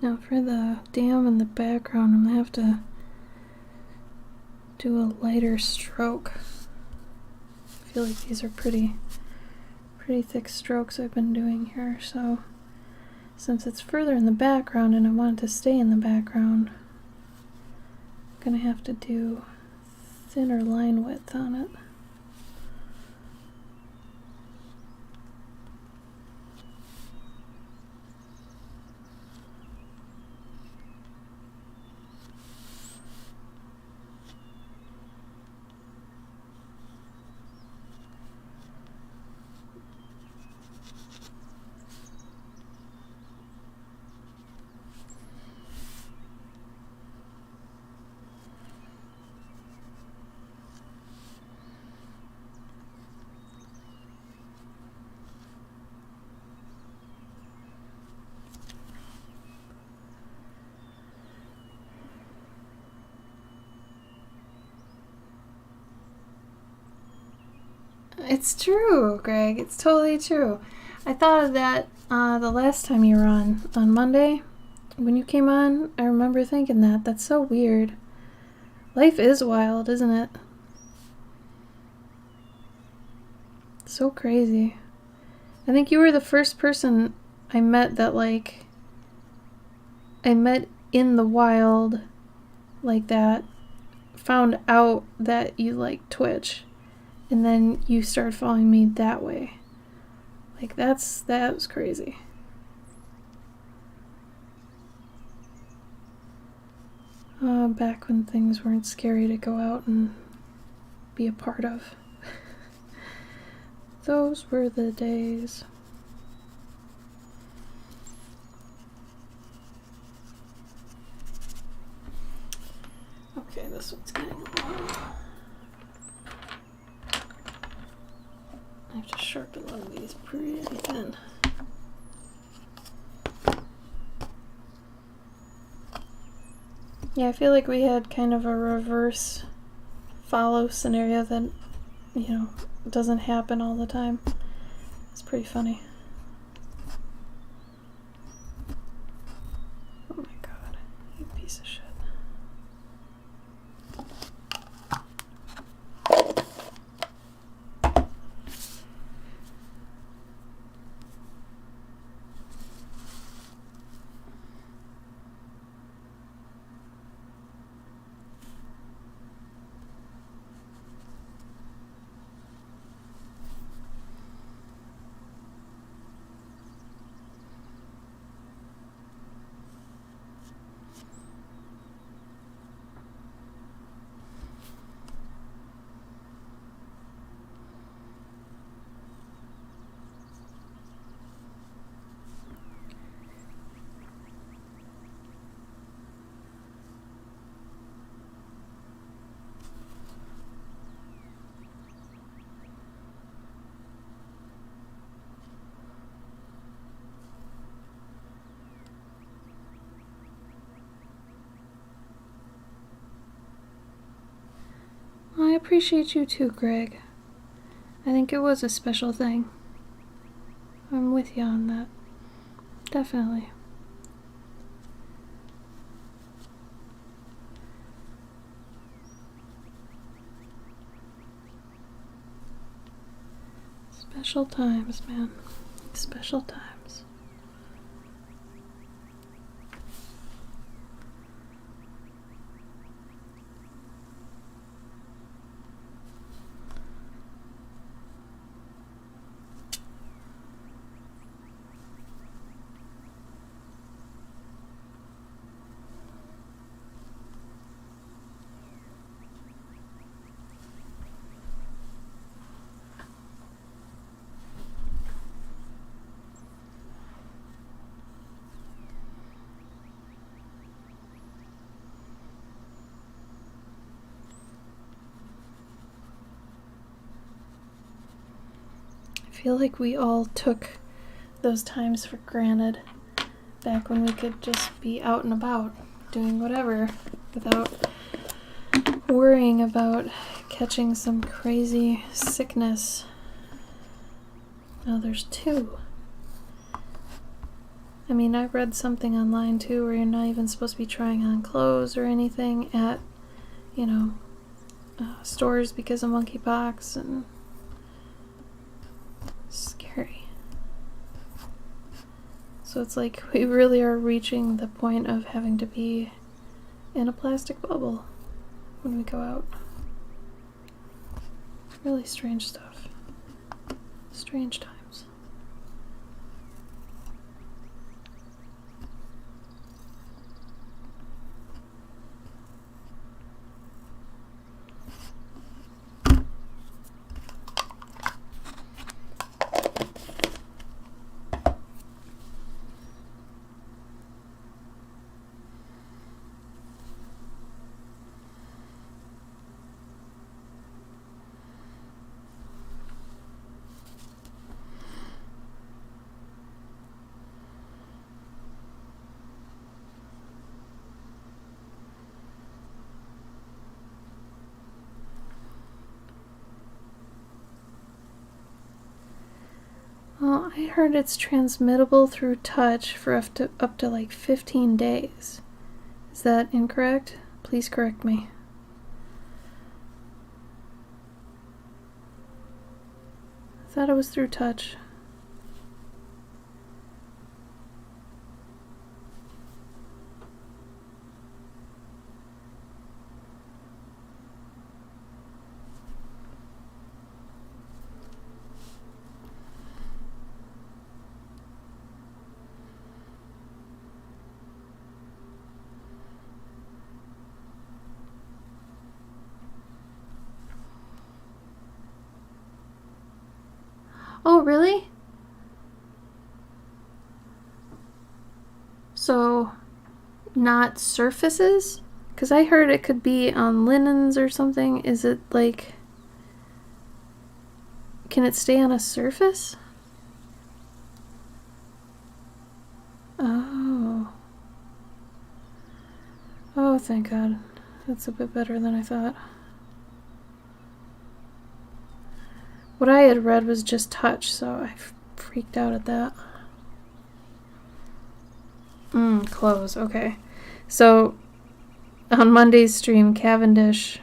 Now for the dam in the background, I'm gonna have to do a lighter stroke. I feel like these are pretty thick strokes I've been doing here, so since it's further in the background and I want it to stay in the background, I'm gonna have to do thinner line width on it. It's true, Greg. It's totally true. I thought of that the last time you were on Monday. When you came on, I remember thinking that. That's so weird. Life is wild, isn't it? So crazy. I think you were the first person I met that, like, I met in the wild like that, found out that you like Twitch, and then you started following me that way. Like, that was crazy. Back when things weren't scary to go out and be a part of. Those were the days. Okay, this one's getting long. I have to sharpen one of these pretty thin. Yeah, I feel like we had kind of a reverse follow scenario that, you know, doesn't happen all the time. It's pretty funny. Oh my god, you piece of shit. I appreciate you too, Greg. I think it was a special thing. I'm with you on that. Definitely. Special times, man. Special times. I feel like we all took those times for granted back when we could just be out and about doing whatever without worrying about catching some crazy sickness. Now there's 2. I mean, I read something online too where you're not even supposed to be trying on clothes or anything at, you know, stores because of monkeypox, and scary. So it's like we really are reaching the point of having to be in a plastic bubble when we go out. Really strange stuff. Strange times. Well, I heard it's transmittable through touch for up to like 15 days. Is that incorrect? Please correct me. I thought it was through touch. Oh, really? So, not surfaces? Because I heard it could be on linens or something. Is it like... Can it stay on a surface? Oh. Oh, thank God. That's a bit better than I thought. What I had read was just touch, so I freaked out at that. Clothes, okay. So, on Monday's stream, Cavendish,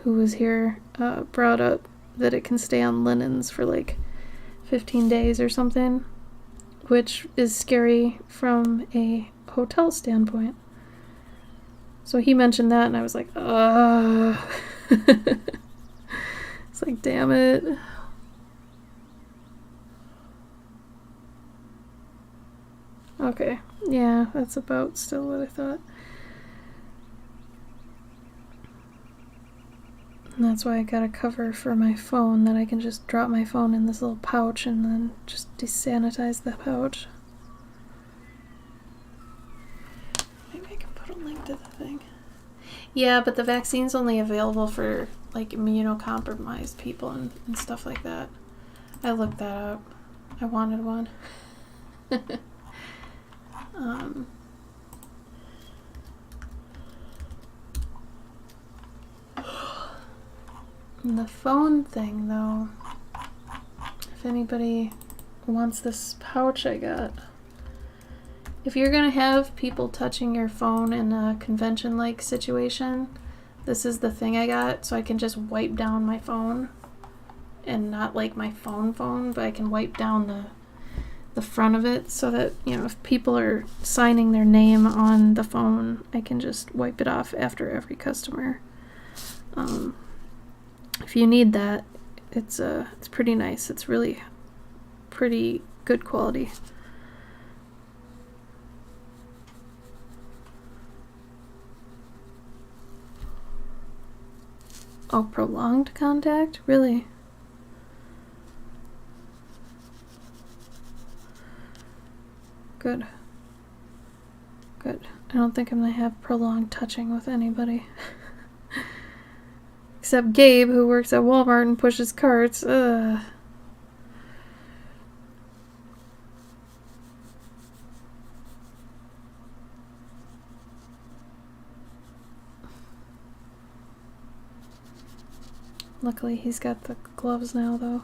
who was here, brought up that it can stay on linens for like 15 days or something, which is scary from a hotel standpoint. So he mentioned that, and I was like, ugh. It's like, damn it. Okay, yeah, that's about still what I thought. And that's why I got a cover for my phone that I can just drop my phone in this little pouch and then just desanitize the pouch. Maybe I can put a link to the thing. Yeah, but the vaccine's only available for like immunocompromised people and stuff like that. I looked that up. I wanted one. The phone thing, though, if anybody wants this pouch I got, if you're gonna have people touching your phone in a convention-like situation, this is the thing I got, so I can just wipe down my phone, and not like my phone, but I can wipe down the front of it, so that, you know, if people are signing their name on the phone, I can just wipe it off after every customer. If you need that, it's pretty nice. It's really pretty good quality. Oh, prolonged contact? Really? Good. Good. I don't think I'm gonna have prolonged touching with anybody. Except Gabe, who works at Walmart and pushes carts. Ugh. Luckily, he's got the gloves now, though.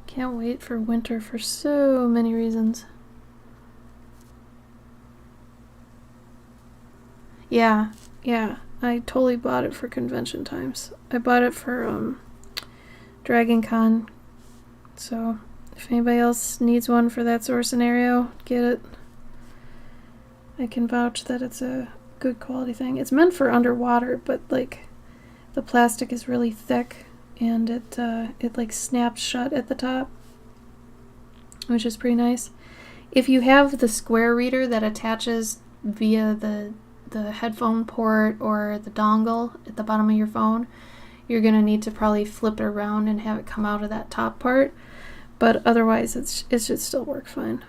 Can't wait for winter for so many reasons. Yeah, I totally bought it for convention times. I bought it for Dragon Con. So if anybody else needs one for that sort of scenario, get it. I can vouch that it's a good quality thing. It's meant for underwater, but like the plastic is really thick and it like snaps shut at the top, which is pretty nice. If you have the square reader that attaches via the headphone port or the dongle at the bottom of your phone, you're gonna need to probably flip it around and have it come out of that top part, but otherwise it should still work fine.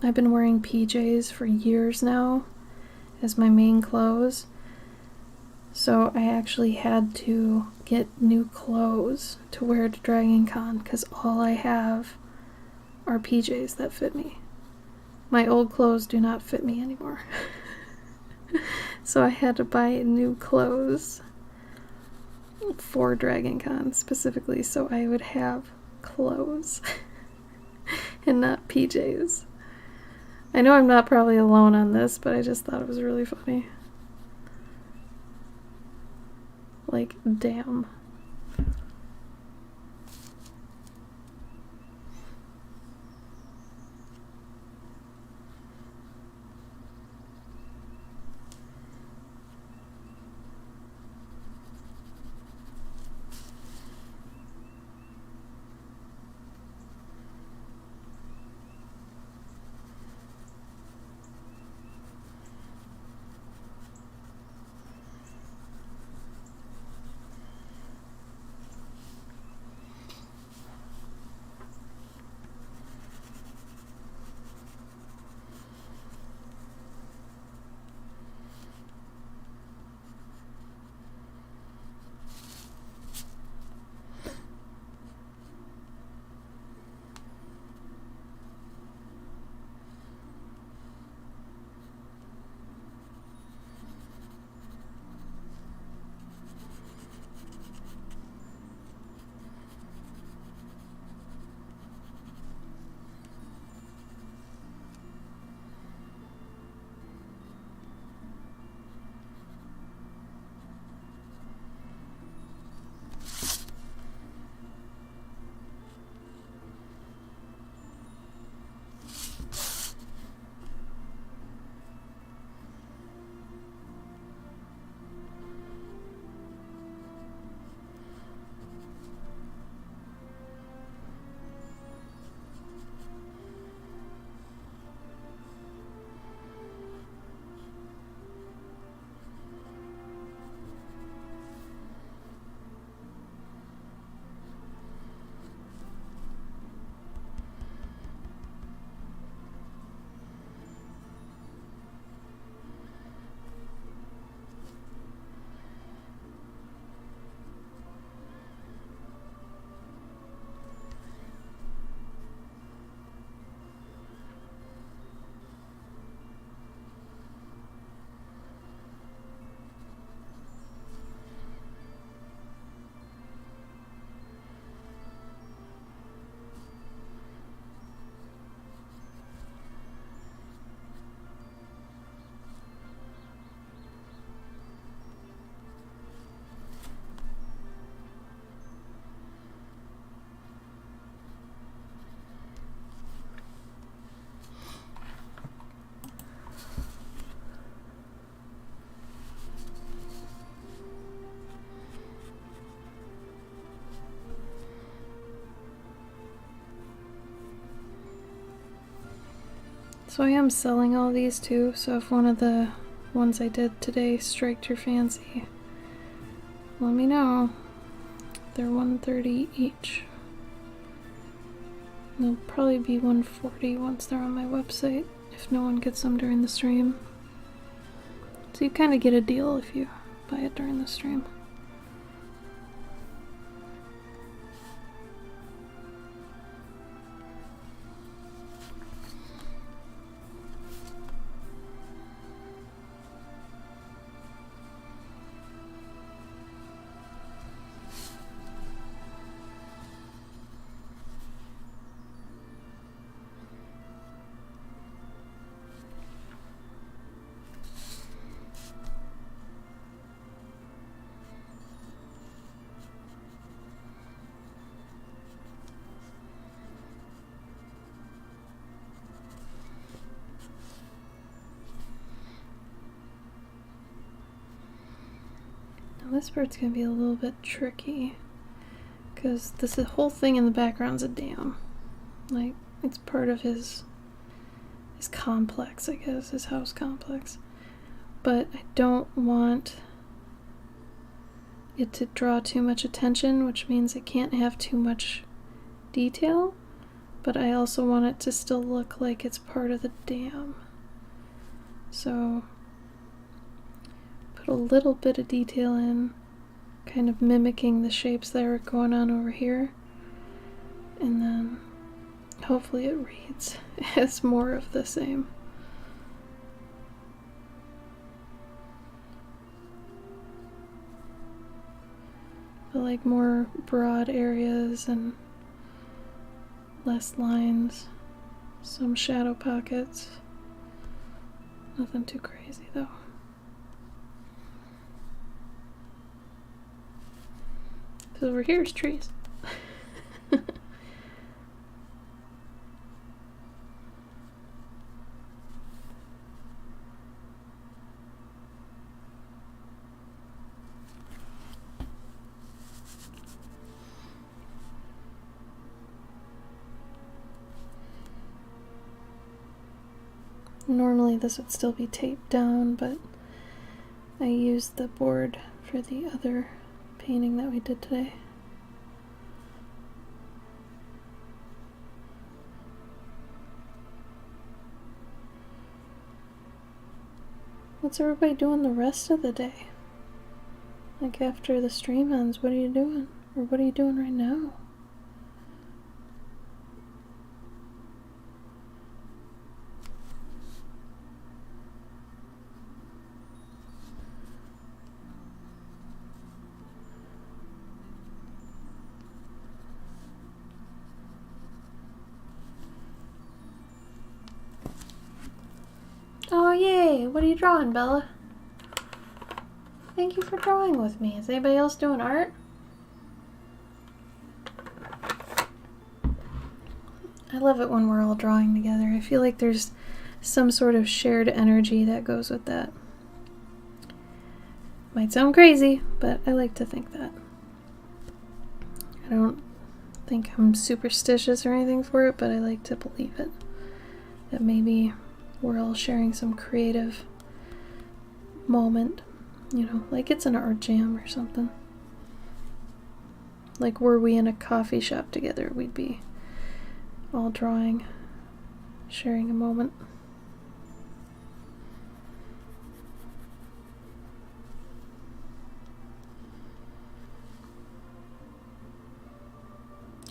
I've been wearing PJs for years now as my main clothes. So I actually had to get new clothes to wear to Dragon Con because all I have are PJs that fit me. My old clothes do not fit me anymore. So I had to buy new clothes for Dragon Con specifically so I would have clothes and not PJs. I know I'm not probably alone on this, but I just thought it was really funny. Like, damn. So I am selling all these too, so if one of the ones I did today striked your fancy, let me know. They're $130 each. They'll probably be $140 once they're on my website, if no one gets them during the stream. So you kind of get a deal if you buy it during the stream. This part's gonna be a little bit tricky because this whole thing in the background's a dam. Like, it's part of his complex, I guess, his house complex. But I don't want it to draw too much attention, which means it can't have too much detail. but I also want it to still look like it's part of the dam. So put a little bit of detail in, kind of mimicking the shapes that are going on over here, and then hopefully it reads as more of the same. But like more broad areas and less lines, some shadow pockets. Nothing too crazy though. So over here is trees. Normally this would still be taped down, but I used the board for the other painting that we did today. What's everybody doing the rest of the day? Like after the stream ends, what are you doing? Or what are you doing right now? Oh, yay! What are you drawing, Bella? Thank you for drawing with me. Is anybody else doing art? I love it when we're all drawing together. I feel like there's some sort of shared energy that goes with that. Might sound crazy, but I like to think that. I don't think I'm superstitious or anything for it, but I like to believe it. That maybe we're all sharing some creative moment, you know, like it's an art jam or something. Like were we in a coffee shop together, we'd be all drawing, sharing a moment.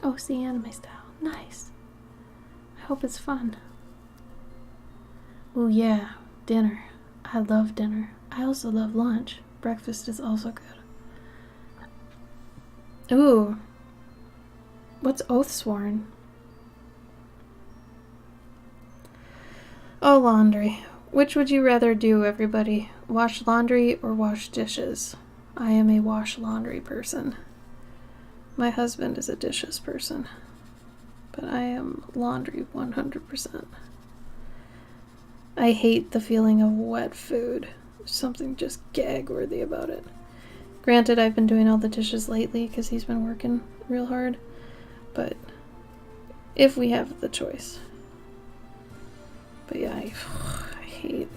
Oh, see, anime style. Nice. I hope it's fun. Oh yeah, dinner. I love dinner. I also love lunch. Breakfast is also good. Ooh. What's Oathsworn? Oh, laundry. Which would you rather do, everybody? Wash laundry or wash dishes? I am a wash laundry person. My husband is a dishes person. But I am laundry 100%. I hate the feeling of wet food. There's something just gag-worthy about it. Granted, I've been doing all the dishes lately because he's been working real hard. But if we have the choice. But yeah, I hate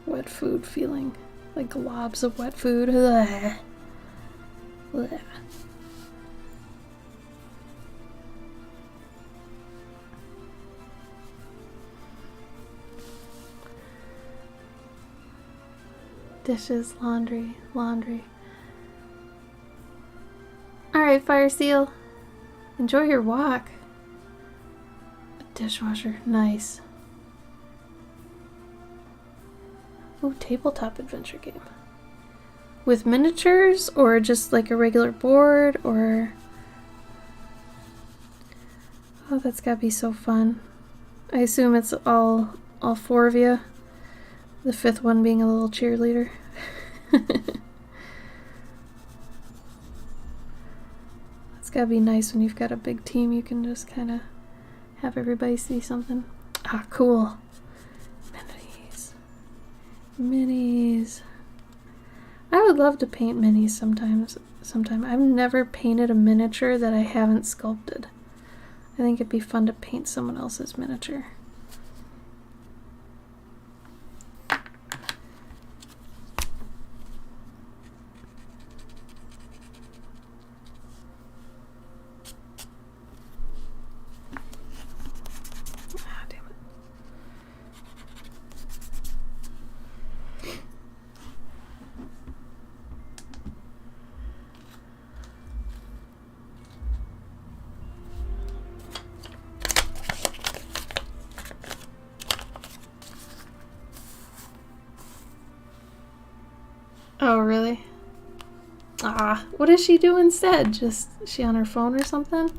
wet food feeling. Like globs of wet food. Ugh. Ugh. Dishes, laundry, laundry. Alright, Fire Seal. Enjoy your walk. A dishwasher, nice. Oh, tabletop adventure game. With miniatures or just like a regular board or... Oh, that's gotta be so fun. I assume it's all four of you. The fifth one being a little cheerleader. It's gotta be nice when you've got a big team. You can just kind of have everybody see something. Ah, cool. Minis. Minis. I would love to paint minis sometime. I've never painted a miniature that I haven't sculpted. I think it'd be fun to paint someone else's miniature. Oh, really? Ah, what does she do instead? Just, is she on her phone or something?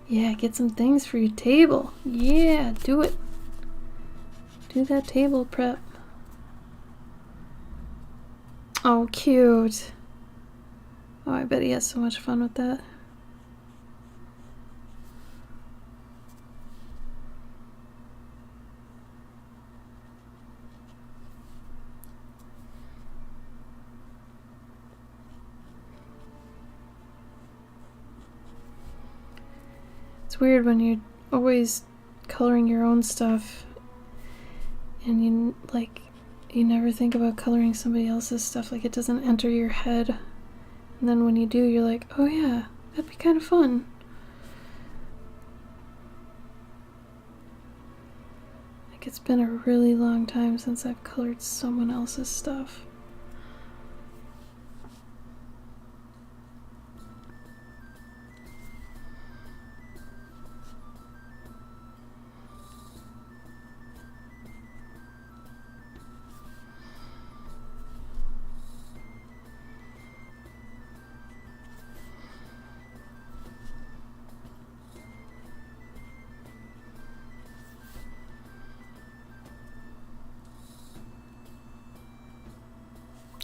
Yeah, get some things for your table. Yeah, do it. Do that table prep. Oh, cute. Oh, I bet he has so much fun with that. It's weird when you're always coloring your own stuff and you never think about coloring somebody else's stuff. Like, it doesn't enter your head. And then when you do, you're like, oh yeah, that'd be kind of fun. Like, it's been a really long time since I've colored someone else's stuff.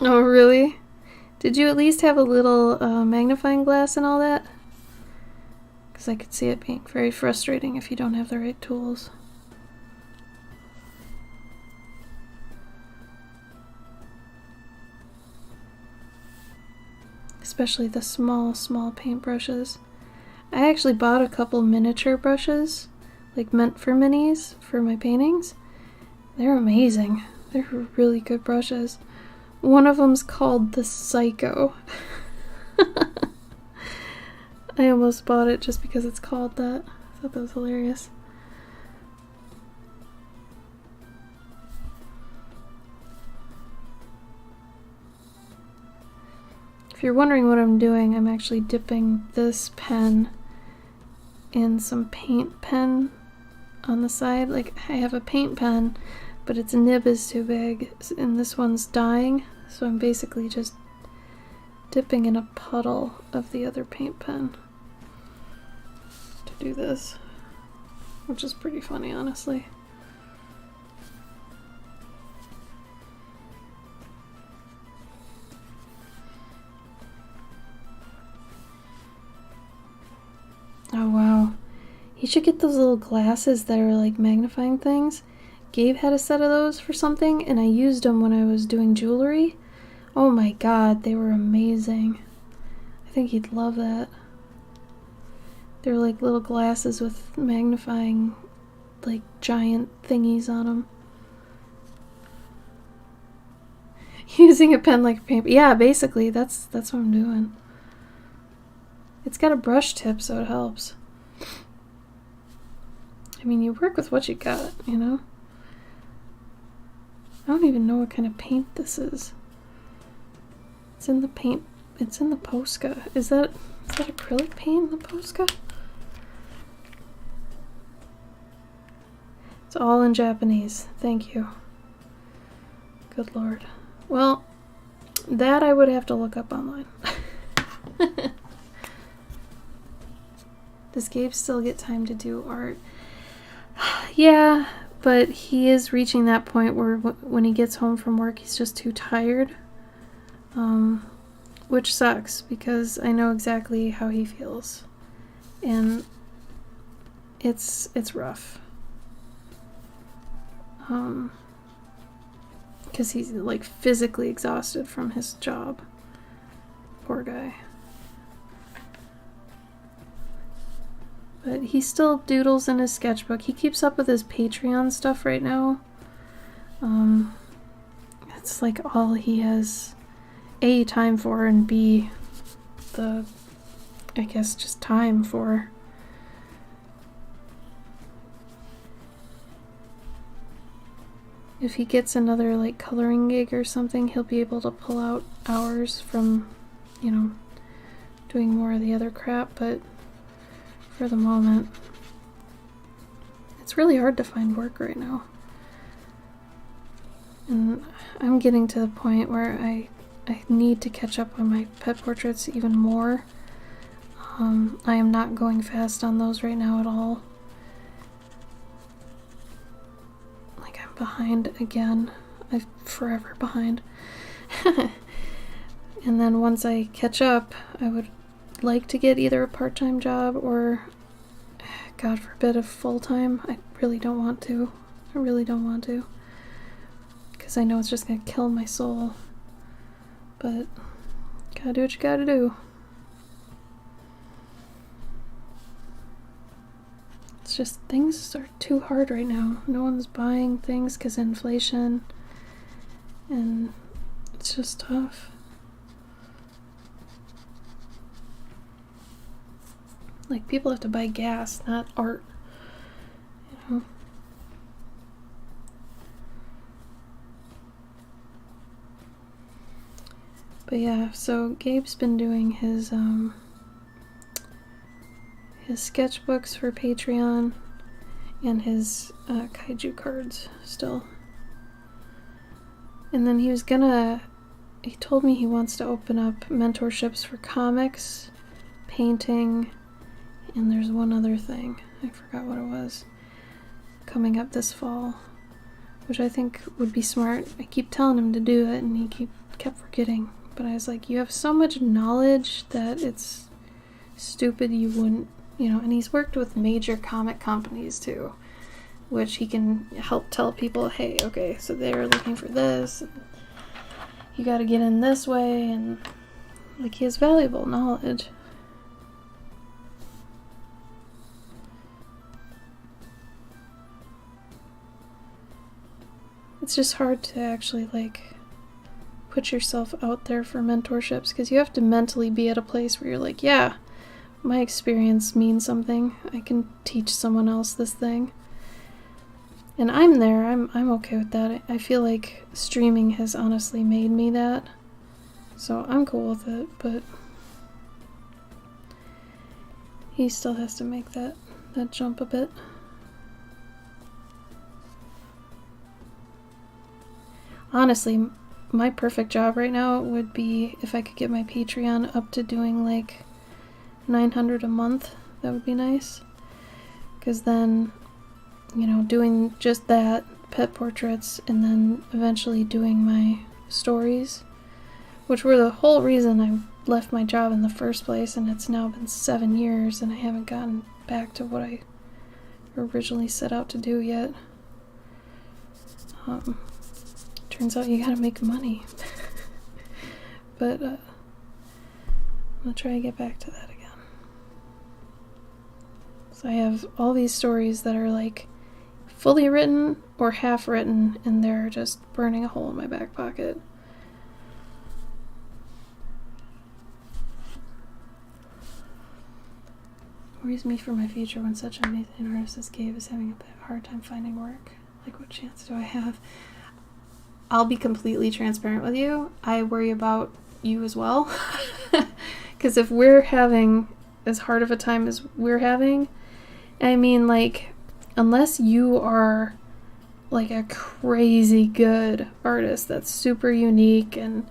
Oh, really? Did you at least have a little magnifying glass and all that? Because I could see it being very frustrating if you don't have the right tools. Especially the small paintbrushes. I actually bought a couple miniature brushes, like meant for minis, for my paintings. They're amazing. They're really good brushes. One of them's called the Psycho. I almost bought it just because it's called that. I thought that was hilarious. If you're wondering what I'm doing, I'm actually dipping this pen in some paint pen on the side. Like, I have a paint pen, but its nib is too big, and this one's dying, so I'm basically just dipping in a puddle of the other paint pen to do this, which is pretty funny, honestly. Oh wow, you should get those little glasses that are like magnifying things. Gabe had a set of those for something, and I used them when I was doing jewelry. Oh my god, they were amazing. I think he'd love that. They're like little glasses with magnifying, like, giant thingies on them. Using a pen like a paper. Yeah, basically, that's what I'm doing. It's got a brush tip, so it helps. I mean, you work with what you got, you know? I don't even know what kind of paint this is. It's in the paint. It's in the Posca. Is that acrylic paint in the Posca? It's all in Japanese. Thank you. Good lord. Well, that I would have to look up online. Does Gabe still get time to do art? Yeah, but he is reaching that point where when he gets home from work, he's just too tired. Which sucks, because I know exactly how he feels. And it's rough. Because he's like physically exhausted from his job. Poor guy. But he still doodles in his sketchbook. He keeps up with his Patreon stuff right now. It's like all he has A, time for, and B, I guess just time for. If he gets another like coloring gig or something, he'll be able to pull out hours from, you know, doing more of the other crap, but for the moment, it's really hard to find work right now. And I'm getting to the point where I need to catch up on my pet portraits even more. I am not going fast on those right now at all. Like, I'm behind again. I'm forever behind. And then once I catch up, I would like to get either a part-time job or, God forbid, a full-time. I really don't want to. I really don't want to. Because I know it's just going to kill my soul. But gotta do what you gotta do. It's just, things are too hard right now. No one's buying things because of inflation. And it's just tough. Like, people have to buy gas, not art. You know? But yeah, so Gabe's been doing his sketchbooks for Patreon and his kaiju cards still. And then he told me he wants to open up mentorships for comics, painting, and there's one other thing. I forgot what it was. Coming up this fall, which I think would be smart. I keep telling him to do it and he kept forgetting. But I was like, you have so much knowledge that it's stupid you wouldn't, you know, and he's worked with major comic companies too, which he can help tell people, hey, okay, so they're looking for this, and you gotta get in this way, and like, he has valuable knowledge. It's just hard to actually, like, put yourself out there for mentorships, because you have to mentally be at a place where you're like, yeah, my experience means something. I can teach someone else this thing. And I'm there. I'm okay with that. I feel like streaming has honestly made me that. So I'm cool with it, but he still has to make that jump a bit. Honestly, my perfect job right now would be if I could get my Patreon up to doing like $900 a month. That would be nice. Because then, you know, doing just that, pet portraits, and then eventually doing my stories, which were the whole reason I left my job in the first place, and it's now been 7 years and I haven't gotten back to what I originally set out to do yet. Turns out you gotta make money. But I'm gonna try to get back to that again. So I have all these stories that are like fully written or half written, and they're just burning a hole in my back pocket. Worries me for my future when such an amazing artist as Gabe is having a hard time finding work. Like, what chance do I have? I'll be completely transparent with you. I worry about you as well. Because if we're having as hard of a time as we're having, I mean, like, unless you are like a crazy good artist that's super unique and,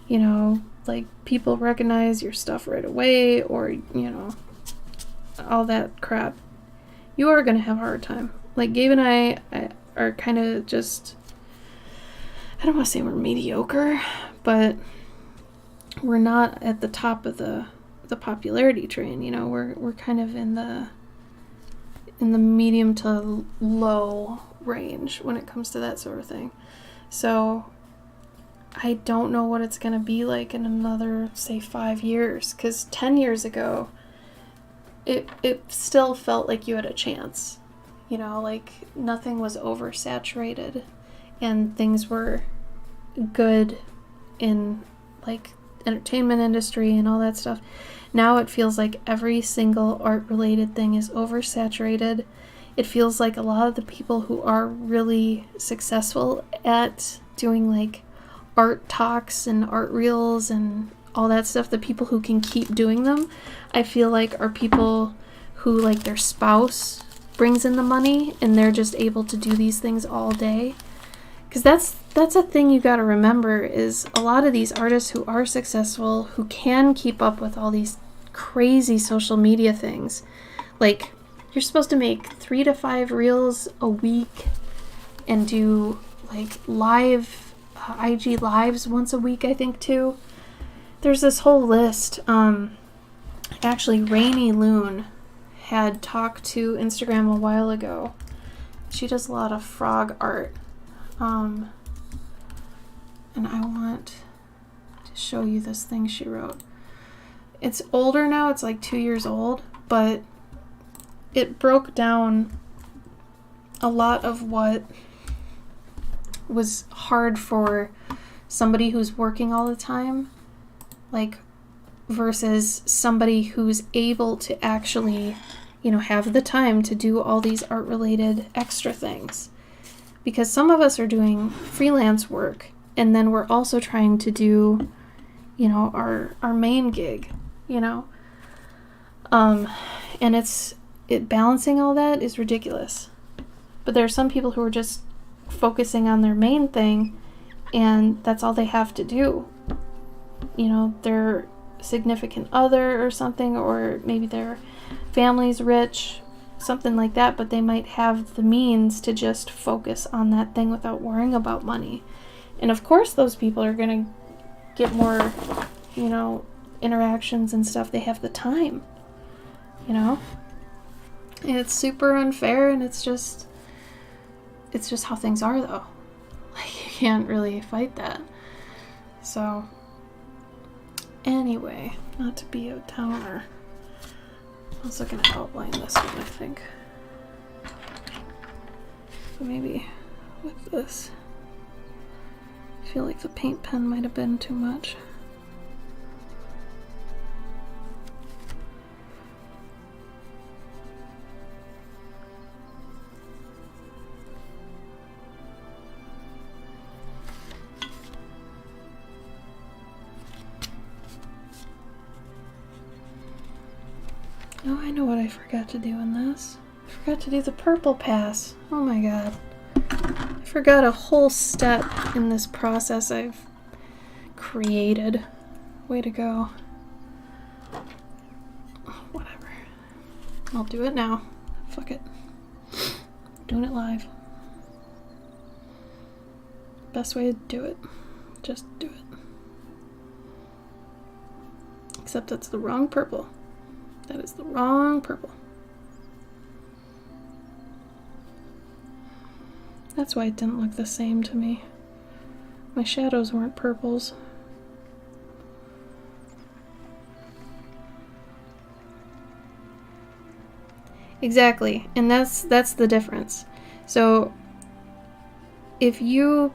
you know, like, people recognize your stuff right away, or, you know, all that crap, you are going to have a hard time. Like, Gabe and I are kind of just, I don't want to say we're mediocre, but we're not at the top of the popularity train, you know. We're kind of in the medium to low range when it comes to that sort of thing. So I don't know what it's going to be like in another, say, 5 years, because 10 years ago it still felt like you had a chance, you know, like nothing was oversaturated and things were good in like entertainment industry and all that stuff. Now it feels like every single art related thing is oversaturated. It feels like a lot of the people who are really successful at doing like art talks and art reels and all that stuff, the people who can keep doing them, I feel like are people who, like, their spouse brings in the money and they're just able to do these things all day. Because that's a thing you got to remember, is a lot of these artists who are successful, who can keep up with all these crazy social media things, like, you're supposed to make 3 to 5 reels a week and do like live IG lives once a week, I think, too. There's this whole list. Actually, Rainy Loon had talked to Instagram a while ago. She does a lot of frog art. And I want to show you this thing she wrote. It's older now, it's like 2 years old, but it broke down a lot of what was hard for somebody who's working all the time, like, versus somebody who's able to actually, have the time to do all these art-related extra things. Because some of us are doing freelance work, and then we're also trying to do, our main gig, and balancing all that is ridiculous. But there are some people who are just focusing on their main thing, and that's all they have to do. Their significant other or something, or maybe their family's rich, something like that, but they might have the means to just focus on that thing without worrying about money. And of course those people are going to get more, interactions and stuff. They have the time, And it's super unfair, and it's just how things are, though. Like, you can't really fight that. So, anyway, not to be a downer, I was looking to outline this one, I think. But maybe with this, I feel like the paint pen might have been too much. Oh, I know what I forgot to do in this. I forgot to do the purple pass. Oh my god. I forgot a whole step in this process I've created. Way to go. Whatever. I'll do it now. Fuck it. Doing it live. Best way to do it. Just do it. Except that's the wrong purple. That is the wrong purple. That's why it didn't look the same to me. My shadows weren't purples. Exactly, and that's the difference. So if you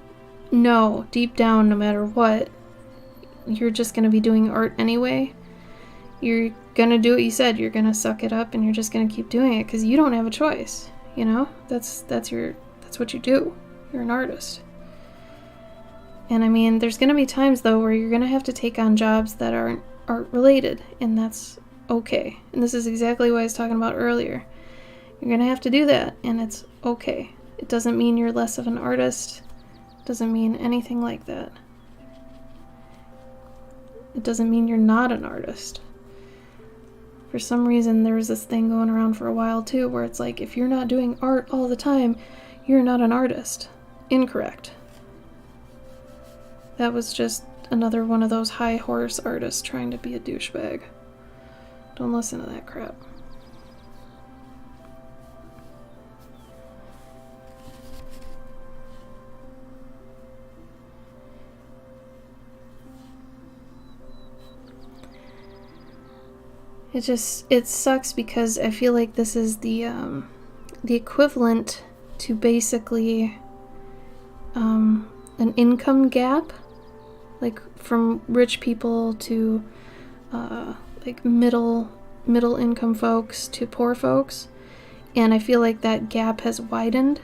know deep down, no matter what, you're just going to be doing art anyway, you're gonna do what you said. You're gonna suck it up, and you're just gonna keep doing it because you don't have a choice. That's what you do. You're an artist. And I mean, there's gonna be times though where you're gonna have to take on jobs that aren't art related, and that's okay. And this is exactly what I was talking about earlier. You're gonna have to do that, and it's okay. It doesn't mean you're less of an artist. It doesn't mean anything like that. It doesn't mean you're not an artist. For some reason, there was this thing going around for a while too, where it's like, if you're not doing art all the time, you're not an artist. Incorrect. That was just another one of those high horse artists trying to be a douchebag. Don't listen to that crap. It sucks because I feel like this is the equivalent to basically an income gap, like from rich people to like middle income folks to poor folks, and I feel like that gap has widened,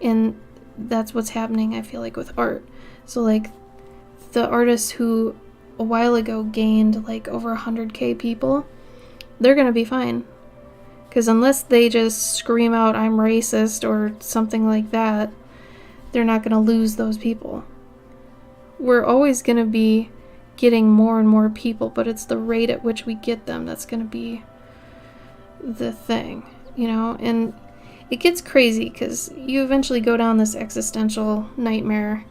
and that's what's happening, I feel like, with art. So like the artists who a while ago gained like over 100k people, they're gonna be fine. Because unless they just scream out, "I'm racist," or something like that, they're not going to lose those people. We're always going to be getting more and more people, but it's the rate at which we get them that's going to be the thing, you know? And it gets crazy because you eventually go down this existential nightmare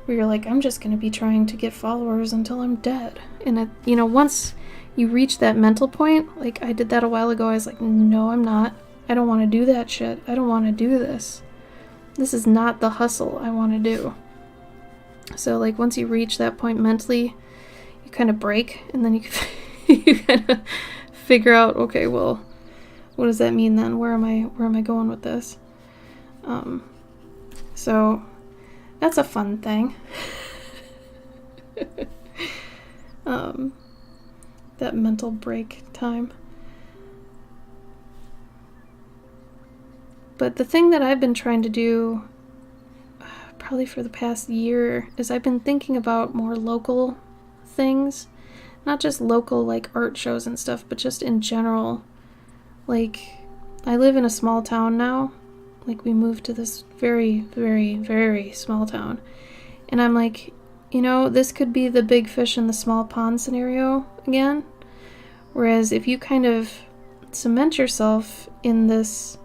where you're like, I'm just going to be trying to get followers until I'm dead. And, you know, once you reach that mental point, like I did that a while ago, I was like, no, I'm not. I don't want to do that shit. I don't want to do this. This is not the hustle I want to do. So, like, once you reach that point mentally, you kind of break, and then you kind of figure out, okay, well, what does that mean then? Where am I going with this? So that's a fun thing. That mental break time. But the thing that I've been trying to do probably for the past year is I've been thinking about more local things. Not just local like art shows and stuff, but just in general. Like, I live in a small town now. Like, we moved to this very, very, very small town. And I'm like, you know, this could be the big fish in the small pond scenario again. Whereas if you kind of cement yourself in this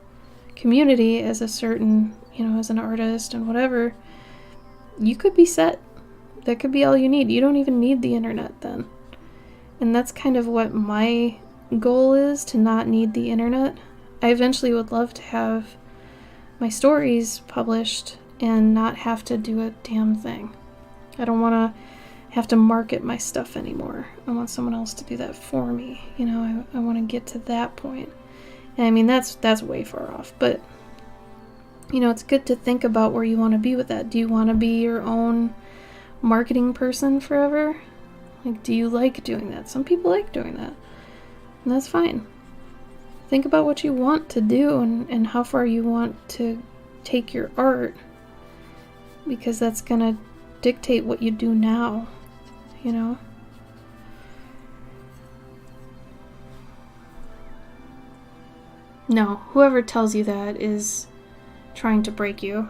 community as a certain, you know, as an artist and whatever, you could be set. That could be all you need. You don't even need the internet then. And that's kind of what my goal is, to not need the internet. I eventually would love to have my stories published and not have to do a damn thing. I don't want to have to market my stuff anymore. I want someone else to do that for me. You know, I want to get to that point. And I mean, that's way far off, but you know, it's good to think about where you want to be with that. Do you want to be your own marketing person forever? Like, do you like doing that? Some people like doing that, and that's fine. Think about what you want to do and how far you want to take your art, because that's gonna dictate what you do now, you know? No, whoever tells you that is trying to break you.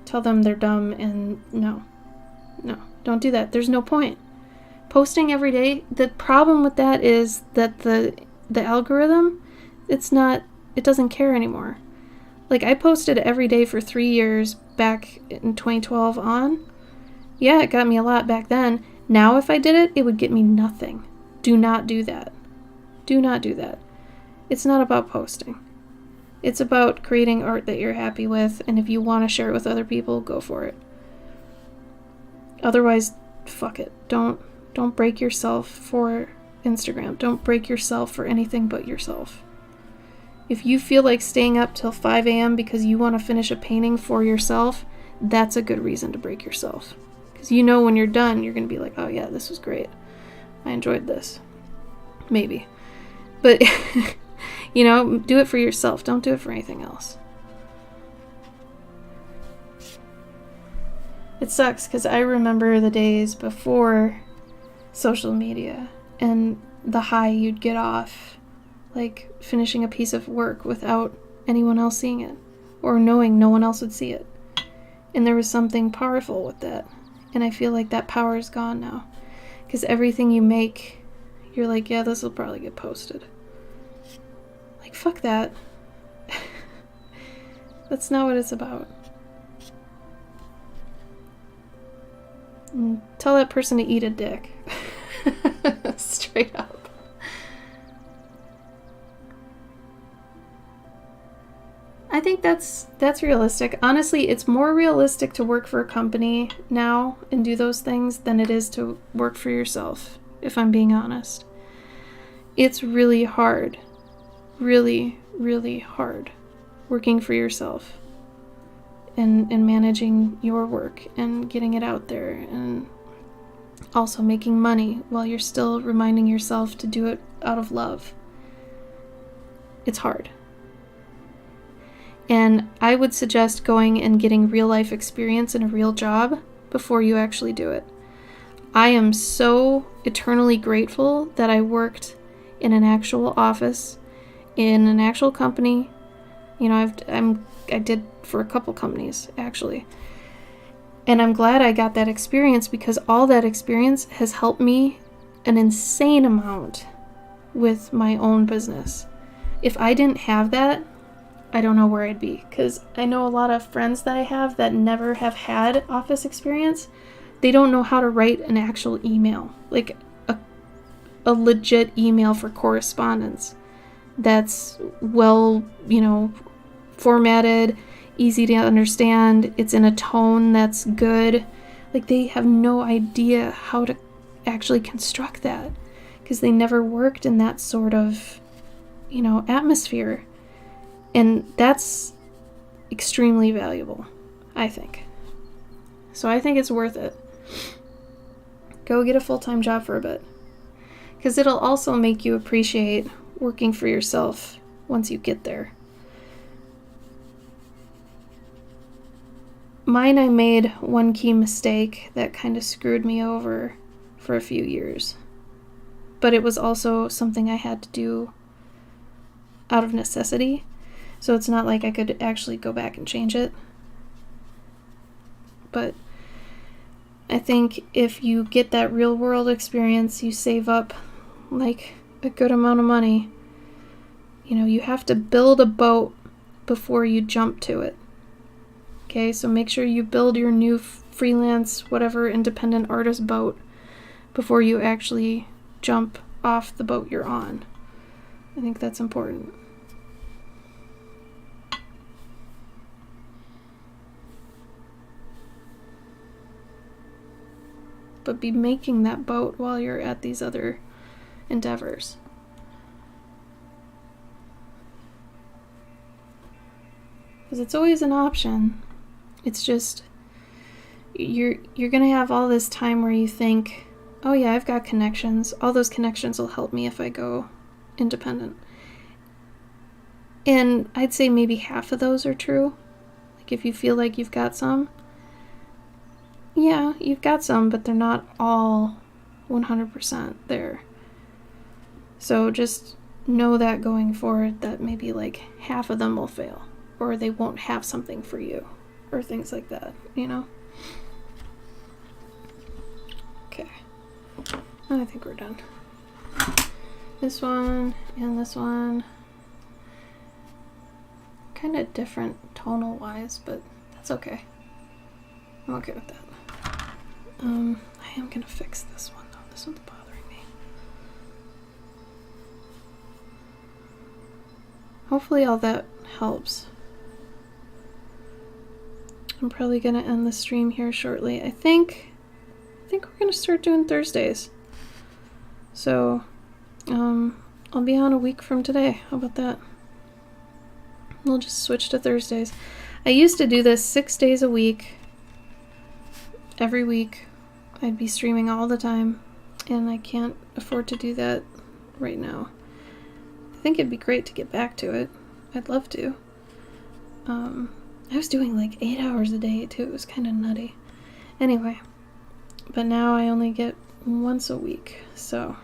Tell them they're dumb, and no, don't do that. There's no point. Posting every day, the problem with that is that the algorithm, it doesn't care anymore. Like, I posted every day for 3 years back in 2012 on. Yeah, it got me a lot back then. Now if I did it, it would get me nothing. Do not do that. Do not do that. It's not about posting. It's about creating art that you're happy with, and if you want to share it with other people, go for it. Otherwise, fuck it. Don't break yourself for Instagram. Don't break yourself for anything but yourself. If you feel like staying up till 5 a.m. because you want to finish a painting for yourself, that's a good reason to break yourself. Because you know when you're done, you're going to be like, oh yeah, this was great. I enjoyed this. Maybe. But, you know, do it for yourself. Don't do it for anything else. It sucks because I remember the days before social media and the high you'd get off, like finishing a piece of work without anyone else seeing it or knowing no one else would see it. And there was something powerful with that. And I feel like that power is gone now. Because everything you make, you're like, yeah, this will probably get posted. Like, fuck that. That's not what it's about. And tell that person to eat a dick. Straight up. I think that's realistic. Honestly, it's more realistic to work for a company now and do those things than it is to work for yourself, if I'm being honest. It's really hard. Really, really hard working for yourself and managing your work and getting it out there and also making money while you're still reminding yourself to do it out of love. It's hard. And I would suggest going and getting real life experience in a real job before you actually do it. I am so eternally grateful that I worked in an actual office, in an actual company. You know, I did for a couple companies, actually. And I'm glad I got that experience, because all that experience has helped me an insane amount with my own business. If I didn't have that, I don't know where I'd be, because I know a lot of friends that I have that never have had office experience. They don't know how to write an actual email, like a legit email for correspondence that's well, formatted, easy to understand, it's in a tone that's good. Like, they have no idea how to actually construct that, because they never worked in that sort of, atmosphere. And that's extremely valuable, I think. So I think it's worth it. Go get a full-time job for a bit, because it'll also make you appreciate working for yourself once you get there. I made one key mistake that kind of screwed me over for a few years. But it was also something I had to do out of necessity. So it's not like I could actually go back and change it. But I think if you get that real world experience, you save up like a good amount of money. You have to build a boat before you jump to it. Okay, so make sure you build your new freelance, whatever, independent artist boat before you actually jump off the boat you're on. I think that's important. But be making that boat while you're at these other endeavors. Because it's always an option. It's just, you're going to have all this time where you think, oh yeah, I've got connections. All those connections will help me if I go independent. And I'd say maybe half of those are true. Like, if you feel like you've got some, yeah, you've got some, but they're not all 100% there. So just know that going forward, that maybe like half of them will fail, or they won't have something for you, or things like that, Okay. I think we're done. This one and this one. Kind of different tonal wise, but that's okay. I'm okay with that. I am gonna fix this one though. This one's bothering me. Hopefully all that helps. I'm probably gonna end the stream here shortly. I think we're gonna start doing Thursdays. So, I'll be on a week from today. How about that? We'll just switch to Thursdays. I used to do this 6 days a week. Every week. I'd be streaming all the time, and I can't afford to do that right now. I think it'd be great to get back to it. I'd love to. I was doing like 8 hours a day too. It was kind of nutty. Anyway, but now I only get once a week, so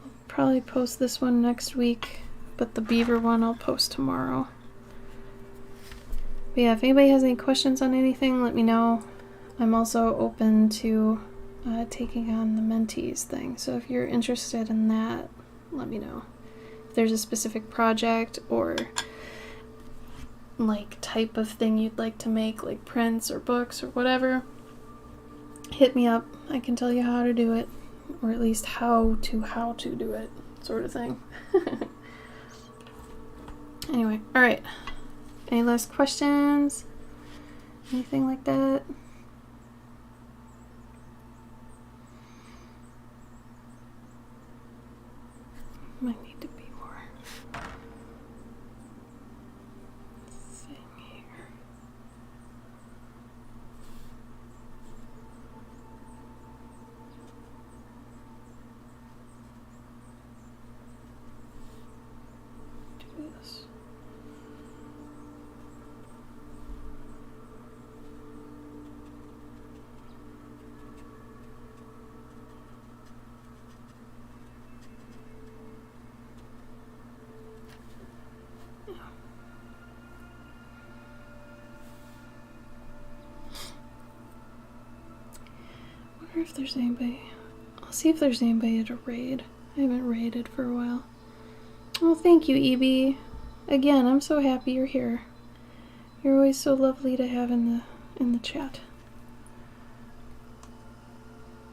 I'll probably post this one next week, but the beaver one I'll post tomorrow. But yeah, if anybody has any questions on anything, let me know. I'm also open to taking on the mentees thing, so if you're interested in that, let me know. If there's a specific project or like type of thing you'd like to make, like prints or books or whatever, hit me up. I can tell you how to do it, or at least how to do it, sort of thing. Anyway, alright. Any last questions? Anything like that? Might need to be more thing here. Do this. if there's anybody. I'll see if there's anybody to raid. I haven't raided for a while. Oh, thank you, EB. Again, I'm so happy you're here. You're always so lovely to have in the chat.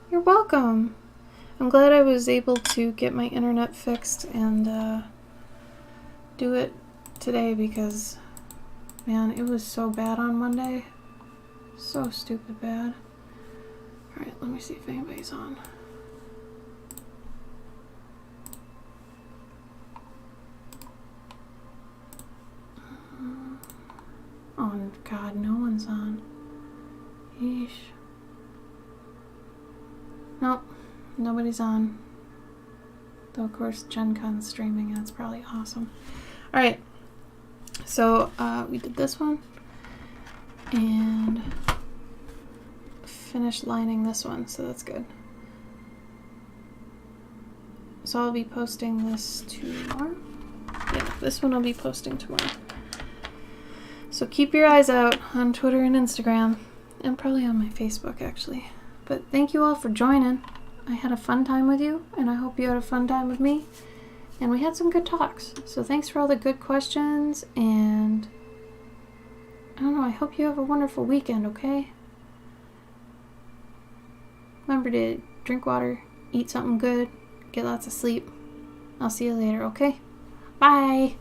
You're welcome. I'm glad I was able to get my internet fixed and do it today because, man, it was so bad on Monday. So stupid bad. Alright, let me see if anybody's on. Oh god, no one's on. Yeesh. Nope, nobody's on. Though of course Gen Con's streaming and it's probably awesome. Alright, so we did this one and finished lining this one, so that's good. So I'll be posting this tomorrow. Yeah, this one I'll be posting tomorrow. So keep your eyes out on Twitter and Instagram, and probably on my Facebook actually. But thank you all for joining. I had a fun time with you, and I hope you had a fun time with me. And we had some good talks. So thanks for all the good questions, and I don't know, I hope you have a wonderful weekend, okay? Remember to drink water, eat something good, get lots of sleep. I'll see you later, okay? Bye!